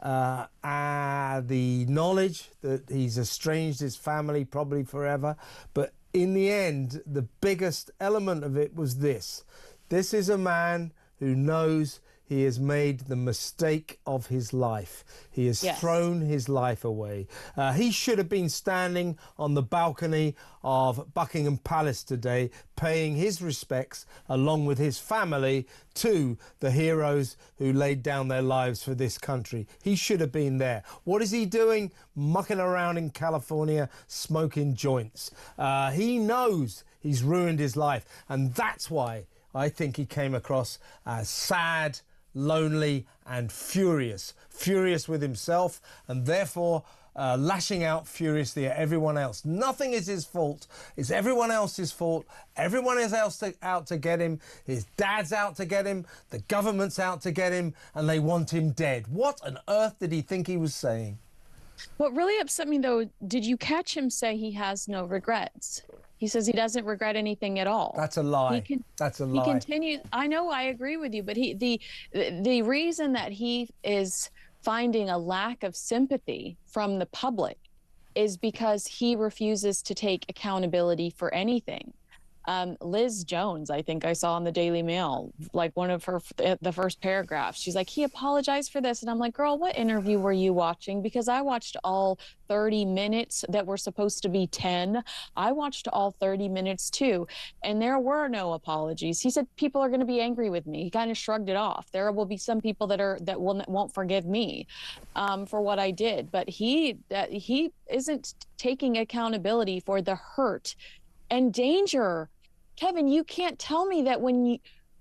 the knowledge that he's estranged his family probably forever, but in the end, the biggest element of it was this. This is a man who knows he has made the mistake of his life. He has thrown his life away. He should have been standing on the balcony of Buckingham Palace today, paying his respects along with his family to the heroes who laid down their lives for this country. He should have been there. What is he doing? Mucking around in California, smoking joints. He knows he's ruined his life, and that's why I think he came across as sad, lonely and furious with himself, and therefore lashing out furiously at everyone else. Nothing is his fault. It's everyone else's fault. Everyone is out to get him. His dad's out to get him. The government's out to get him, and they want him dead. What on earth did he think he was saying? What really upset me, though, did you catch him say he has no regrets? He says he doesn't regret anything at all. That's a lie. That's a lie. He continues. I know, I agree with you, but the reason that he is finding a lack of sympathy from the public is because he refuses to take accountability for anything. Liz Jones, I think I saw in the Daily Mail, like one of the first paragraphs, she's like, he apologized for this. And I'm like, girl, what interview were you watching? Because I watched all 30 minutes that were supposed to be 10. I watched all 30 minutes too. And there were no apologies. He said, people are going to be angry with me. He kind of shrugged it off. There will be some people that won't forgive me for what I did. But he isn't taking accountability for the hurt and danger. Kevin, you can't tell me that when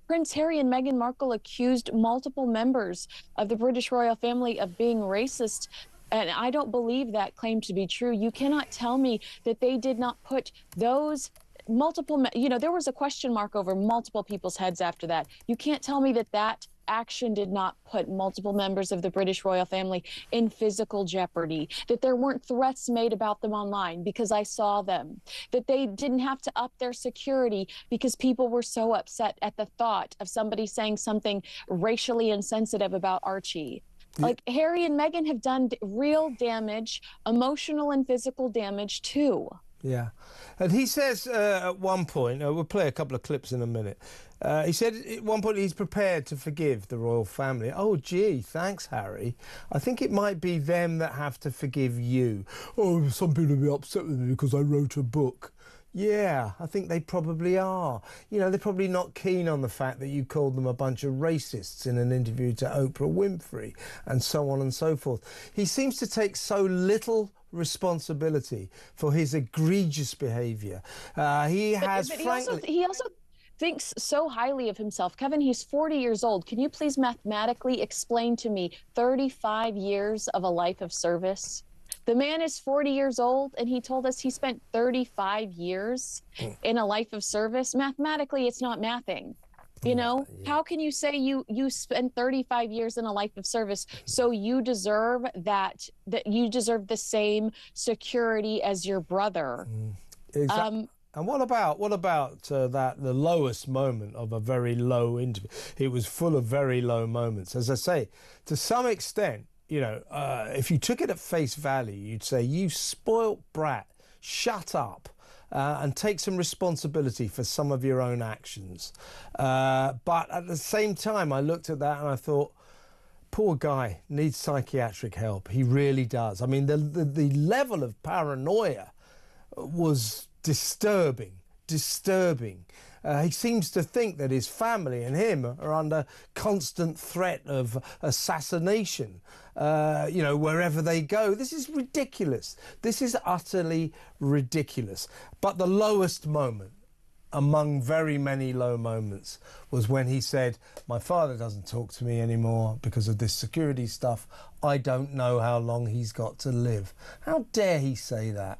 Prince Harry and Meghan Markle accused multiple members of the British royal family of being racist, and I don't believe that claim to be true, you cannot tell me that they did not put those multiple, there was a question mark over multiple people's heads after that. You can't tell me that action did not put multiple members of the British royal family in physical jeopardy, that there weren't threats made about them online because I saw them, that they didn't have to up their security because people were so upset at the thought of somebody saying something racially insensitive about Archie. Like, Harry and Meghan have done real damage, emotional and physical damage too. Yeah. And he says at one point, we'll play a couple of clips in a minute, he said at one point he's prepared to forgive the royal family. Oh, gee, thanks, Harry. I think it might be them that have to forgive you. Oh, some people will be upset with me because I wrote a book. Yeah, I think they probably are. You know, they're probably not keen on the fact that you called them a bunch of racists in an interview to Oprah Winfrey and so on and so forth. He seems to take so little responsibility for his egregious behaviour. He also thinks so highly of himself. Kevin, he's 40 years old. Can you please mathematically explain to me 35 years of a life of service? The man is 40 years old, and he told us he spent 35 years in a life of service. Mathematically, it's not mathing. You know, how can you say you spent 35 years in a life of service, so you deserve that you deserve the same security as your brother? Exactly. And what about the lowest moment of a very low interview? It was full of very low moments. As I say, to some extent, you know, if you took it at face value, you'd say, you spoilt brat, shut up. And take some responsibility for some of your own actions. But at the same time, I looked at that and I thought, poor guy needs psychiatric help. He really does. I mean, the level of paranoia was disturbing. He seems to think that his family and him are under constant threat of assassination, you know, wherever they go. This is ridiculous. This is utterly ridiculous. But the lowest moment, among very many low moments, was when he said, my father doesn't talk to me anymore because of this security stuff. I don't know how long he's got to live. How dare he say that?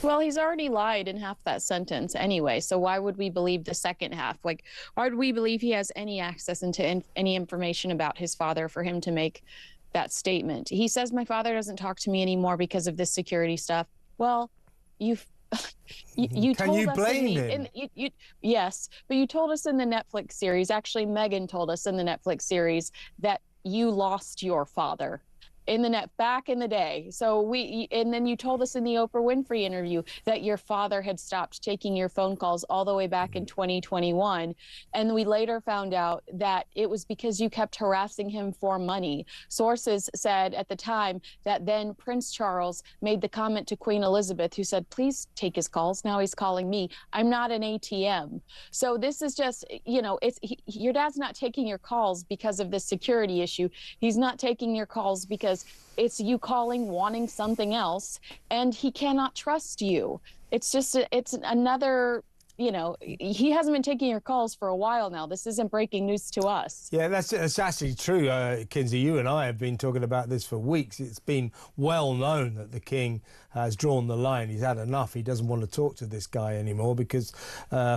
Well, he's already lied in half that sentence anyway, so why would we believe the second half? Like, why would we believe he has any access into any information about his father for him to make that statement? He says, my father doesn't talk to me anymore because of this security stuff. Well, you Can you blame him? Yes, but you told us in the Netflix series, actually Meghan told us in the Netflix series, that you lost your father back in the day. And then you told us in the Oprah Winfrey interview that your father had stopped taking your phone calls all the way back in 2021. And we later found out that it was because you kept harassing him for money. Sources said at the time that then Prince Charles made the comment to Queen Elizabeth, who said, please take his calls. Now he's calling me. I'm not an ATM. So this is just, you know, your dad's not taking your calls because of this security issue. He's not taking your calls because it's you calling, wanting something else, and he cannot trust you. It's another, you know, he hasn't been taking your calls for a while now. This isn't breaking news to us. Yeah, that's actually true, Kinsey. You and I have been talking about this for weeks. It's been well known that the King has drawn the line. He's had enough. He doesn't want to talk to this guy anymore because,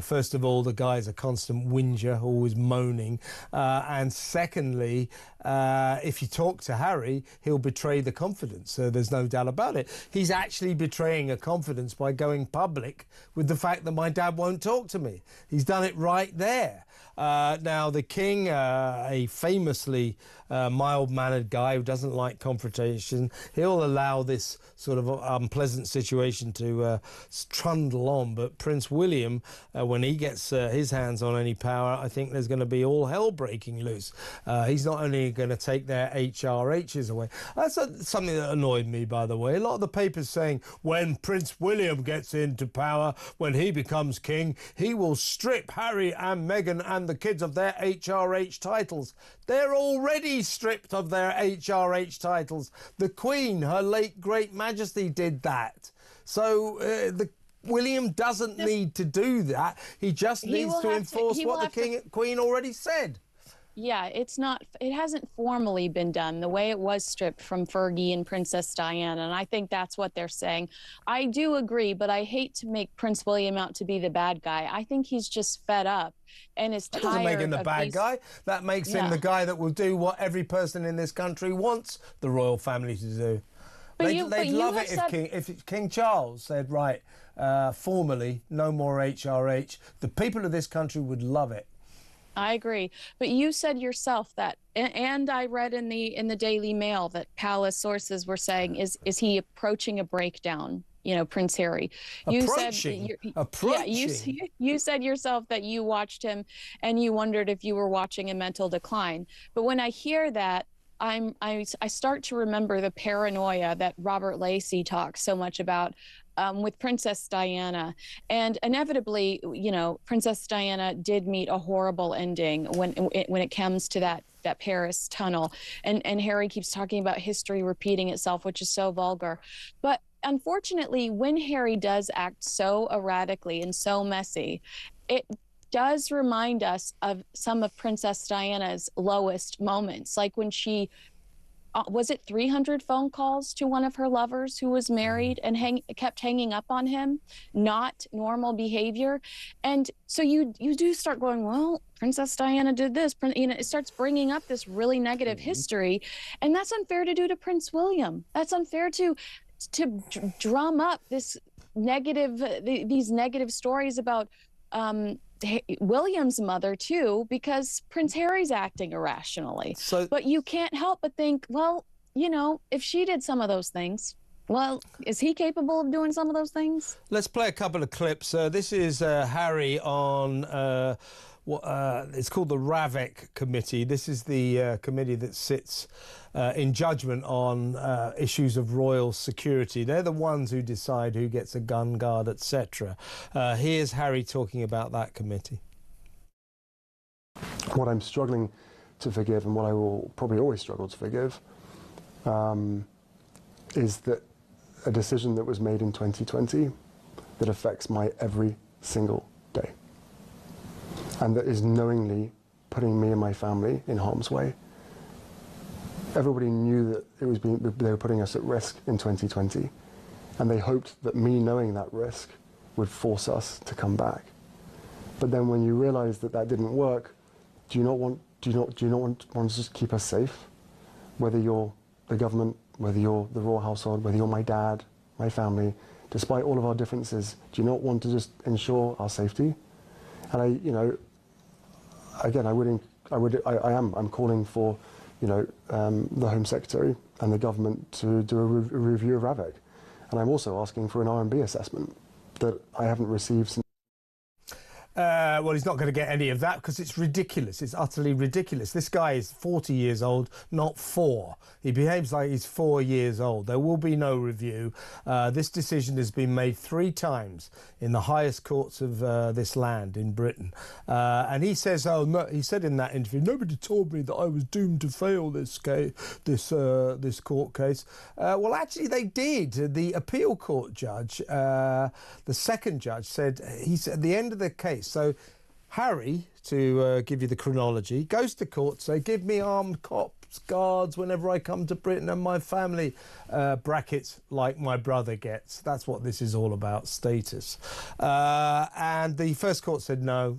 first of all, the guy's a constant whinger, always moaning. And secondly, if you talk to Harry, he'll betray the confidence. There's no doubt about it. He's actually betraying a confidence by going public with the fact that my dad won't talk to me. He's done it right there. Now, the King, a famously mild-mannered guy who doesn't like confrontation, he'll allow this sort of unpleasant situation to trundle on. But Prince William, when he gets his hands on any power, I think there's going to be all hell breaking loose. He's not only going to take their HRHs away. That's something that annoyed me, by the way. A lot of the papers saying when Prince William gets into power, when he becomes king, he will strip Harry and Meghan and the kids of their HRH titles. They're already stripped of their HRH titles. The Queen, her late great majesty, did that. So William doesn't need to do that. He just needs to enforce what the Queen already said. Yeah, it hasn't formally been done the way it was stripped from Fergie and Princess Diana, and I think that's what they're saying. I do agree, but I hate to make Prince William out to be the bad guy. I think he's just fed up and is tired. That doesn't make him the bad guy. That makes him the guy that will do what every person in this country wants the royal family to do. They'd love it if King Charles said, right, formally, no more HRH. The people of this country would love it. I agree. But you said yourself that, and I read in the Daily Mail that palace sources were saying, is he approaching a breakdown? You know, Prince Harry. You said yourself that you watched him and you wondered if you were watching a mental decline. But when I hear that, I start to remember the paranoia that Robert Lacey talks so much about with Princess Diana. And inevitably, you know, Princess Diana did meet a horrible ending when it comes to that Paris tunnel. And Harry keeps talking about history repeating itself, which is so vulgar. But unfortunately, when Harry does act so erratically and so messy, it does remind us of some of Princess Diana's lowest moments, like when she was it 300 phone calls to one of her lovers who was married and kept hanging up on him? Not normal behavior. And so you do start going, well, Princess Diana did this. You know, it starts bringing up this really negative history, and that's unfair to do to Prince William. That's unfair to drum up this negative, these negative stories about William's mother too, because Prince Harry's acting irrationally. But you can't help but think, well, you know, if she did some of those things, well, is he capable of doing some of those things? Let's play a couple of clips. This is Harry on it's called the RAVEC committee. This is the committee that sits in judgment on issues of royal security. They're the ones who decide who gets a gun guard, etc. Here's Harry talking about that committee. What I'm struggling to forgive, and what I will probably always struggle to forgive, is that a decision that was made in 2020 that affects my every single day, and that is knowingly putting me and my family in harm's way. Everybody knew that they were putting us at risk in 2020, and they hoped that me knowing that risk would force us to come back. But then when you realise that that didn't work, do you not want to just keep us safe? Whether you're the government, whether you're the royal household, whether you're my dad, my family, despite all of our differences, do you not want to just ensure our safety? And I'm calling for, you know, the Home Secretary and the government to do a review of RAVEC. And I'm also asking for an R&B assessment that I haven't received since. Well, he's not going to get any of that because it's ridiculous. It's utterly ridiculous. This guy is 40 years old, not 4. He behaves like he's 4 years old. There will be no review. This decision has been made 3 times in the highest courts of this land in Britain. And he says, oh, no, he said in that interview, nobody told me that I was doomed to fail this case, this court case. Well, actually, they did. The appeal court judge, the second judge, said, at the end of the case, so Harry, to give you the chronology, goes to court, say, give me armed cops, guards whenever I come to Britain and my family, brackets, like my brother gets. That's what this is all about, status. And the first court said, no,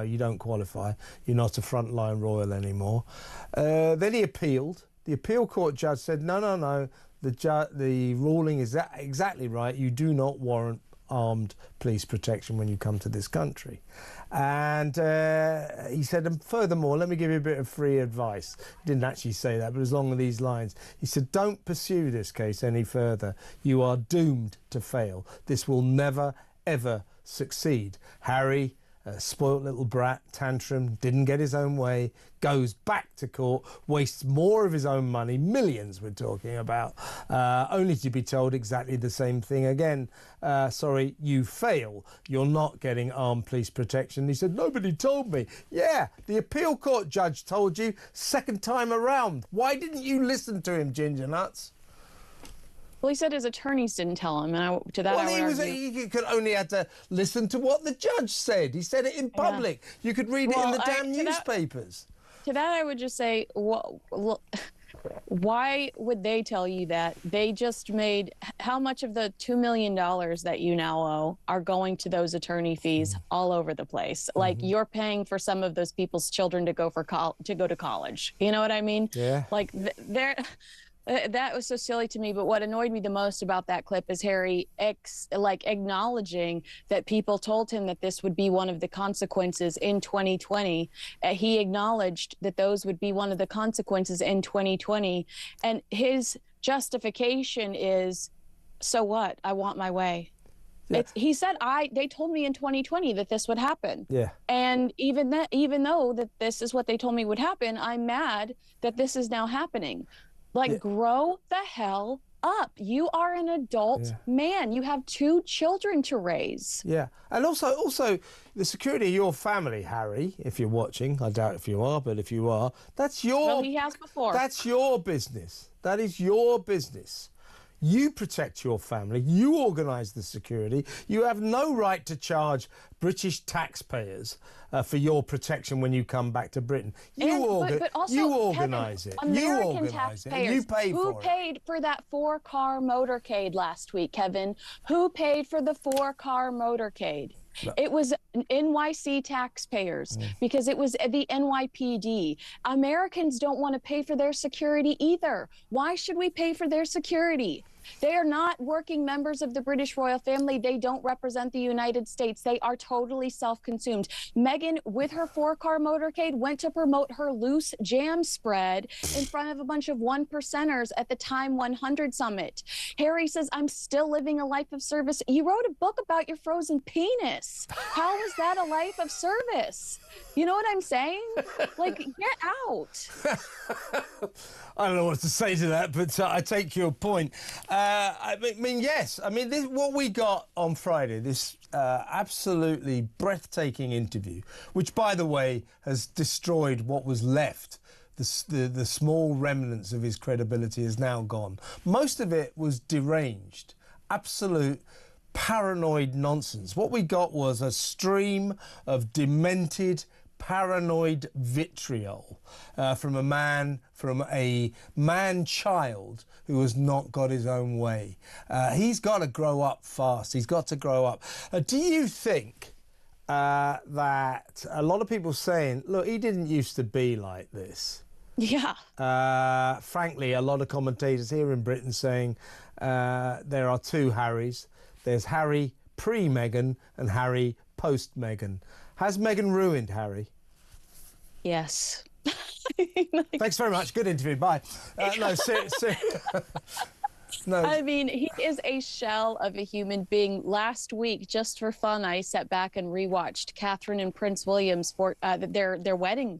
you don't qualify. You're not a Frontline royal anymore. Then he appealed. The appeal court judge said, no, the ruling is exactly right. You do not warrant armed police protection when you come to this country. And he said, and furthermore, let me give you a bit of free advice. He didn't actually say that, but as long as these lines. He said, don't pursue this case any further. You are doomed to fail. This will never, ever succeed. Harry, a spoilt little brat, tantrum, didn't get his own way, goes back to court, wastes more of his own money, millions we're talking about, only to be told exactly the same thing again. Sorry, you fail. You're not getting armed police protection. He said, nobody told me. Yeah, the appeal court judge told you second time around. Why didn't you listen to him, Ginger Nuts? Well, he said his attorneys didn't tell him, and he could only have to listen to what the judge said. He said it in public. Yeah. You could read it in the damn newspapers. To that, I would just say, why would they tell you that? They just made how much of the $2 million that you now owe are going to those attorney fees all over the place. Like you're paying for some of those people's children to go to college. You know what I mean? Yeah. Like they're. That was so silly to me, but what annoyed me the most about that clip is Harry acknowledging that people told him that this would be one of the consequences in 2020. He acknowledged that those would be one of the consequences in 2020, and his justification is, so what? I want my way. He said, they told me in 2020 that this would happen. Yeah. And even though that this is what they told me would happen, I'm mad that this is now happening. Like, grow the hell up. You are an adult man. You have 2 children to raise. Yeah. And also the security of your family, Harry, if you're watching, I doubt if you are, but if you are, that's your... Well, he has before. That's your business. That is your business. You protect your family. You organise the security. You have no right to charge British taxpayers for your protection when you come back to Britain. You organise it. American You organise taxpayers. it. You pay for it. Who paid for that 4-car motorcade last week, Kevin? Who paid for the 4-car motorcade? No. It was NYC taxpayers because it was the NYPD. Americans don't want to pay for their security either. Why should we pay for their security? They are not working members of the British royal family. They don't represent the United States. They are totally self-consumed. Meghan, with her 4-car motorcade, went to promote her loose jam spread in front of a bunch of 1%ers at the Time 100 summit. Harry says, I'm still living a life of service. You wrote a book about your frozen penis. How is that a life of service? You know what I'm saying? Like, get out. I don't know what to say to that, but I take your point. I mean, yes. I mean, what we got on Friday, this absolutely breathtaking interview, which, by the way, has destroyed what was left. The small remnants of his credibility is now gone. Most of it was deranged, absolute paranoid nonsense. What we got was a stream of demented, paranoid vitriol from a man-child who has not got his own way. He's got to grow up fast. He's got to grow up. Do you think that a lot of people saying, look, he didn't used to be like this? Yeah. Frankly, a lot of commentators here in Britain saying there are 2 Harrys. There's Harry pre-Meghan and Harry post-Meghan. Has Meghan ruined Harry? Yes. Thanks very much. Good interview. Bye. No, seriously. No. I mean, he is a shell of a human being. Last week, just for fun, I sat back and rewatched Catherine and Prince William's their wedding,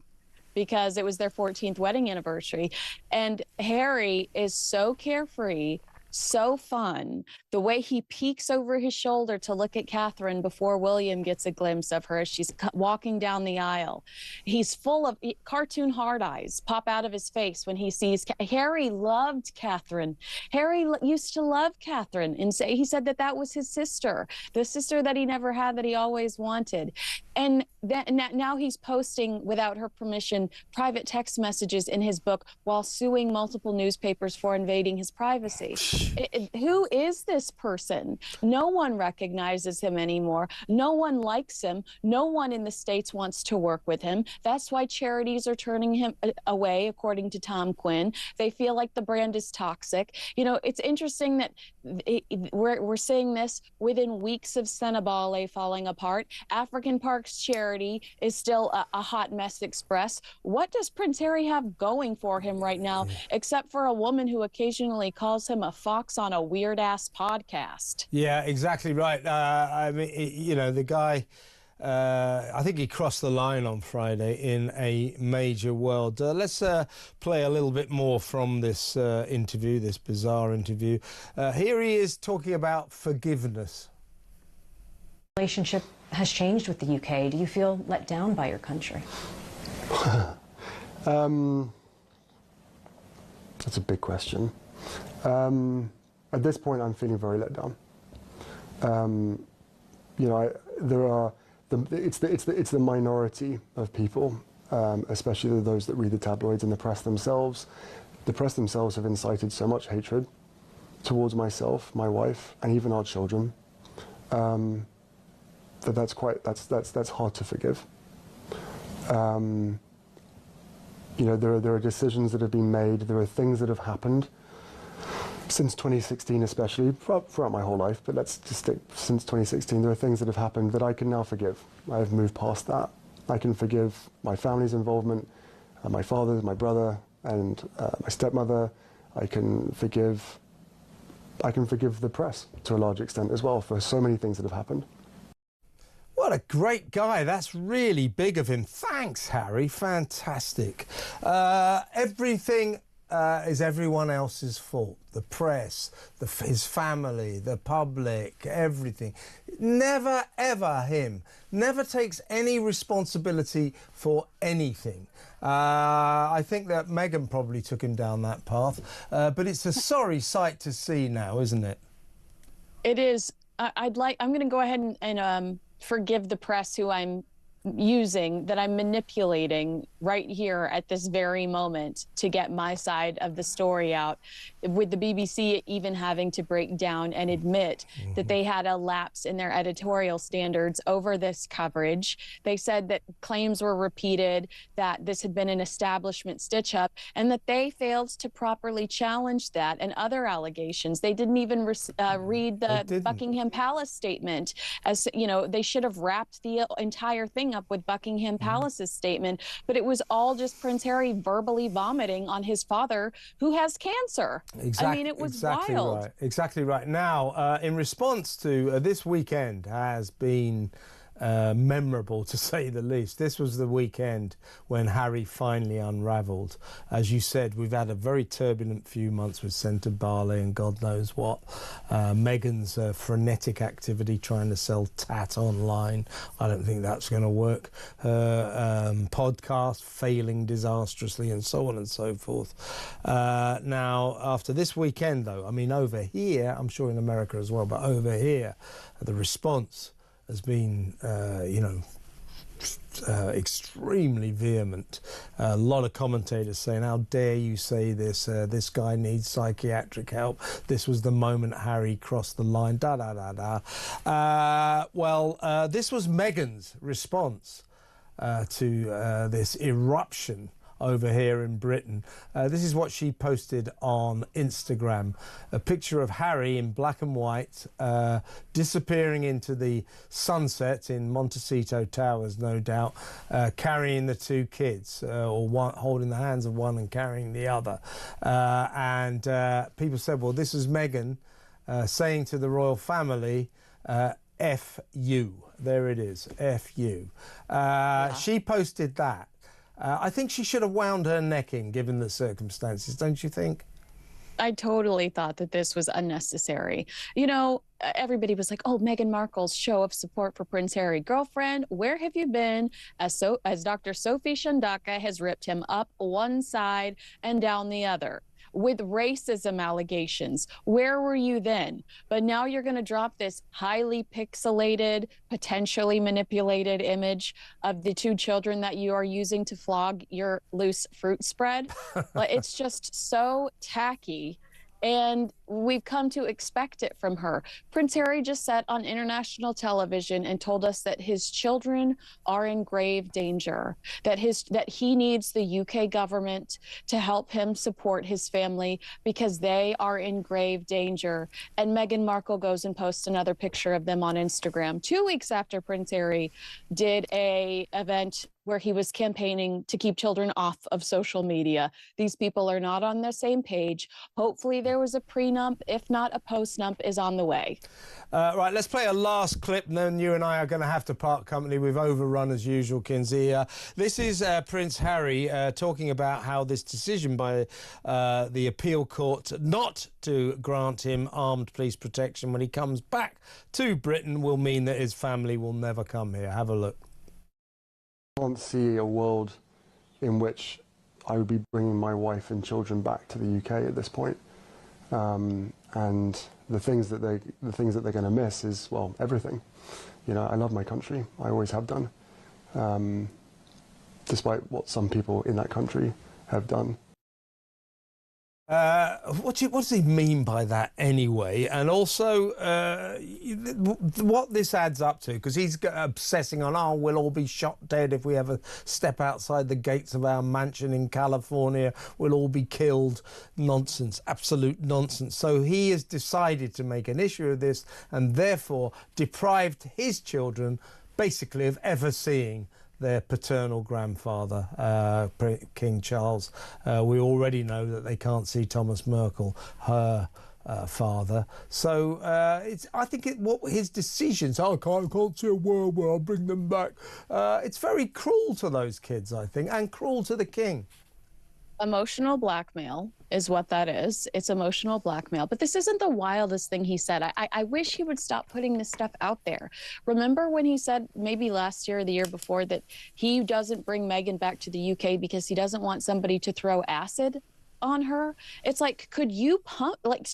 because it was their 14th wedding anniversary. And Harry is so carefree, so fun. The way he peeks over his shoulder to look at Catherine before William gets a glimpse of her as she's walking down the aisle. He's full of cartoon hard eyes pop out of his face when he sees Harry loved Catherine. Harry used to love Catherine, and he said that was his sister, the sister that he never had, that he always wanted. And now he's posting, without her permission, private text messages in his book while suing multiple newspapers for invading his privacy. Who is this person? No one recognizes him anymore. No one likes him. No one in the States wants to work with him. That's why charities are turning him away, according to Tom Quinn. They feel like the brand is toxic. You know, it's interesting that we're seeing this within weeks of Senabale falling apart. African Parks Charity is still a hot mess express. What does Prince Harry have going for him right now, except for a woman who occasionally calls him a fox on a weird-ass podcast? Yeah, exactly right. I mean, you know, the guy, I think he crossed the line on Friday in a major world. Let's play a little bit more from this interview, this bizarre interview. Here he is talking about forgiveness. Relationship has changed with the UK. Do you feel let down by your country? That's a big question. At this point, I'm feeling very let down. You know, it's the minority of people, especially those that read the tabloids and the press themselves. The press themselves have incited so much hatred towards myself, my wife, and even our children. That's hard to forgive. You know, there are decisions that have been made. There are things that have happened since 2016, especially throughout my whole life. But let's just stick since 2016. There are things that have happened that I can now forgive. I have moved past that. I can forgive my family's involvement, my father, my brother, and my stepmother. I can forgive I can forgive the press to a large extent as well for so many things that have happened. What a great guy. That's really big of him. Thanks, Harry. Fantastic. Everything is everyone else's fault. The press, his family, the public, everything. Never, ever him. Never takes any responsibility for anything. I think that Meghan probably took him down that path. But it's a sorry sight to see now, isn't it? It is. I'm going to go ahead and forgive the press who I'm using, that I'm manipulating right here at this very moment to get my side of the story out, with the BBC even having to break down and admit that they had a lapse in their editorial standards over this coverage. They said that claims were repeated, that this had been an establishment stitch-up, and that they failed to properly challenge that and other allegations. They didn't even read the Buckingham Palace statement. As you know, they should have wrapped the entire thing up with Buckingham Palace's statement, but it was all just Prince Harry verbally vomiting on his father, who has cancer. I mean, it was wild. Right. Exactly right. Now, in response to this weekend has been memorable, to say the least. This was the weekend when Harry finally unravelled. As you said, we've had a very turbulent few months with Senator Barley and God knows what. Meghan's frenetic activity trying to sell tat online. I don't think that's going to work. Her podcast failing disastrously, and so on and so forth. Now, after this weekend, though, I mean, over here, I'm sure in America as well, but over here, the response has been, extremely vehement. A lot of commentators saying, how dare you say this, this guy needs psychiatric help, this was the moment Harry crossed the line, this was Meghan's response to this eruption over here in Britain. This is what she posted on Instagram. A picture of Harry in black and white disappearing into the sunset in Montecito Towers, no doubt, carrying the two kids, or one, holding the hands of one and carrying the other. And people said, well, this is Meghan saying to the royal family, F you. There it is, F you. She posted that. I think she should have wound her neck in, given the circumstances, don't you think? I totally thought that this was unnecessary. You know, everybody was like, oh, Meghan Markle's show of support for Prince Harry. Girlfriend, where have you been? As Dr. Sophie Shandaka has ripped him up one side and down the other with racism allegations. Where were you then? But now you're going to drop this highly pixelated, potentially manipulated image of the two children that you are using to flog your loose fruit spread. It's just so tacky. And we've come to expect it from her. Prince Harry just sat on international television and told us that his children are in grave danger, that he needs the UK government to help him support his family because they are in grave danger. And Meghan Markle goes and posts another picture of them on Instagram 2 weeks after Prince Harry did an event where he was campaigning to keep children off of social media. These people are not on the same page. Hopefully there was a prenup. If not, a postnup is on the way. Right, let's play a last clip, and then you and I are going to have to part company. We've overrun as usual, Kinsey. This is Prince Harry talking about how this decision by the appeal court not to grant him armed police protection when he comes back to Britain will mean that his family will never come here. Have a look. I can't see a world in which I would be bringing my wife and children back to the UK at this point. And the things that they're going to miss is, well, everything. You know, I love my country. I always have done, despite what some people in that country have done. What does he mean by that anyway? And also, what this adds up to, because he's obsessing on, oh, we'll all be shot dead if we ever step outside the gates of our mansion in California. We'll all be killed. Nonsense, absolute nonsense. So he has decided to make an issue of this and therefore deprived his children, basically, of ever seeing their paternal grandfather, King Charles. We already know that they can't see Thomas Merkel, her father. So I think what his decisions, I can't see a world where I'll bring them back. It's very cruel to those kids, I think, and cruel to the king. Emotional blackmail is what that is. It's emotional blackmail. But this isn't the wildest thing he said. I wish he would stop putting this stuff out there. Remember when he said, maybe last year or the year before, that he doesn't bring Meghan back to the UK because he doesn't want somebody to throw acid on her? It's like, could you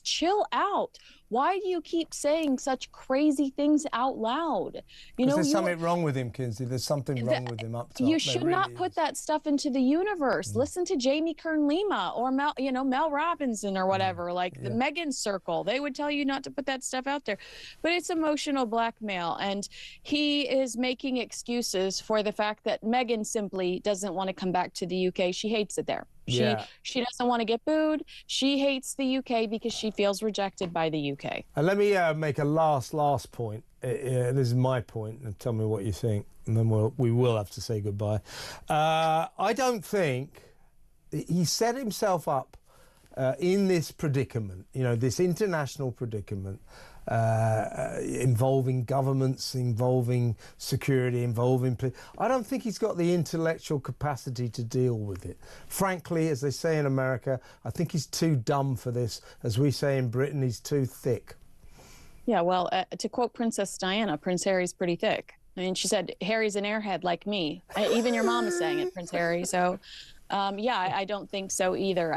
chill out? Why do you keep saying such crazy things out loud? You know, there's something wrong with him, Kinsey. There's something wrong with him up top. You should not put that stuff into the universe. Listen to Jamie Kern-Lima or Mel Robinson or whatever, the Meghan Circle. They would tell you not to put that stuff out there. But it's emotional blackmail, and he is making excuses for the fact that Meghan simply doesn't want to come back to the UK. She hates it there. She doesn't want to get booed. She hates the UK because she feels rejected by the UK. And let me make a last point. This is my point, and tell me what you think, and then we will have to say goodbye. I don't think he set himself up in this predicament, this international predicament, involving governments, involving security, involving... I don't think he's got the intellectual capacity to deal with it. Frankly, as they say in America, I think he's too dumb for this. As we say in Britain, he's too thick. Yeah, well, to quote Princess Diana, Prince Harry's pretty thick. I mean, she said, Harry's an airhead like me. Even your mom is saying it, Prince Harry. So... I don't think so either.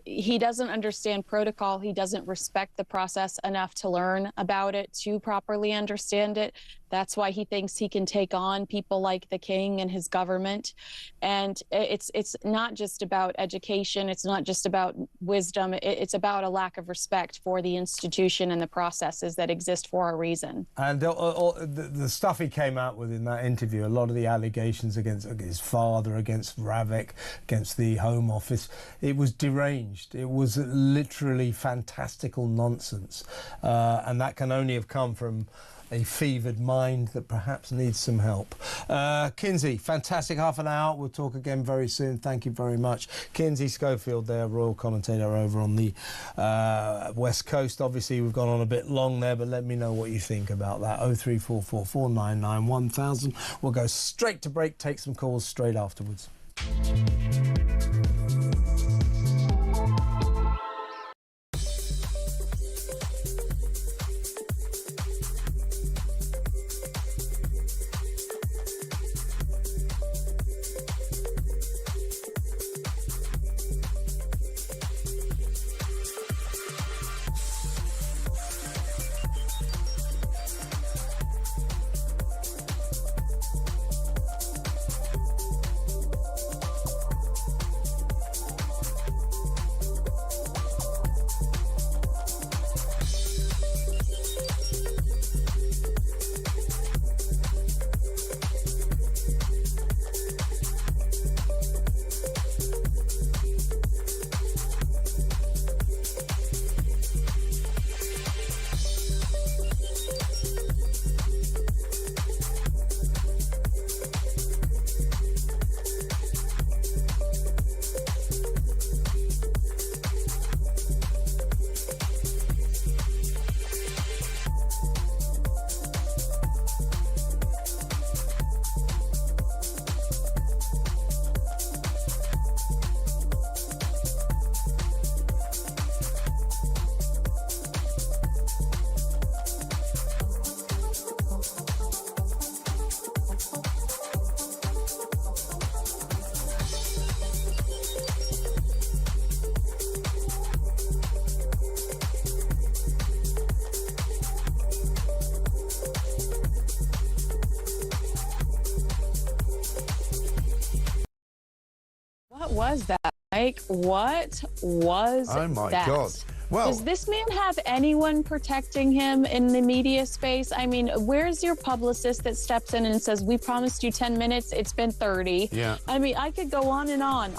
He doesn't understand protocol. He doesn't respect the process enough to learn about it, to properly understand it. That's why he thinks he can take on people like the king and his government. And it's not just about education. It's not just about wisdom. It's about a lack of respect for the institution and the processes that exist for a reason. And the stuff he came out with in that interview, a lot of the allegations against his father, against Ravik, against the Home Office, it was deranged. It was literally fantastical nonsense. And that can only have come from a fevered mind that perhaps needs some help. Kinsey, fantastic half an hour. We'll talk again very soon. Thank you very much. Kinsey Schofield there, royal commentator over on the West Coast. Obviously, we've gone on a bit long there, but let me know what you think about that. 0344 499 1000. We'll go straight to break, take some calls straight afterwards. Was that, Mike? What was that? Oh my God. Well, does this man have anyone protecting him in the media space? I mean, where's your publicist that steps in and says, we promised you 10 minutes, it's been 30? Yeah. I mean, I could go on and on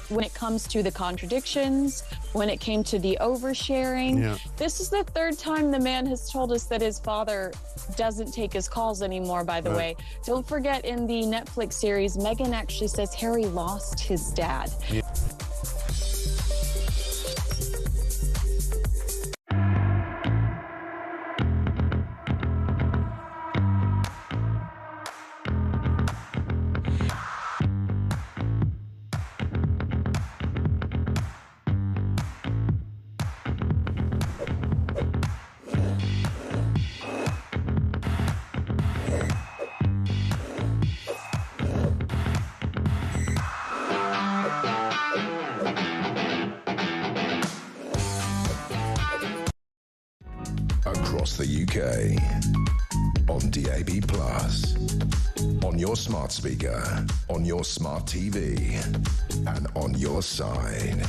when it comes to the contradictions, when it came to the oversharing. Yeah. This is the third time the man has told us that his father doesn't take his calls anymore, by the way. Don't forget, in the Netflix series, Meghan actually says Harry lost his dad. Yeah. UK. On DAB+, on your smart speaker, on your smart TV, and on your side.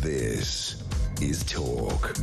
This is Talk.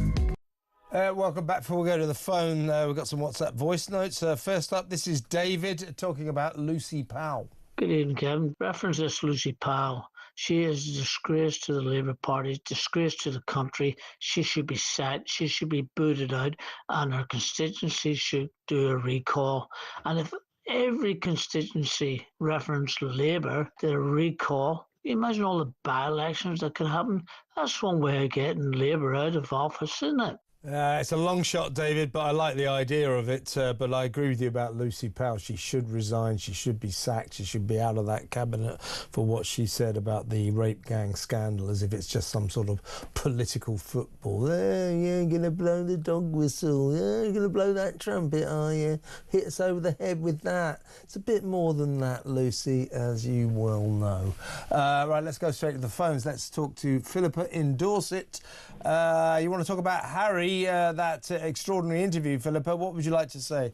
Welcome back. Before we go to the phone, we've got some WhatsApp voice notes. First up, this is David talking about Lucy Powell. Good evening, Kevin. Reference this to Lucy Powell. She is a disgrace to the Labour Party, disgrace to the country. She should be sacked. She should be booted out, and her constituency should do a recall. And if every constituency referenced Labour did a recall, you imagine all the by-elections that could happen. That's one way of getting Labour out of office, isn't it? It's a long shot, David, but I like the idea of it. But I agree with you about Lucy Powell. She should resign. She should be sacked. She should be out of that cabinet for what she said about the rape gang scandal, as if it's just some sort of political football. You're going to blow the dog whistle. You're going to blow that trumpet, are you? Hit us over the head with that. It's a bit more than that, Lucy, as you well know. Right, let's go straight to the phones. Let's talk to Philippa in Dorset. You want to talk about Harry? That extraordinary interview, Philippa. What would you like to say?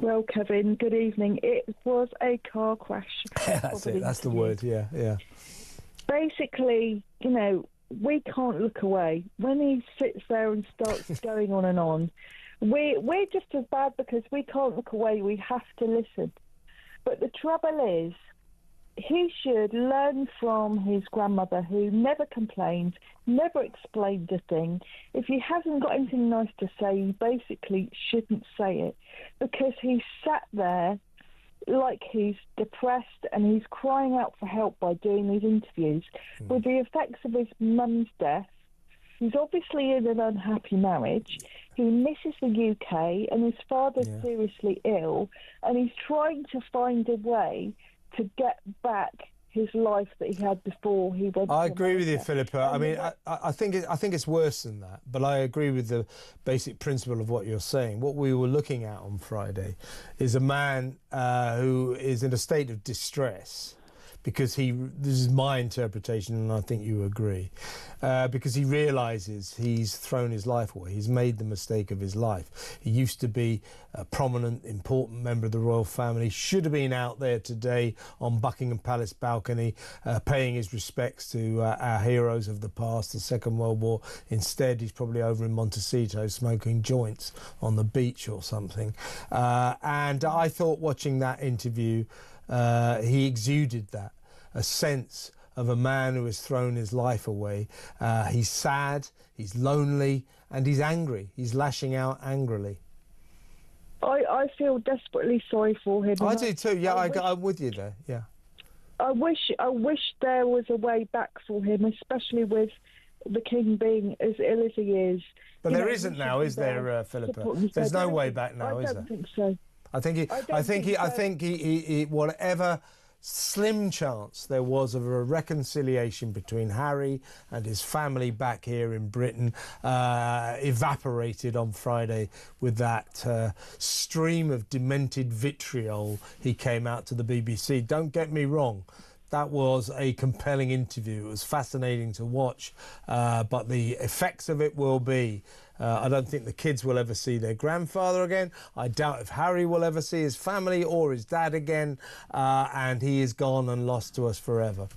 Well, Kevin, good evening. It was a car crash. That's it. That's the word. Yeah. Basically, you know, we can't look away. When he sits there and starts going on and on, we're just as bad because we can't look away. We have to listen. But the trouble is, he should learn from his grandmother, who never complained, never explained a thing. If he hasn't got anything nice to say, he basically shouldn't say it, because he sat there like he's depressed and he's crying out for help by doing these interviews. With the effects of his mum's death, he's obviously in an unhappy marriage. He misses the UK and his father's seriously ill, and he's trying to find a way to get back his life that he had before he went. I agree with you, Philippa. I mean, I think it's worse than that, but I agree with the basic principle of what you're saying. What we were looking at on Friday is a man who is in a state of distress, because this is my interpretation, and I think you agree, because he realises he's thrown his life away. He's made the mistake of his life. He used to be a prominent, important member of the royal family, should have been out there today on Buckingham Palace balcony, paying his respects to our heroes of the past, the Second World War. Instead, he's probably over in Montecito smoking joints on the beach or something. And I thought, watching that interview, he exuded that, a sense of a man who has thrown his life away. He's sad, he's lonely, and he's angry. He's lashing out angrily. I feel desperately sorry for him. I do too. Yeah, I'm with you there. Yeah. I wish there was a way back for him, especially with the king being as ill as he is. But there isn't now, is there, Philippa? There's no way back now, is there? I don't think so. I think he whatever slim chance there was of a reconciliation between Harry and his family back here in Britain evaporated on Friday with that stream of demented vitriol he came out to the BBC. Don't get me wrong. That was a compelling interview. It was fascinating to watch, but the effects of it will be, I don't think the kids will ever see their grandfather again. I doubt if Harry will ever see his family or his dad again, and he is gone and lost to us forever.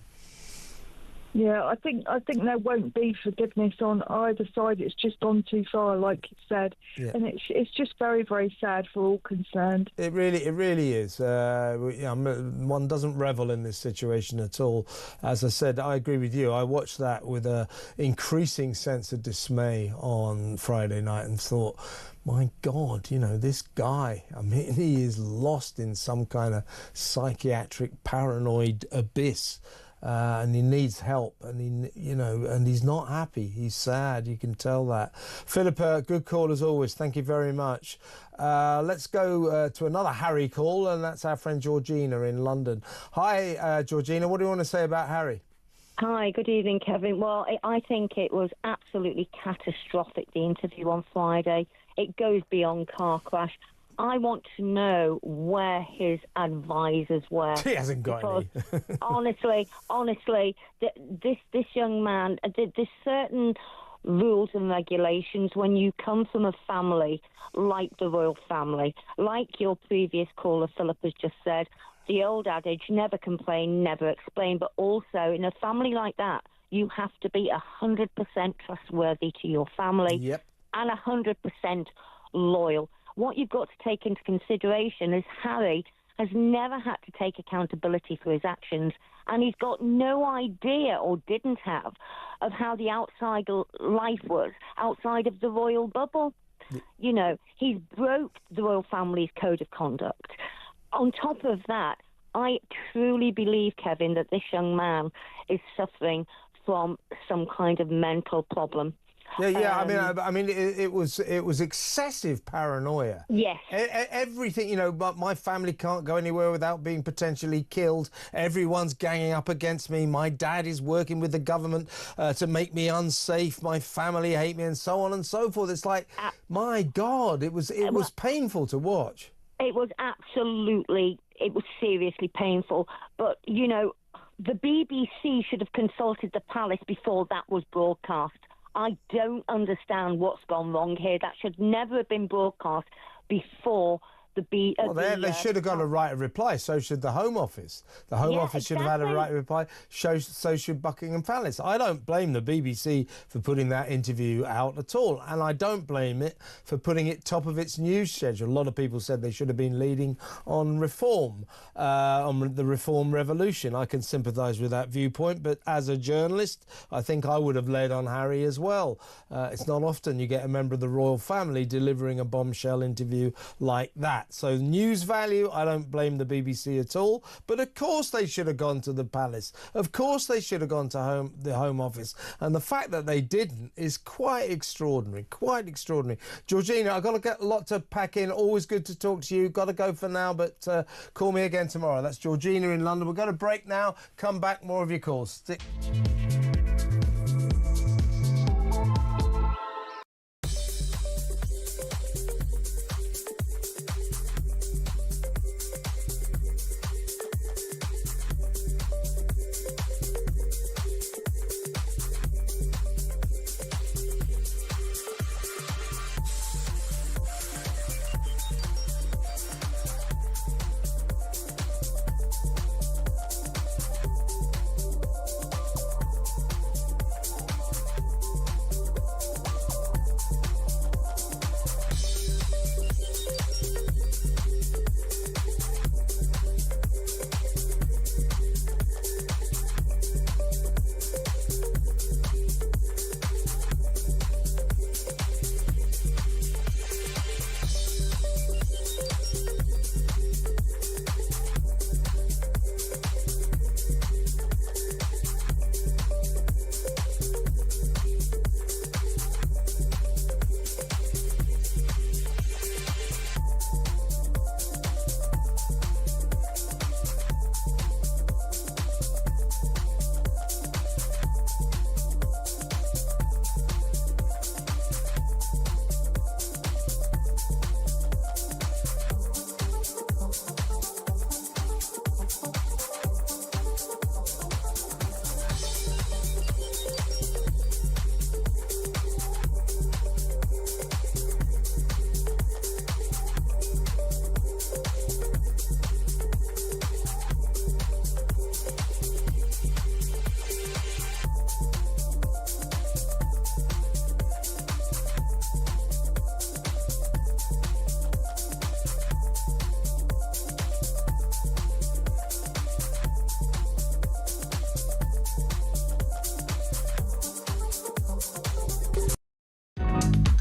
Yeah, I think there won't be forgiveness on either side. It's just gone too far, like you said, and it's just very, very sad for all concerned. It really is. One doesn't revel in this situation at all. As I said, I agree with you. I watched that with an increasing sense of dismay on Friday night and thought, my God, you know, this guy, I mean, he is lost in some kind of psychiatric paranoid abyss. And he needs help, and and he's not happy. He's sad. You can tell that. Philippa, good call as always. Thank you very much. Let's go to another Harry call, and that's our friend Georgina in London. Hi, Georgina. What do you want to say about Harry? Hi, good evening, Kevin. Well, I think it was absolutely catastrophic, the interview on Friday. It goes beyond car crash. I want to know where his advisors were. He hasn't got any. honestly, this young man, this certain rules and regulations when you come from a family like the royal family. Like your previous caller, Philip, has just said, the old adage, never complain, never explain. But also, in a family like that, you have to be 100% trustworthy to your family and 100% loyal. What you've got to take into consideration is Harry has never had to take accountability for his actions, and he's got no idea, or didn't have, of how the outside life was outside of the royal bubble. You know, he's broke the royal family's code of conduct. On top of that, I truly believe, Kevin, that this young man is suffering from some kind of mental problem. I mean, it was excessive paranoia. Yes. Everything, you know, but my family can't go anywhere without being potentially killed. Everyone's ganging up against me. My dad is working with the government to make me unsafe. My family hate me, and so on and so forth. It's like, my God, it was painful to watch. It was seriously painful. But, you know, the BBC should have consulted the palace before that was broadcast. I don't understand what's gone wrong here. That should never have been broadcast before the Well, they should have got a right of reply. So should the Home Office. The Home Office should have had a right of reply. So should Buckingham Palace. I don't blame the BBC for putting that interview out at all, and I don't blame it for putting it top of its news schedule. A lot of people said they should have been leading on reform, on the reform revolution. I can sympathise with that viewpoint, but as a journalist, I think I would have led on Harry as well. It's not often you get a member of the royal family delivering a bombshell interview like that. So news value, I don't blame the BBC at all. But of course they should have gone to the palace. Of course they should have gone to the Home Office. And the fact that they didn't is quite extraordinary, quite extraordinary. Georgina, I've got to get a lot to pack in. Always good to talk to you. Got to go for now, but call me again tomorrow. That's Georgina in London. We're going to break now. Come back, more of your calls.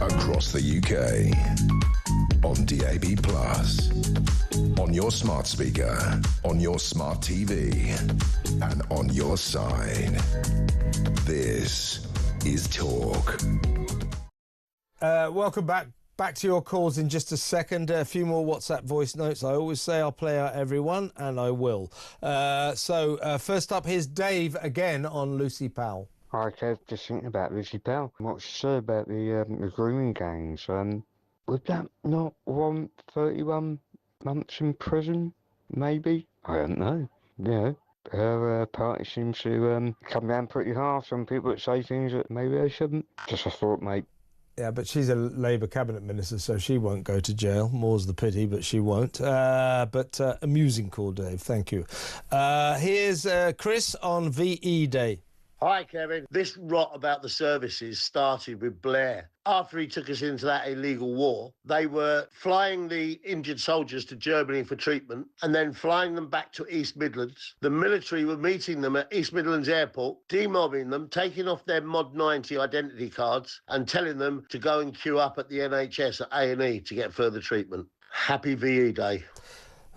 Across the UK, on DAB+, on your smart speaker, on your smart TV, and on your side. This is Talk. Welcome back. Back to your calls in just a second. A few more WhatsApp voice notes. I always say I'll play out every one, and I will. First up, here's Dave again on Lucy Powell. Hi, Kev. Just thinking about Lucy Powell. What she said about the grooming gangs. Would that not warrant 31 months in prison? Maybe. I don't know. Yeah. her party seems to come down pretty harsh on people that say things that maybe they shouldn't. Just a thought, mate. Yeah, but she's a Labour cabinet minister, so she won't go to jail. More's the pity, but she won't. But amusing call, Dave. Thank you. Here's Chris on VE Day. Hi, Kevin. This rot about the services started with Blair. After he took us into that illegal war, they were flying the injured soldiers to Germany for treatment and then flying them back to East Midlands. The military were meeting them at East Midlands Airport, demobbing them, taking off their Mod 90 identity cards and telling them to go and queue up at the NHS at A&E to get further treatment. Happy VE Day.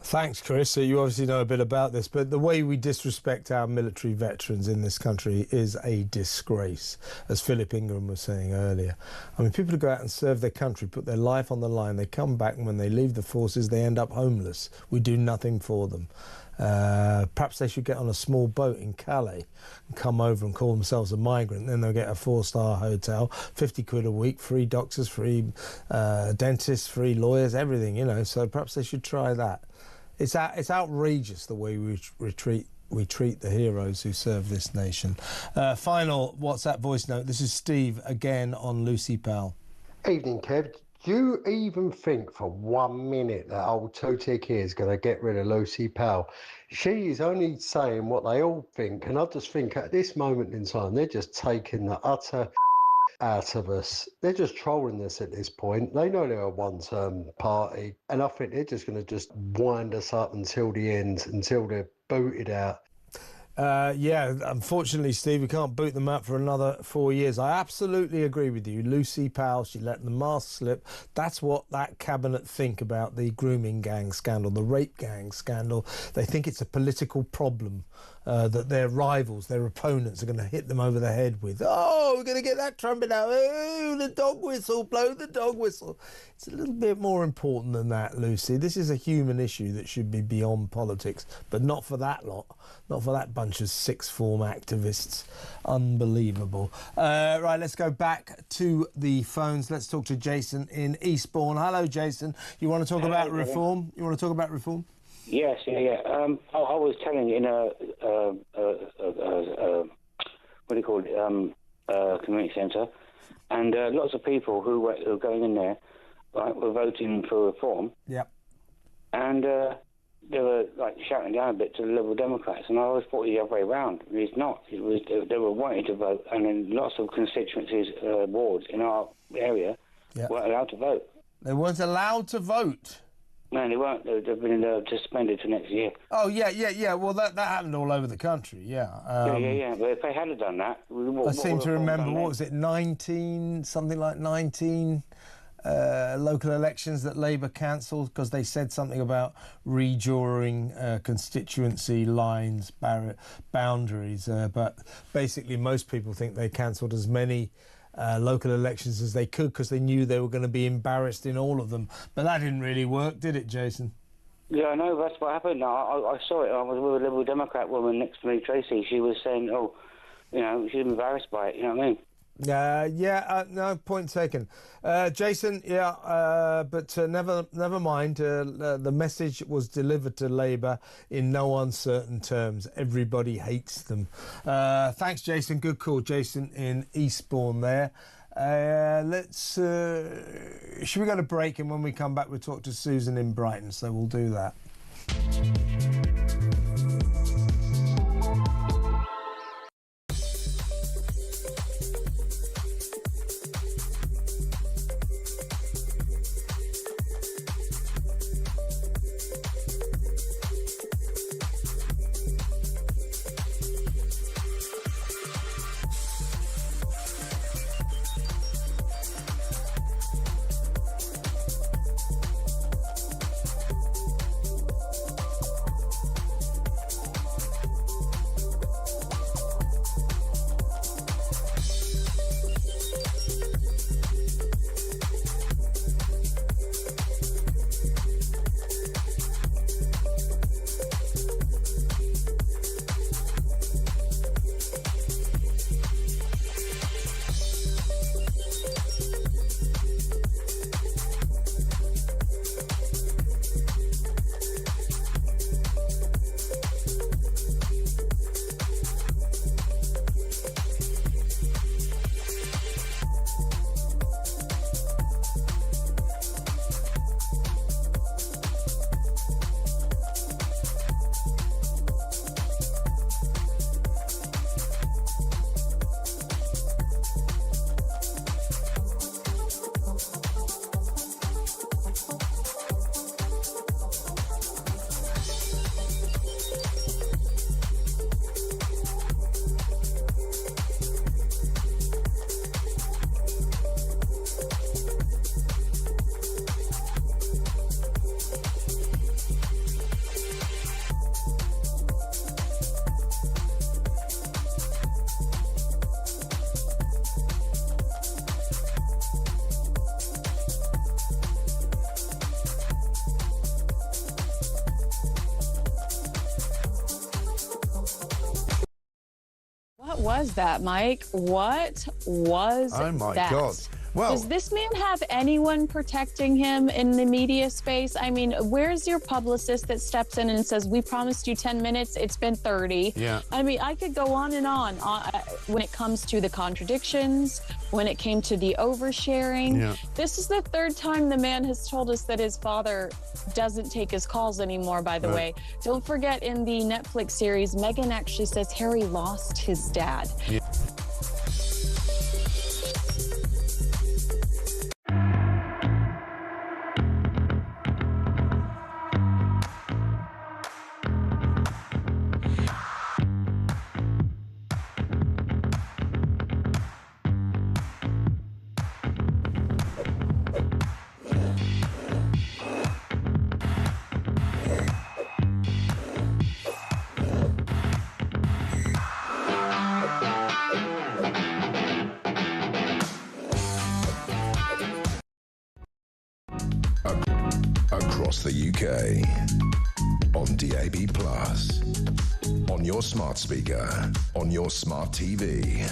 Thanks, Chris. So you obviously know a bit about this, but the way we disrespect our military veterans in this country is a disgrace, as Philip Ingram was saying earlier. I mean, people who go out and serve their country, put their life on the line, they come back, and when they leave the forces, they end up homeless. We do nothing for them. Perhaps they should get on a small boat in Calais and come over and call themselves a migrant. Then they'll get a 4-star hotel, 50 quid a week, free doctors, free dentists, free lawyers, everything, you know. So perhaps they should try that. It's outrageous the way we treat the heroes who serve this nation. Final WhatsApp voice note. This is Steve again on Lucy Powell. Evening, Kev. Do you even think for 1 minute that old two-tick here is going to get rid of Lucy Powell? She is only saying what they all think, and I just think at this moment in time, they're just taking the utter out of us. They're just trolling us at this point. They know they're a one-term party, and I think they're just going to just wind us up until the end, until they're booted out. Yeah, unfortunately, Steve, we can't boot them out for another 4 years. I absolutely agree with you. Lucy Powell, she let the mask slip. That's what that cabinet think about the grooming gang scandal, the rape gang scandal. They think it's a political problem that their rivals, their opponents, are going to hit them over the head with. Oh, we're going to get that trumpet out. Oh, the dog whistle, blow the dog whistle. It's a little bit more important than that, Lucy. This is a human issue that should be beyond politics, but not for that lot. Not for that bunch of sixth form activists. Unbelievable. Right, let's go back to the phones. Let's talk to Jason in Eastbourne. Hello, Jason. You want to talk about reform? You want to talk about reform? Yes, yeah. I was telling in a what do you call it? Community centre, and lots of people who were going in there, right, were voting for reform. Yep. And they were like shouting down a bit to the Liberal Democrats, and I always thought it was the other way around. It's not. It was they were wanting to vote, and then lots of constituencies, wards in our area weren't allowed to vote. They weren't allowed to vote. No, they weren't. They've been suspended for next year. Oh, yeah. Well, that happened all over the country, yeah. Yeah. But if they hadn't done that... I seem to remember, what was it, 19 local elections that Labour cancelled because they said something about redrawing constituency lines, boundaries. But basically, most people think they cancelled as many local elections as they could because they knew they were going to be embarrassed in all of them. But that didn't really work, did it, Jason? Yeah, I know, that's what happened. I saw it. I was with a Liberal Democrat woman next to me, Tracy. She was saying, she's embarrassed by it, you know what I mean? No, point taken. Jason, but never mind. The message was delivered to Labour in no uncertain terms. Everybody hates them. Thanks, Jason. Good call, Jason in Eastbourne there. Should we go to break, and when we come back we'll talk to Susan in Brighton, so we'll do that. What was that, Mike? What was that? Oh, my God. Well, does this man have anyone protecting him in the media space? I mean, where's your publicist that steps in and says, we promised you 10 minutes, it's been 30? Yeah. I mean, I could go on and on when it comes to the contradictions, when it came to the oversharing. Yeah. This is the third time the man has told us that his father doesn't take his calls anymore, by the way. Don't forget, in the Netflix series, Meghan actually says Harry lost his dad. Yeah. Across the UK, on DAB+, on your smart speaker, on your smart TV,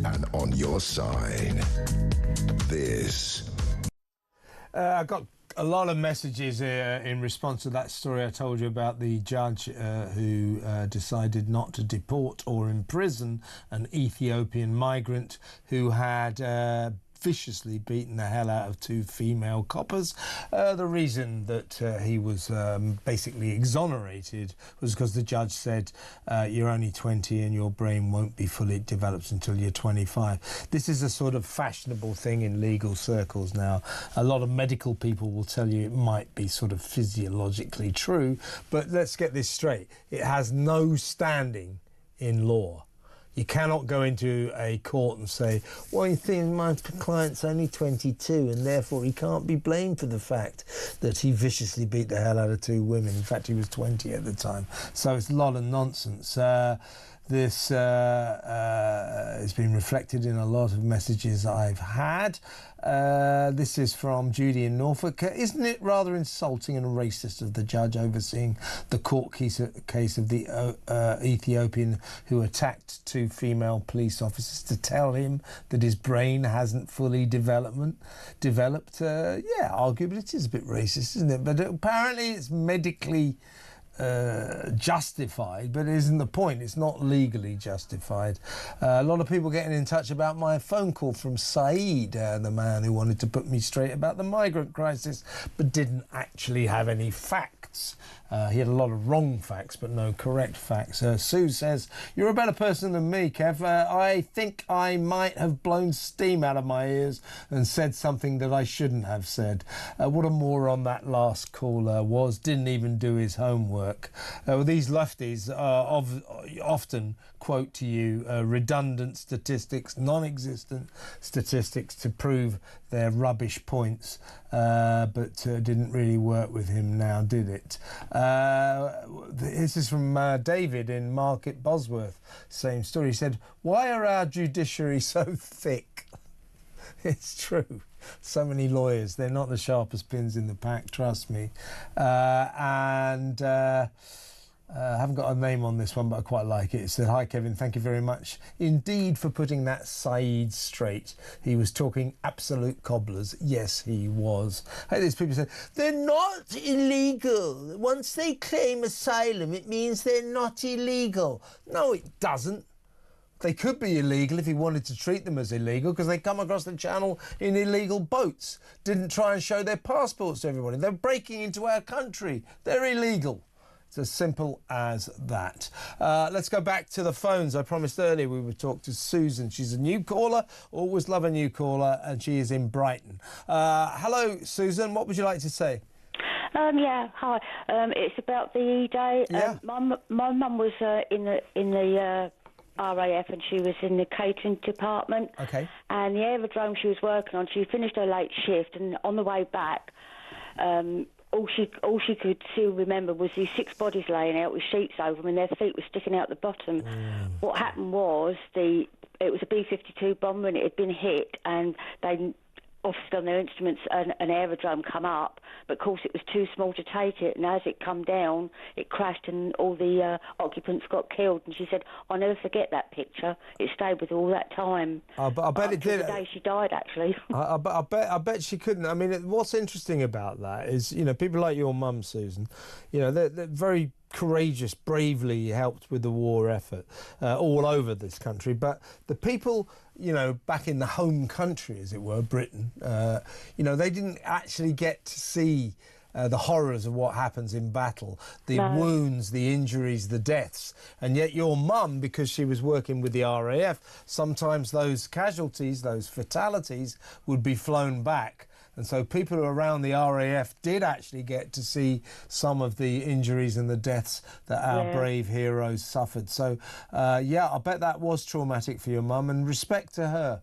and on your side. This. I got a lot of messages in response to that story I told you about the judge who decided not to deport or imprison an Ethiopian migrant who had viciously beaten the hell out of two female coppers. The reason that he was basically exonerated was because the judge said you're only 20 and your brain won't be fully developed until you're 25. This is a sort of fashionable thing in legal circles now. A lot of medical people will tell you it might be sort of physiologically true, but let's get this straight. It has no standing in law. You cannot go into a court and say, well, you think my client's only 22 and therefore he can't be blamed for the fact that he viciously beat the hell out of two women. In fact, he was 20 at the time. So it's a lot of nonsense. This has been reflected in a lot of messages I've had. This is from Judy in Norfolk. Isn't it rather insulting and racist of the judge overseeing the court case of the Ethiopian who attacked two female police officers to tell him that his brain hasn't fully developed? Yeah, arguably it is a bit racist, isn't it? But apparently it's medically justified, but it isn't the point. It's not legally justified. A lot of people getting in touch about my phone call from Saeed, the man who wanted to put me straight about the migrant crisis but didn't actually have any facts. He had a lot of wrong facts but no correct facts. Sue says, you're a better person than me, Kev. I think I might have blown steam out of my ears and said something that I shouldn't have said. What a moron that last caller was. Didn't even do his homework. These lefties often quote to you redundant statistics, non-existent statistics to prove their rubbish points, but didn't really work with him now, did it? This is from David in Market Bosworth. Same story. He said, why are our judiciary so thick? It's true. So many lawyers. They're not the sharpest pins in the pack, trust me. I haven't got a name on this one, but I quite like it. It said, hi, Kevin, thank you very much indeed for putting that Saeed straight. He was talking absolute cobblers. Yes, he was. Hey, there's people saying, they're not illegal. Once they claim asylum, it means they're not illegal. No, it doesn't. They could be illegal if he wanted to treat them as illegal because they come across the channel in illegal boats, didn't try and show their passports to everybody. They're breaking into our country. They're illegal. It's as simple as that. Let's go back to the phones. I promised earlier we would talk to Susan. She's a new caller. Always love a new caller, and she is in Brighton. Hello, Susan. What would you like to say? Yeah, hi. It's about the E-Day. Yeah. My mum was in the RAF and she was in the catering department. Okay. And the aerodrome she was working on, she finished her late shift, and on the way back, all she could still remember was these 6 bodies laying out with sheets over them and their feet were sticking out the bottom. What happened was it was a B-52 bomber and it had been hit, and officers on their instruments an aerodrome come up, but of course it was too small to take it, and as it come down, it crashed and all the occupants got killed. And she said, I'll never forget that picture. It stayed with her all that time. I bet it did. The day she died, actually. I bet she couldn't. I mean, what's interesting about that is, you know, people like your mum, Susan, you know, they're very courageous, bravely helped with the war effort all over this country. But the people, you know, back in the home country, as it were, Britain, you know, they didn't actually get to see the horrors of what happens in battle, the wounds, the injuries, the deaths. And yet your mum, because she was working with the RAF, sometimes those casualties, those fatalities, would be flown back. And so people around the RAF did actually get to see some of the injuries and the deaths that our brave heroes suffered. So, yeah, I bet that was traumatic for your mum, and respect to her.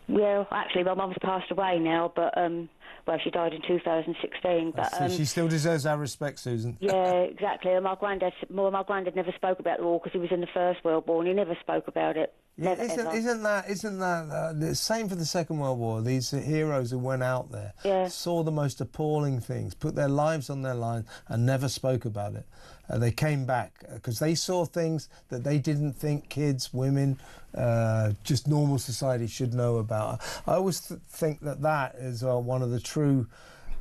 Well, actually, my mum's passed away now, but, well, she died in 2016. But So she still deserves our respect, Susan. Yeah, exactly. And my granddad never spoke about the war because he was in the First World War, and he never spoke about it. Yeah, Never, isn't that the same for the Second World War? These heroes who went out there, saw the most appalling things, put their lives on their line, and never spoke about it. They came back because they saw things that they didn't think kids, women, just normal society should know about. I always think that is one of the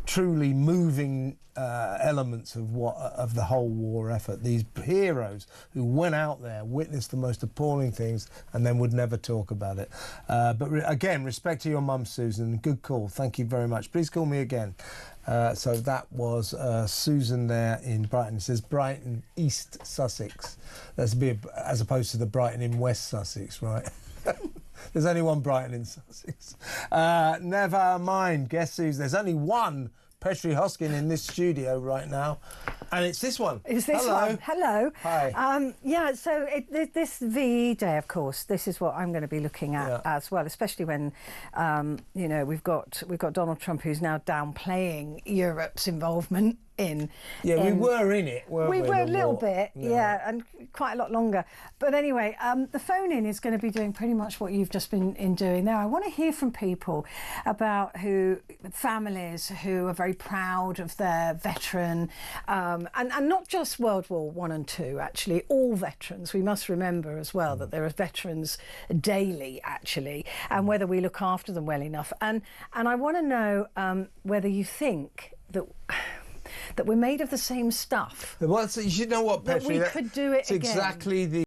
truly moving elements of the whole war effort. These heroes who went out there, witnessed the most appalling things, and then would never talk about it. But again, respect to your mum, Susan. Good call. Thank you very much. Please call me again. So that was Susan there in Brighton. It says Brighton, East Sussex. That's as opposed to the Brighton in West Sussex, right? There's only one Brighton in Sussex. Never mind. Guess who's... There's only one Petri Hoskin in this studio right now, and it's this one. It's this one. Hello. Hi. Yeah, so this VE Day, of course, this is what I'm going to be looking at as well, especially when, you know, we've got Donald Trump, who's now downplaying Europe's involvement in... Yeah, we were in it, weren't we? We were a little bit, yeah, and quite a lot longer. But anyway, the phone-in is going to be doing pretty much what you've just been doing now. I want to hear from people about families who are very proud of their veteran, and not just World War I and II, actually, all veterans. We must remember as well that there are veterans daily, actually, and whether we look after them well enough. And I want to know whether you think that we're made of the same stuff. Well, you know what, Petri? That we could do it again. Exactly the